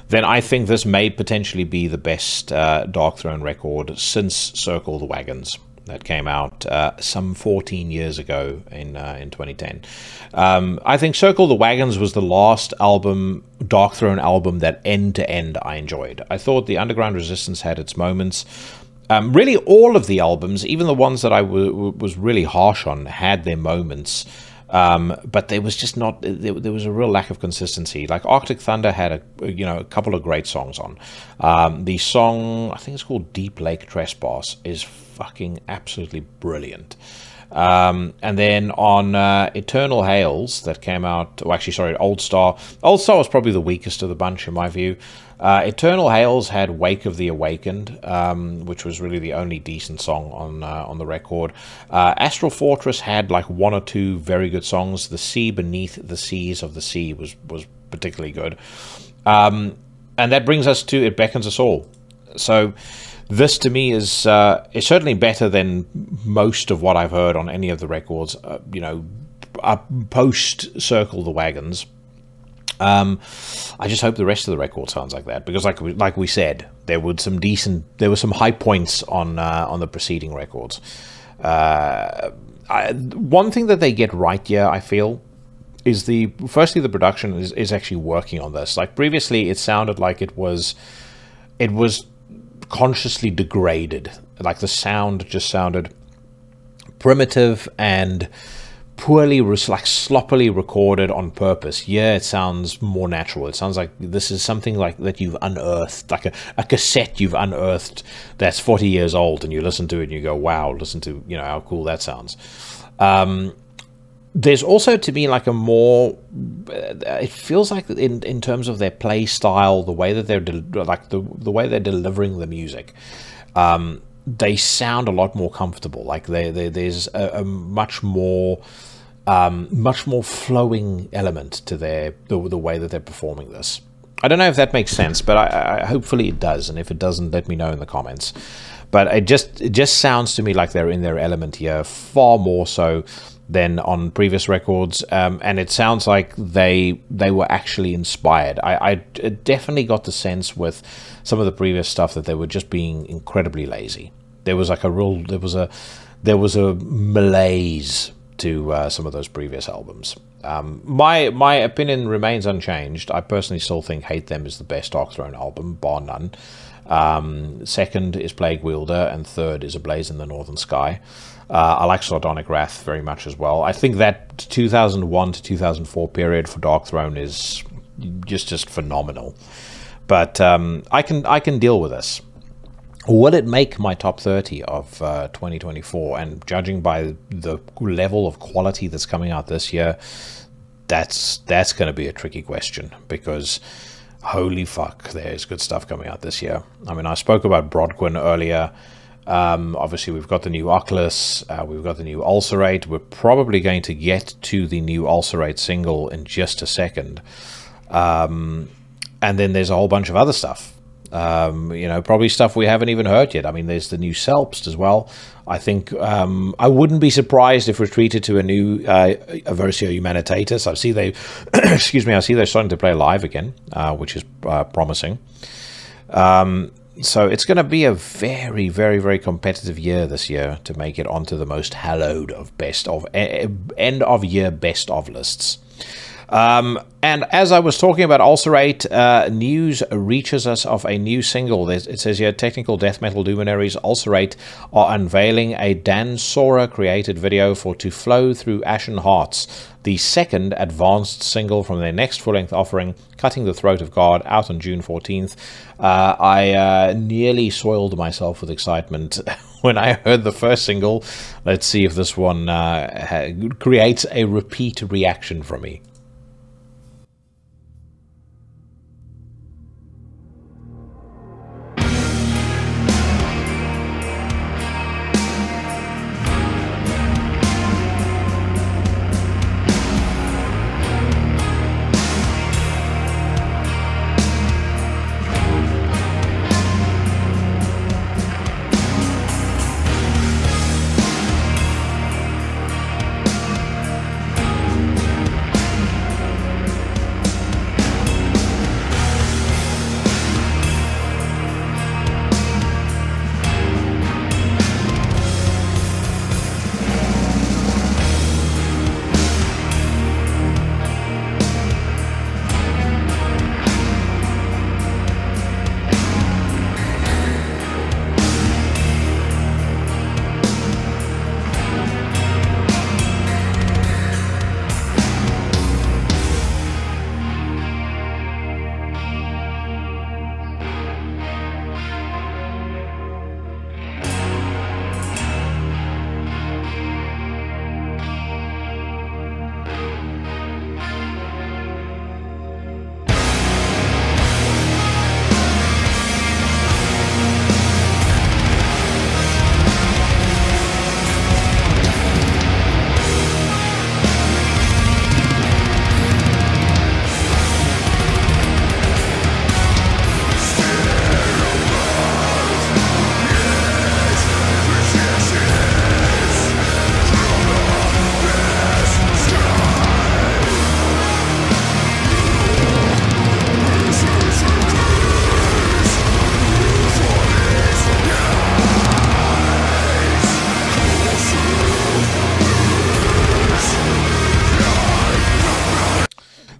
then I think this may potentially be the best Darkthrone record since Circle the Wagons that came out some 14 years ago in 2010. I think Circle the Wagons was the last Darkthrone album that end to end I enjoyed. I thought the Underground Resistance had its moments. Really, all of the albums, even the ones that I was really harsh on, had their moments. But there was just not, there was a real lack of consistency. Like Arctic Thunder had a couple of great songs on. The song, I think it's called Deep Lake Trespass, is fucking absolutely brilliant. And then on Eternal Hails that came out, Old Star. Old Star was probably the weakest of the bunch in my view. Eternal Hails had Wake of the Awakened, which was really the only decent song on the record. Astral Fortress had like 1 or 2 very good songs. The Sea Beneath the Seas of the Sea was particularly good. And that brings us to It Beckons Us All. So this to me is certainly better than most of what I've heard on any of the records, post Circle the Wagons. I just hope the rest of the record sounds like that, because like we said, there were some high points on the preceding records. one thing that they get right here, I feel, is firstly the production is actually working on this. Like previously, it sounded like it was consciously degraded. Like the sound just sounded primitive and poorly, like sloppily recorded on purpose. Yeah, it sounds more natural. It sounds like this is something like that you've unearthed, like a cassette you've unearthed that's 40 years old, and you listen to it and you go, wow, listen to, you know, how cool that sounds. There's also, to me, like a more, it feels like in terms of their play style, the way that they're the way they're delivering the music, they sound a lot more comfortable. Like there's a much more flowing element to the way that they're performing this. I don't know if that makes sense, but I hopefully it does. And if it doesn't, let me know in the comments. But it just sounds to me like they're in their element here, far more so than on previous records, and it sounds like they were actually inspired. I definitely got the sense with some of the previous stuff that they were just being incredibly lazy. There was like there was a malaise to some of those previous albums. My opinion remains unchanged. I personally still think Hate Them is the best Darkthrone album, bar none. Second is Plague Wielder, and third is A Blaze in the Northern Sky. I like Sardonic Wrath very much as well. I think that 2001 to 2004 period for Darkthrone is just phenomenal. But I can deal with this. Will it make my top 30 of 2024? And judging by the level of quality that's coming out this year, that's going to be a tricky question, because holy fuck, there's good stuff coming out this year. I mean, I spoke about Brodquin earlier. Obviously, we've got the new Oculus, we've got the new Ulcerate. We're probably going to get to the new Ulcerate single in just a second. And then there's a whole bunch of other stuff. You know, probably stuff we haven't even heard yet. I mean, there's the new Selpst as well. I think I wouldn't be surprised if we're treated to a new Aversio Humanitatis. I see they, excuse me, I see they're starting to play live again, which is promising. So it's going to be a very, very, very competitive year this year to make it onto the most hallowed of end of year best of lists. And as I was talking about Ulcerate, news reaches us of a new single. It says here, technical death metal luminaries Ulcerate are unveiling a Dan Sora created video for To Flow Through Ashen Hearts, the second advanced single from their next full-length offering, Cutting the Throat of God, out on June 14th. I nearly soiled myself with excitement when I heard the first single. Let's see if this one creates a repeat reaction from me.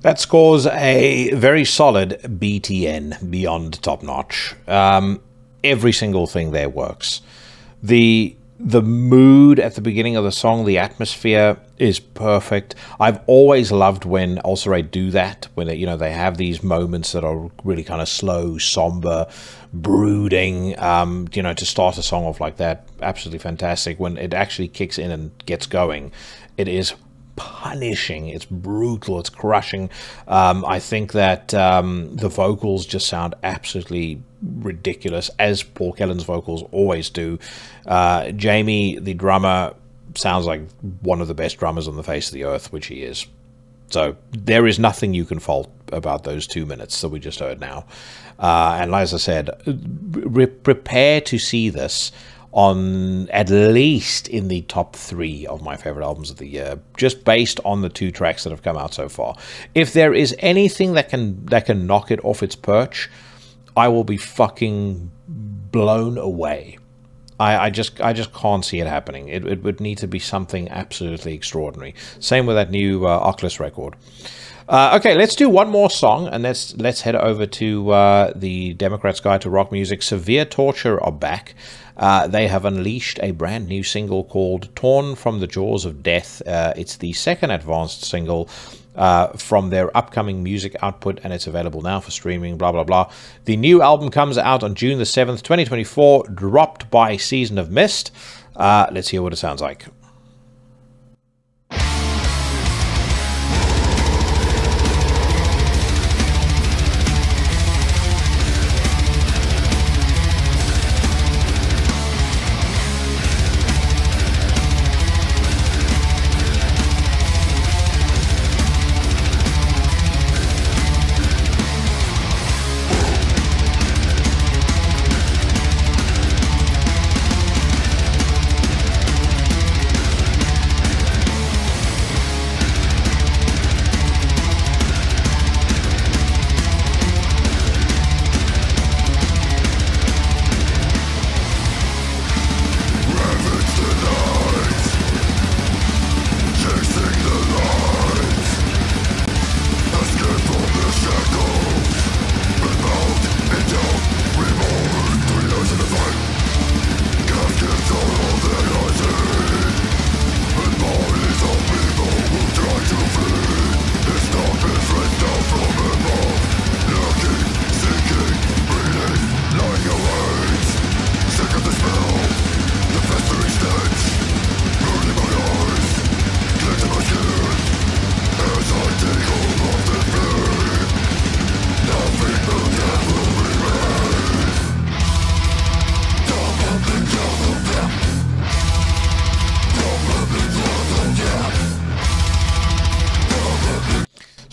That scores a very solid BTN, beyond top notch. Every single thing there works. The mood at the beginning of the song, the atmosphere is perfect. I've always loved when Ulcerate do that, when they, they have these moments that are really kind of slow, somber, brooding. To start a song off like that, absolutely fantastic. When it actually kicks in and gets going, it is punishing, it's brutal, it's crushing. I think that the vocals just sound absolutely ridiculous, as Paul Kellen's vocals always do. Jamie, the drummer, sounds like one of the best drummers on the face of the earth, which he is. So there is nothing you can fault about those 2 minutes that we just heard now. And as I said, prepare to see this on at least in the top 3 of my favorite albums of the year, just based on the 2 tracks that have come out so far. If there is anything that can knock it off its perch, I will be fucking blown away. I just can't see it happening. It would need to be something absolutely extraordinary. Same with that new Oculus record. Okay, let's do one more song, and let's head over to the Democrats' Guide to Rock Music. Severe Torture are back. They have unleashed a brand new single called Torn from the Jaws of Death. It's the second advanced single from their upcoming music output, and it's available now for streaming, blah, blah, blah. The new album comes out on June the 7th, 2024, dropped by Season of Mist. Let's hear what it sounds like.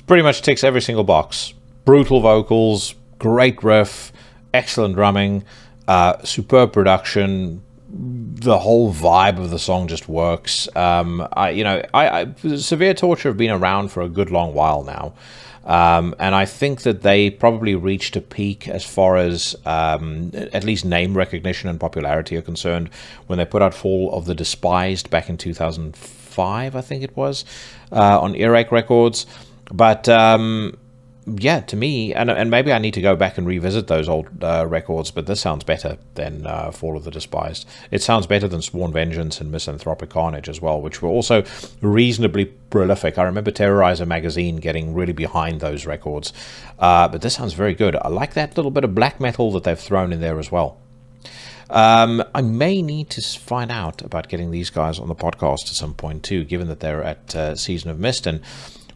Pretty much ticks every single box. Brutal vocals, great riff, excellent drumming, superb production. The whole vibe of the song just works. Severe Torture have been around for a good long while now. And I think that they probably reached a peak as far as at least name recognition and popularity are concerned when they put out Fall of the Despised back in 2005, I think it was, on Earache Records. But yeah, to me, and maybe I need to go back and revisit those old records, but this sounds better than Fall of the Despised. It sounds better than Sworn Vengeance and Misanthropic Carnage as well, which were also reasonably prolific. I remember Terrorizer magazine getting really behind those records, but this sounds very good. I like that little bit of black metal that they've thrown in there as well. I may need to find out about getting these guys on the podcast at some point too, given that they're at Season of Mist, and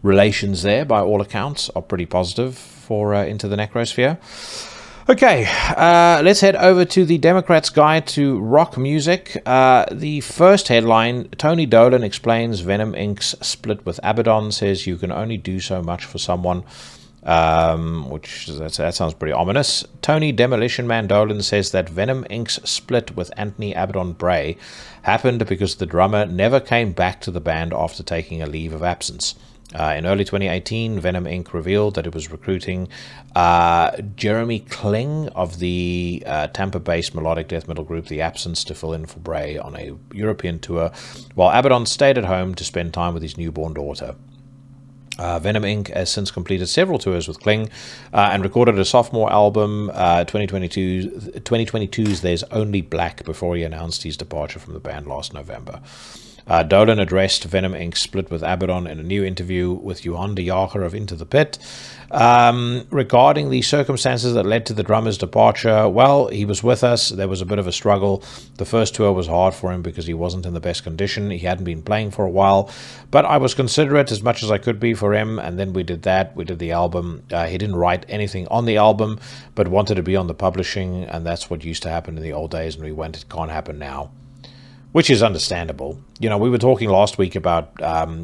relations there, by all accounts, are pretty positive for Into the Necrosphere. Okay, let's head over to the Democrats' Guide to Rock Music. The first headline, Tony Dolan explains Venom Inc.'s split with Abaddon, says you can only do so much for someone, which that sounds pretty ominous. Tony Demolition Man Dolan says that Venom Inc.'s split with Anthony Abaddon Bray happened because the drummer never came back to the band after taking a leave of absence. In early 2018, Venom Inc. revealed that it was recruiting Jeremy Kling of the Tampa-based melodic death metal group The Absence to fill in for Bray on a European tour, while Abaddon stayed at home to spend time with his newborn daughter. Venom Inc. has since completed several tours with Kling and recorded a sophomore album, 2022's There's Only Black, before he announced his departure from the band last November. Dolan addressed Venom Inc.'s split with Abaddon in a new interview with Johan de Jager of Into the Pit. Regarding the circumstances that led to the drummer's departure, well, he was with us. There was a bit of a struggle. The first tour was hard for him because he wasn't in the best condition. He hadn't been playing for a while, but I was considerate as much as I could be for him, and then we did that. We did the album. He didn't write anything on the album, but wanted to be on the publishing, and that's what used to happen in the old days, and we went, it can't happen now. Which is understandable. You know, we were talking last week about,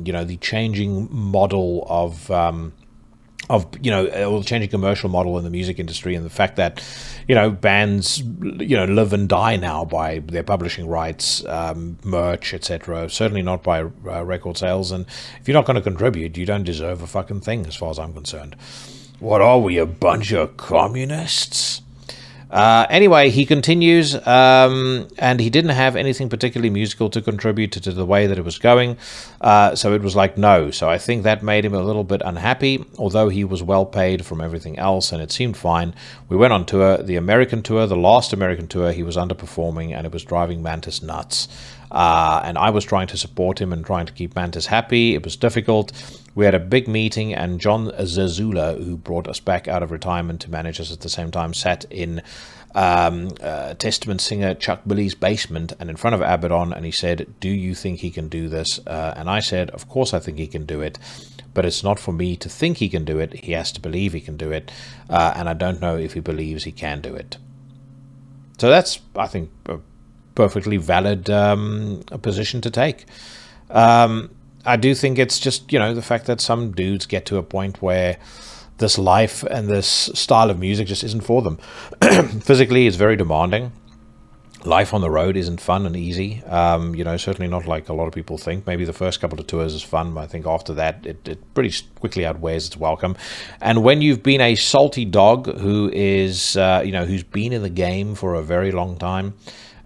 you know, the changing model of you know, or the changing commercial model in the music industry, and the fact that, you know, bands, you know, live and die now by their publishing rights, merch, etc. Certainly not by record sales. And if you're not going to contribute, you don't deserve a fucking thing, as far as I'm concerned. What are we, a bunch of communists? Anyway, he continues, and he didn't have anything particularly musical to contribute to the way that it was going, so it was like no. So I think that made him a little bit unhappy, although he was well paid from everything else, and it seemed fine. We went on tour, the American tour, the last American tour. He was underperforming, and it was driving Mantis nuts. And I was trying to support him and trying to keep Mantis happy. It was difficult. We had a big meeting, and John Zazula, who brought us back out of retirement to manage us at the same time, sat in Testament singer Chuck Billy's basement and in front of Abaddon, and he said, "Do you think he can do this?" And I said, "Of course I think he can do it, but it's not for me to think he can do it. He has to believe he can do it, and I don't know if he believes he can do it." So that's, I think, a perfectly valid position to take. I do think it's just, you know, the fact that some dudes get to a point where this life and this style of music just isn't for them. Physically, it's very demanding. Life on the road isn't fun and easy. You know, certainly not like a lot of people think. Maybe the first couple of tours is fun, but I think after that, it pretty quickly outweighs its welcome. And when you've been a salty dog who is, you know, who's been in the game for a very long time,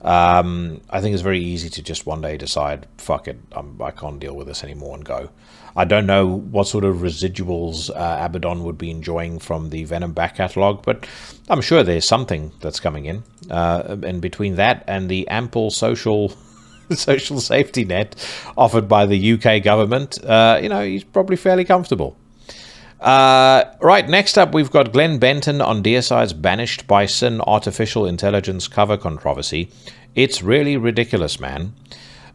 I think it's very easy to just one day decide, fuck it, I can't deal with this anymore, and go. I don't know what sort of residuals Abaddon would be enjoying from the Venom back catalogue, but I'm sure there's something that's coming in. And between that and the ample social safety net offered by the UK government, you know, he's probably fairly comfortable. Right, next up we've got Glenn Benton on Deicide's Banished by Sin Artificial Intelligence cover controversy. It's really ridiculous, man.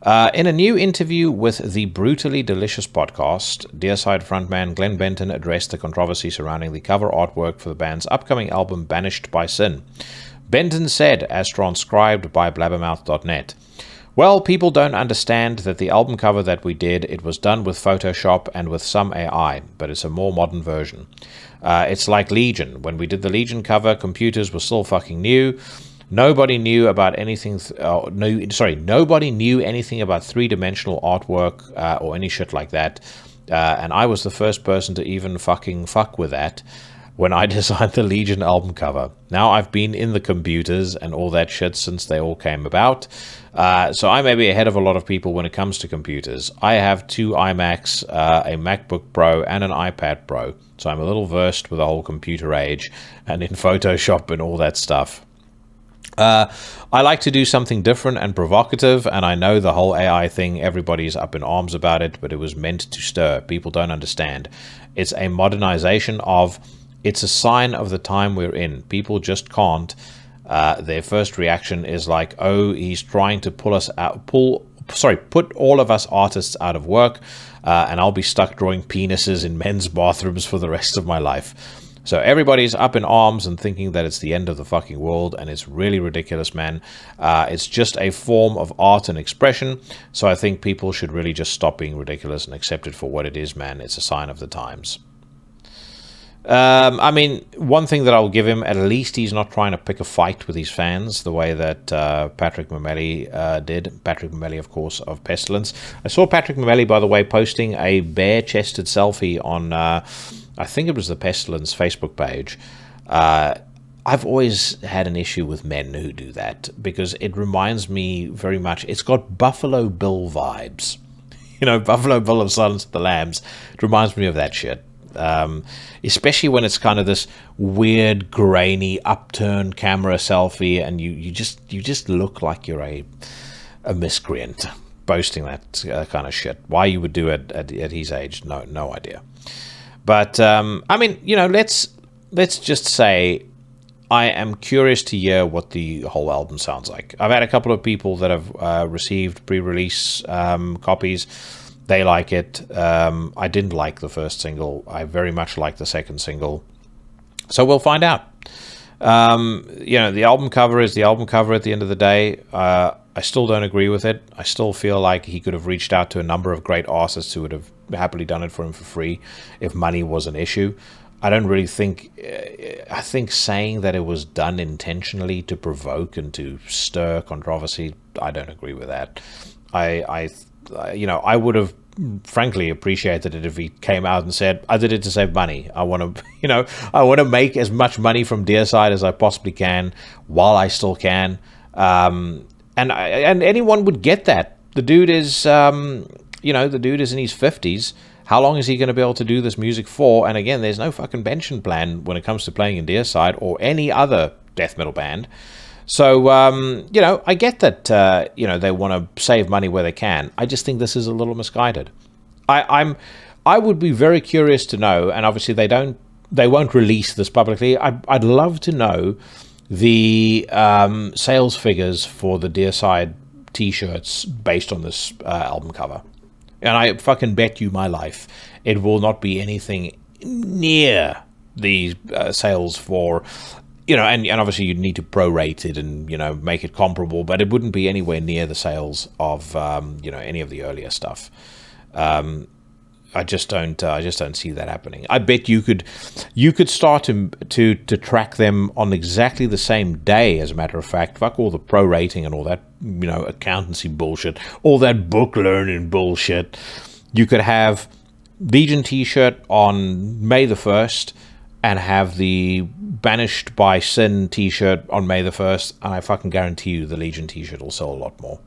In a new interview with the Brutally Delicious podcast, Deicide frontman Glenn Benton addressed the controversy surrounding the cover artwork for the band's upcoming album Banished by Sin. Benton said, as transcribed by blabbermouth.net, "Well, people don't understand that the album cover that we did, it was done with Photoshop and with some AI, but it's a more modern version. It's like Legion. When we did the Legion cover, computers were still fucking new. Nobody knew about anything. Nobody knew anything about three-dimensional artwork or any shit like that. And I was the first person to even fucking fuck with that when I designed the Legion album cover. Now I've been in the computers and all that shit since they all came about. So I may be ahead of a lot of people when it comes to computers. I have 2 iMacs, a MacBook Pro, and an iPad Pro. So I'm a little versed with the whole computer age and in Photoshop and all that stuff. I like to do something different and provocative, and I know the whole AI thing, everybody's up in arms about it, but it was meant to stir. People don't understand. It's a modernization of... It's a sign of the time we're in. People just can't. Their first reaction is like, oh, he's trying to put all of us artists out of work, and I'll be stuck drawing penises in men's bathrooms for the rest of my life. So everybody's up in arms and thinking that it's the end of the fucking world, and it's really ridiculous, man. It's just a form of art and expression, so I think people should really just stop being ridiculous and accept it for what it is, man. It's a sign of the times. I mean, one thing that I'll give him, at least he's not trying to pick a fight with his fans the way that Patrick Mameli did. Patrick Mameli, of course, of Pestilence. I saw Patrick Mameli, by the way, posting a bare-chested selfie on, I think it was the Pestilence Facebook page. I've always had an issue with men who do that, because it reminds me very much, it's got Buffalo Bill vibes. You know, Buffalo Bill of Silence of the Lambs. It reminds me of that shit. Especially when it's kind of this weird, grainy, upturned camera selfie, and you just look like you're a miscreant boasting that kind of shit. Why you would do it at his age, no idea. But I mean, you know, let's just say I am curious to hear what the whole album sounds like. I've had a couple of people that have received pre-release copies. They like it. I didn't like the first single. I very much like the second single. So we'll find out. You know, the album cover is the album cover at the end of the day. I still don't agree with it. I still feel like he could have reached out to a number of great artists who would have happily done it for him for free if money was an issue. I don't really think... I think saying that it was done intentionally to provoke and to stir controversy, I don't agree with that. You know, I would have frankly appreciated it if he came out and said, I did it to save money. I want to, you know, I want to make as much money from Deicide as I possibly can while I still can. And anyone would get that. The dude is, you know, the dude is in his 50s. How long is he going to be able to do this music for? And again, there's no fucking pension plan when it comes to playing in Deicide or any other death metal band. So, you know, I get that, you know, they want to save money where they can. I just think this is a little misguided. I would be very curious to know, and obviously they won't release this publicly. I'd love to know the sales figures for the Deicide t-shirts based on this album cover. And I fucking bet you my life it will not be anything near the sales for... You know, and obviously you'd need to prorate it and, you know, make it comparable, but it wouldn't be anywhere near the sales of, you know, any of the earlier stuff. I just don't see that happening. I bet you could start to track them on exactly the same day. As a matter of fact, fuck all the prorating and all that, you know, accountancy bullshit, all that book learning bullshit. You could have Legion T-shirt on May the 1st. And have the Banished by Sin t-shirt on May the 1st, and I fucking guarantee you the Legion t-shirt will sell a lot more.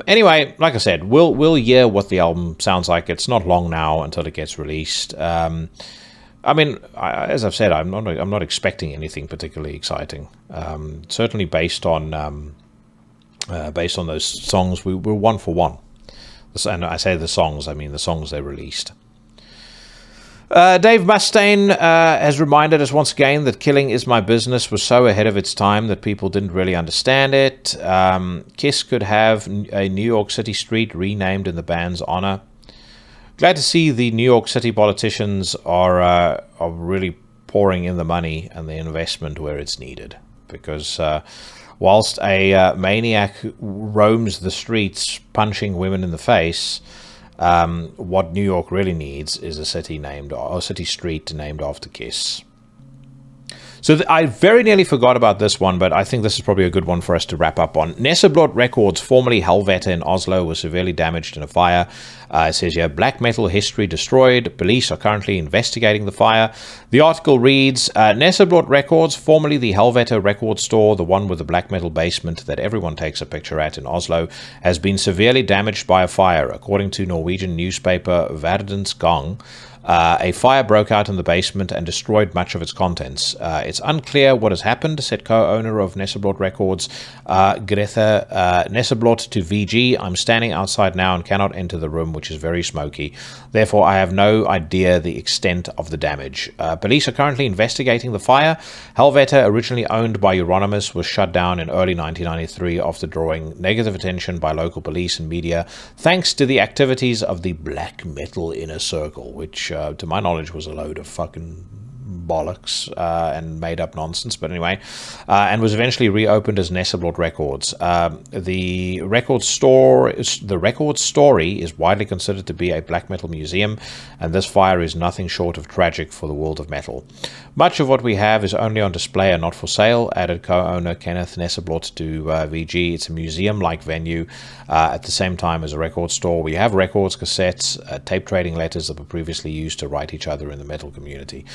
Anyway, like I said, we'll hear what the album sounds like. It's not long now until it gets released. I mean, as I've said, I'm not expecting anything particularly exciting. Certainly based on those songs, we're one for one. And I say the songs, I mean the songs they released. Dave Mustaine has reminded us once again that Killing Is My Business was so ahead of its time that people didn't really understand it. Kiss could have a New York City street renamed in the band's honor. Glad to see the New York City politicians are really pouring in the money and the investment where it's needed. Because whilst a maniac roams the streets punching women in the face... what New York really needs is a city street named after Kiss. So I very nearly forgot about this one, but I think this is probably a good one for us to wrap up on. Nesseblot Records, formerly Helvete in Oslo, was severely damaged in a fire. It says here, black metal history destroyed. Police are currently investigating the fire. The article reads, Nesseblot Records, formerly the Helvete record store, the one with the black metal basement that everyone takes a picture at in Oslo, has been severely damaged by a fire. According to Norwegian newspaper Verdens Gang, a fire broke out in the basement and destroyed much of its contents. It's unclear what has happened, said co-owner of Nesseblot Records, Greta Nesseblot, to VG. I'm standing outside now and cannot enter the room, which is very smoky. Therefore, I have no idea the extent of the damage. Police are currently investigating the fire. Helvete, originally owned by Euronymous, was shut down in early 1993 after drawing negative attention by local police and media, thanks to the activities of the black metal inner circle, which to my knowledge was a load of fucking bollocks and made up nonsense, but anyway, and was eventually reopened as Nesseblot Records. The record story is widely considered to be a black metal museum, and this fire is nothing short of tragic for the world of metal. Much of what we have is only on display and not for sale, added co-owner Kenneth Nesseblot to VG. It's a museum-like venue at the same time as a record store. We have records, cassettes, tape trading letters that were previously used to write each other in the metal community.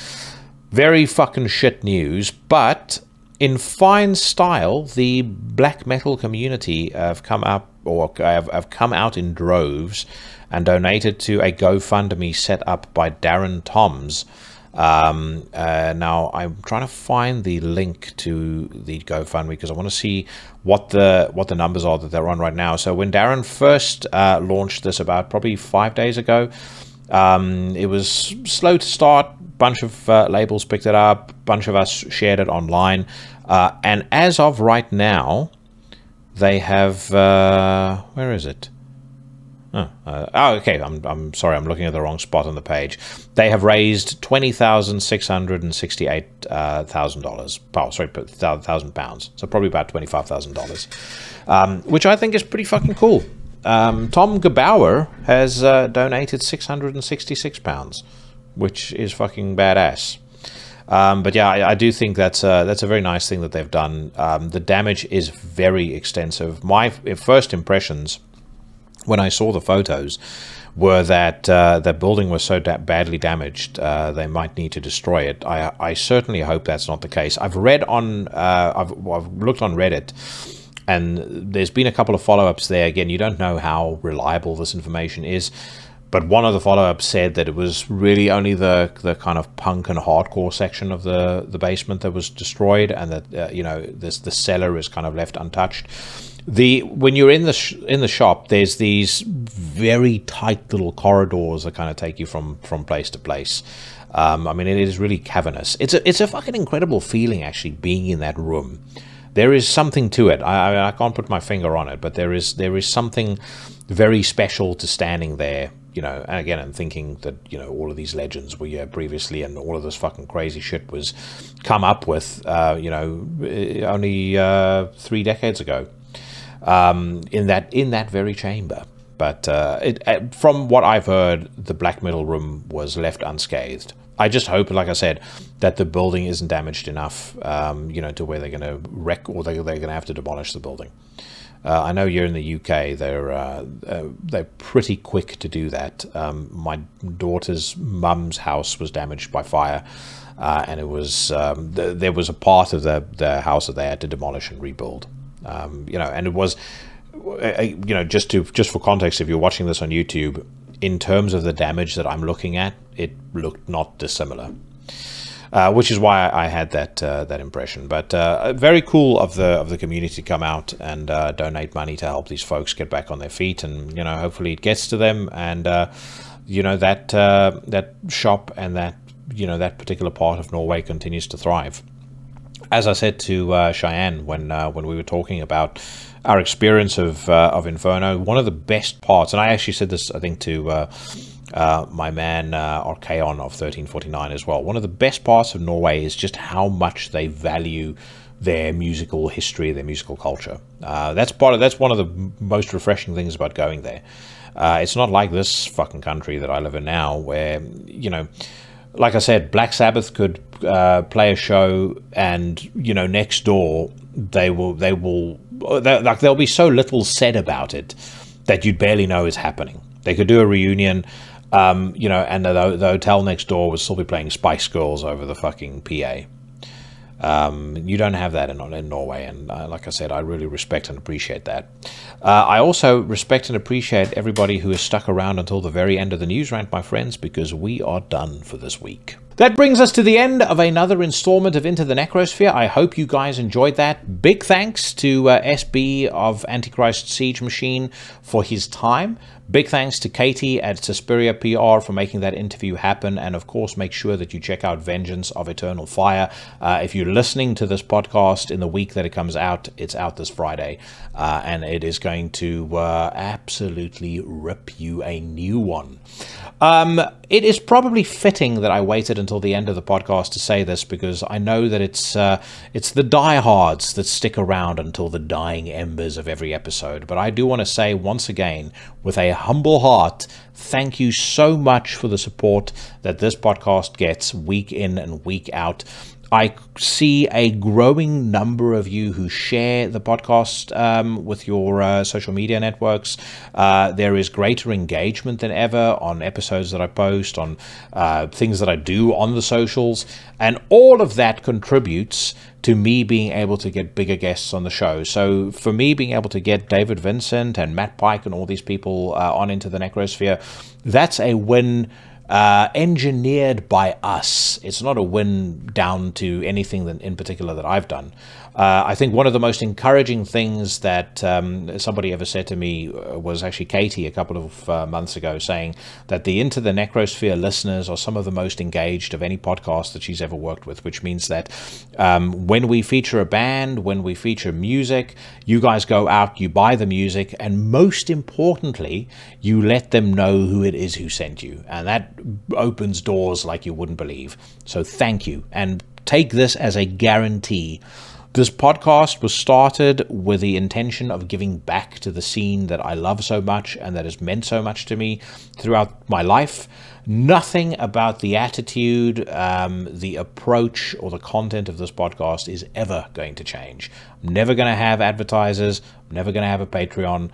Very fucking shit news, but in fine style, the black metal community have come up, or have come out in droves and donated to a GoFundMe set up by Darren Toms. Now I'm trying to find the link to the GoFundMe because I want to see what the numbers are that they're on right now. So when Darren first launched this about probably 5 days ago, it was slow to start. Bunch of labels picked it up, bunch of us shared it online, and as of right now, they have where is it? Oh, okay. I'm sorry. I'm looking at the wrong spot on the page. They have raised $20,668,000. Oh, sorry, £1,000. So probably about $25,000, which I think is pretty fucking cool. Tom Gebauer has donated £666, which is fucking badass. But yeah, I do think that's a very nice thing that they've done. The damage is very extensive. My first impressions when I saw the photos were that the building was so badly damaged they might need to destroy it. I certainly hope that's not the case. I've read on I've looked on Reddit, and there's been a couple of follow-ups there. Again, you don't know how reliable this information is, but one of the follow-ups said that it was really only the kind of punk and hardcore section of the basement that was destroyed, and that you know, the cellar is kind of left untouched. When you're in the shop, there's these very tight little corridors that kind of take you from place to place. I mean, it is really cavernous. It's a fucking incredible feeling actually being in that room. There is something to it. I can't put my finger on it, but there is something very special to standing there. You know, and again, I'm thinking that, you know, all of these legends were here previously, and all of this fucking crazy shit was come up with, you know, only 3 decades ago. In that very chamber. But from what I've heard, the black metal room was left unscathed. I just hope, like I said, that the building isn't damaged enough, you know, to where they're going to wreck, or they're going to have to demolish the building. I know here in the UK they're pretty quick to do that. My daughter's mum's house was damaged by fire, and it was there was a part of the house that they had to demolish and rebuild. You know, and it was, you know, just for context, if you're watching this on YouTube, in terms of the damage that I'm looking at, it looked not dissimilar, which is why I had that impression. But very cool of the community to come out and donate money to help these folks get back on their feet, and you know, hopefully it gets to them, and you know, that shop and that, you know, that particular part of Norway continues to thrive. As I said to Cheyenne when we were talking about our experience of Inferno, one of the best parts, and I actually said this, I think, to my man Archaon of 1349 as well, one of the best parts of Norway is just how much they value their musical history, their musical culture. That's one of the most refreshing things about going there. It's not like this fucking country that I live in now, where, you know, like I said, Black Sabbath could play a show, and you know, next door there'll be so little said about it that you'd barely know is happening. They could do a reunion, you know, and the hotel next door would still be playing Spice Girls over the fucking PA. You don't have that in Norway, and like I said, I really respect and appreciate that. I also respect and appreciate everybody who has stuck around until the very end of the news rant, my friends, because we are done for this week. That brings us to the end of another installment of Into the Necrosphere. I hope you guys enjoyed that. Big thanks to SB of Antichrist Siege Machine for his time. Big thanks to Katie at Suspiria PR for making that interview happen. And of course, make sure that you check out Vengeance of Eternal Fire. If you're listening to this podcast in the week that it comes out, it's out this Friday. And it is going to absolutely rip you a new one. It is probably fitting that I waited until the end of the podcast to say this, because I know that it's the diehards that stick around until the dying embers of every episode. But I do want to say once again, with a humble heart, thank you so much for the support that this podcast gets week in and week out. I see a growing number of you who share the podcast with your social media networks. There is greater engagement than ever on episodes that I post, on things that I do on the socials, and all of that contributes to me being able to get bigger guests on the show. So for me, being able to get David Vincent and Matt Pike and all these people on Into the Necrosphere, that's a win engineered by us. It's not a win down to anything in particular that I've done. I think one of the most encouraging things that somebody ever said to me was actually Katie a couple of months ago, saying that the Into the Necrosphere listeners are some of the most engaged of any podcast that she's ever worked with, which means that when we feature a band, when we feature music, you guys go out, you buy the music, and most importantly, you let them know who it is who sent you. And that opens doors like you wouldn't believe. So thank you. And take this as a guarantee. This podcast was started with the intention of giving back to the scene that I love so much and that has meant so much to me throughout my life. Nothing about the attitude, the approach, or the content of this podcast is ever going to change. I'm never going to have advertisers. I'm never going to have a Patreon.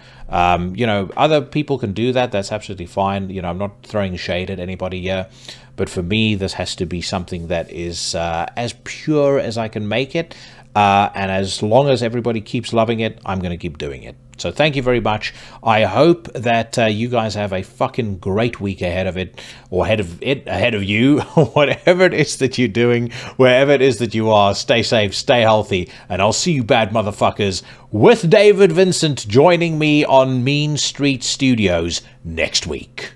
You know, other people can do that. That's absolutely fine. You know, I'm not throwing shade at anybody here. But for me, this has to be something that is as pure as I can make it. And as long as everybody keeps loving it, I'm going to keep doing it. So thank you very much. I hope that you guys have a fucking great week ahead of it, or ahead of you, whatever it is that you're doing, wherever it is that you are. Stay safe, stay healthy, and I'll see you bad motherfuckers with David Vincent joining me on Mean Street Studios next week.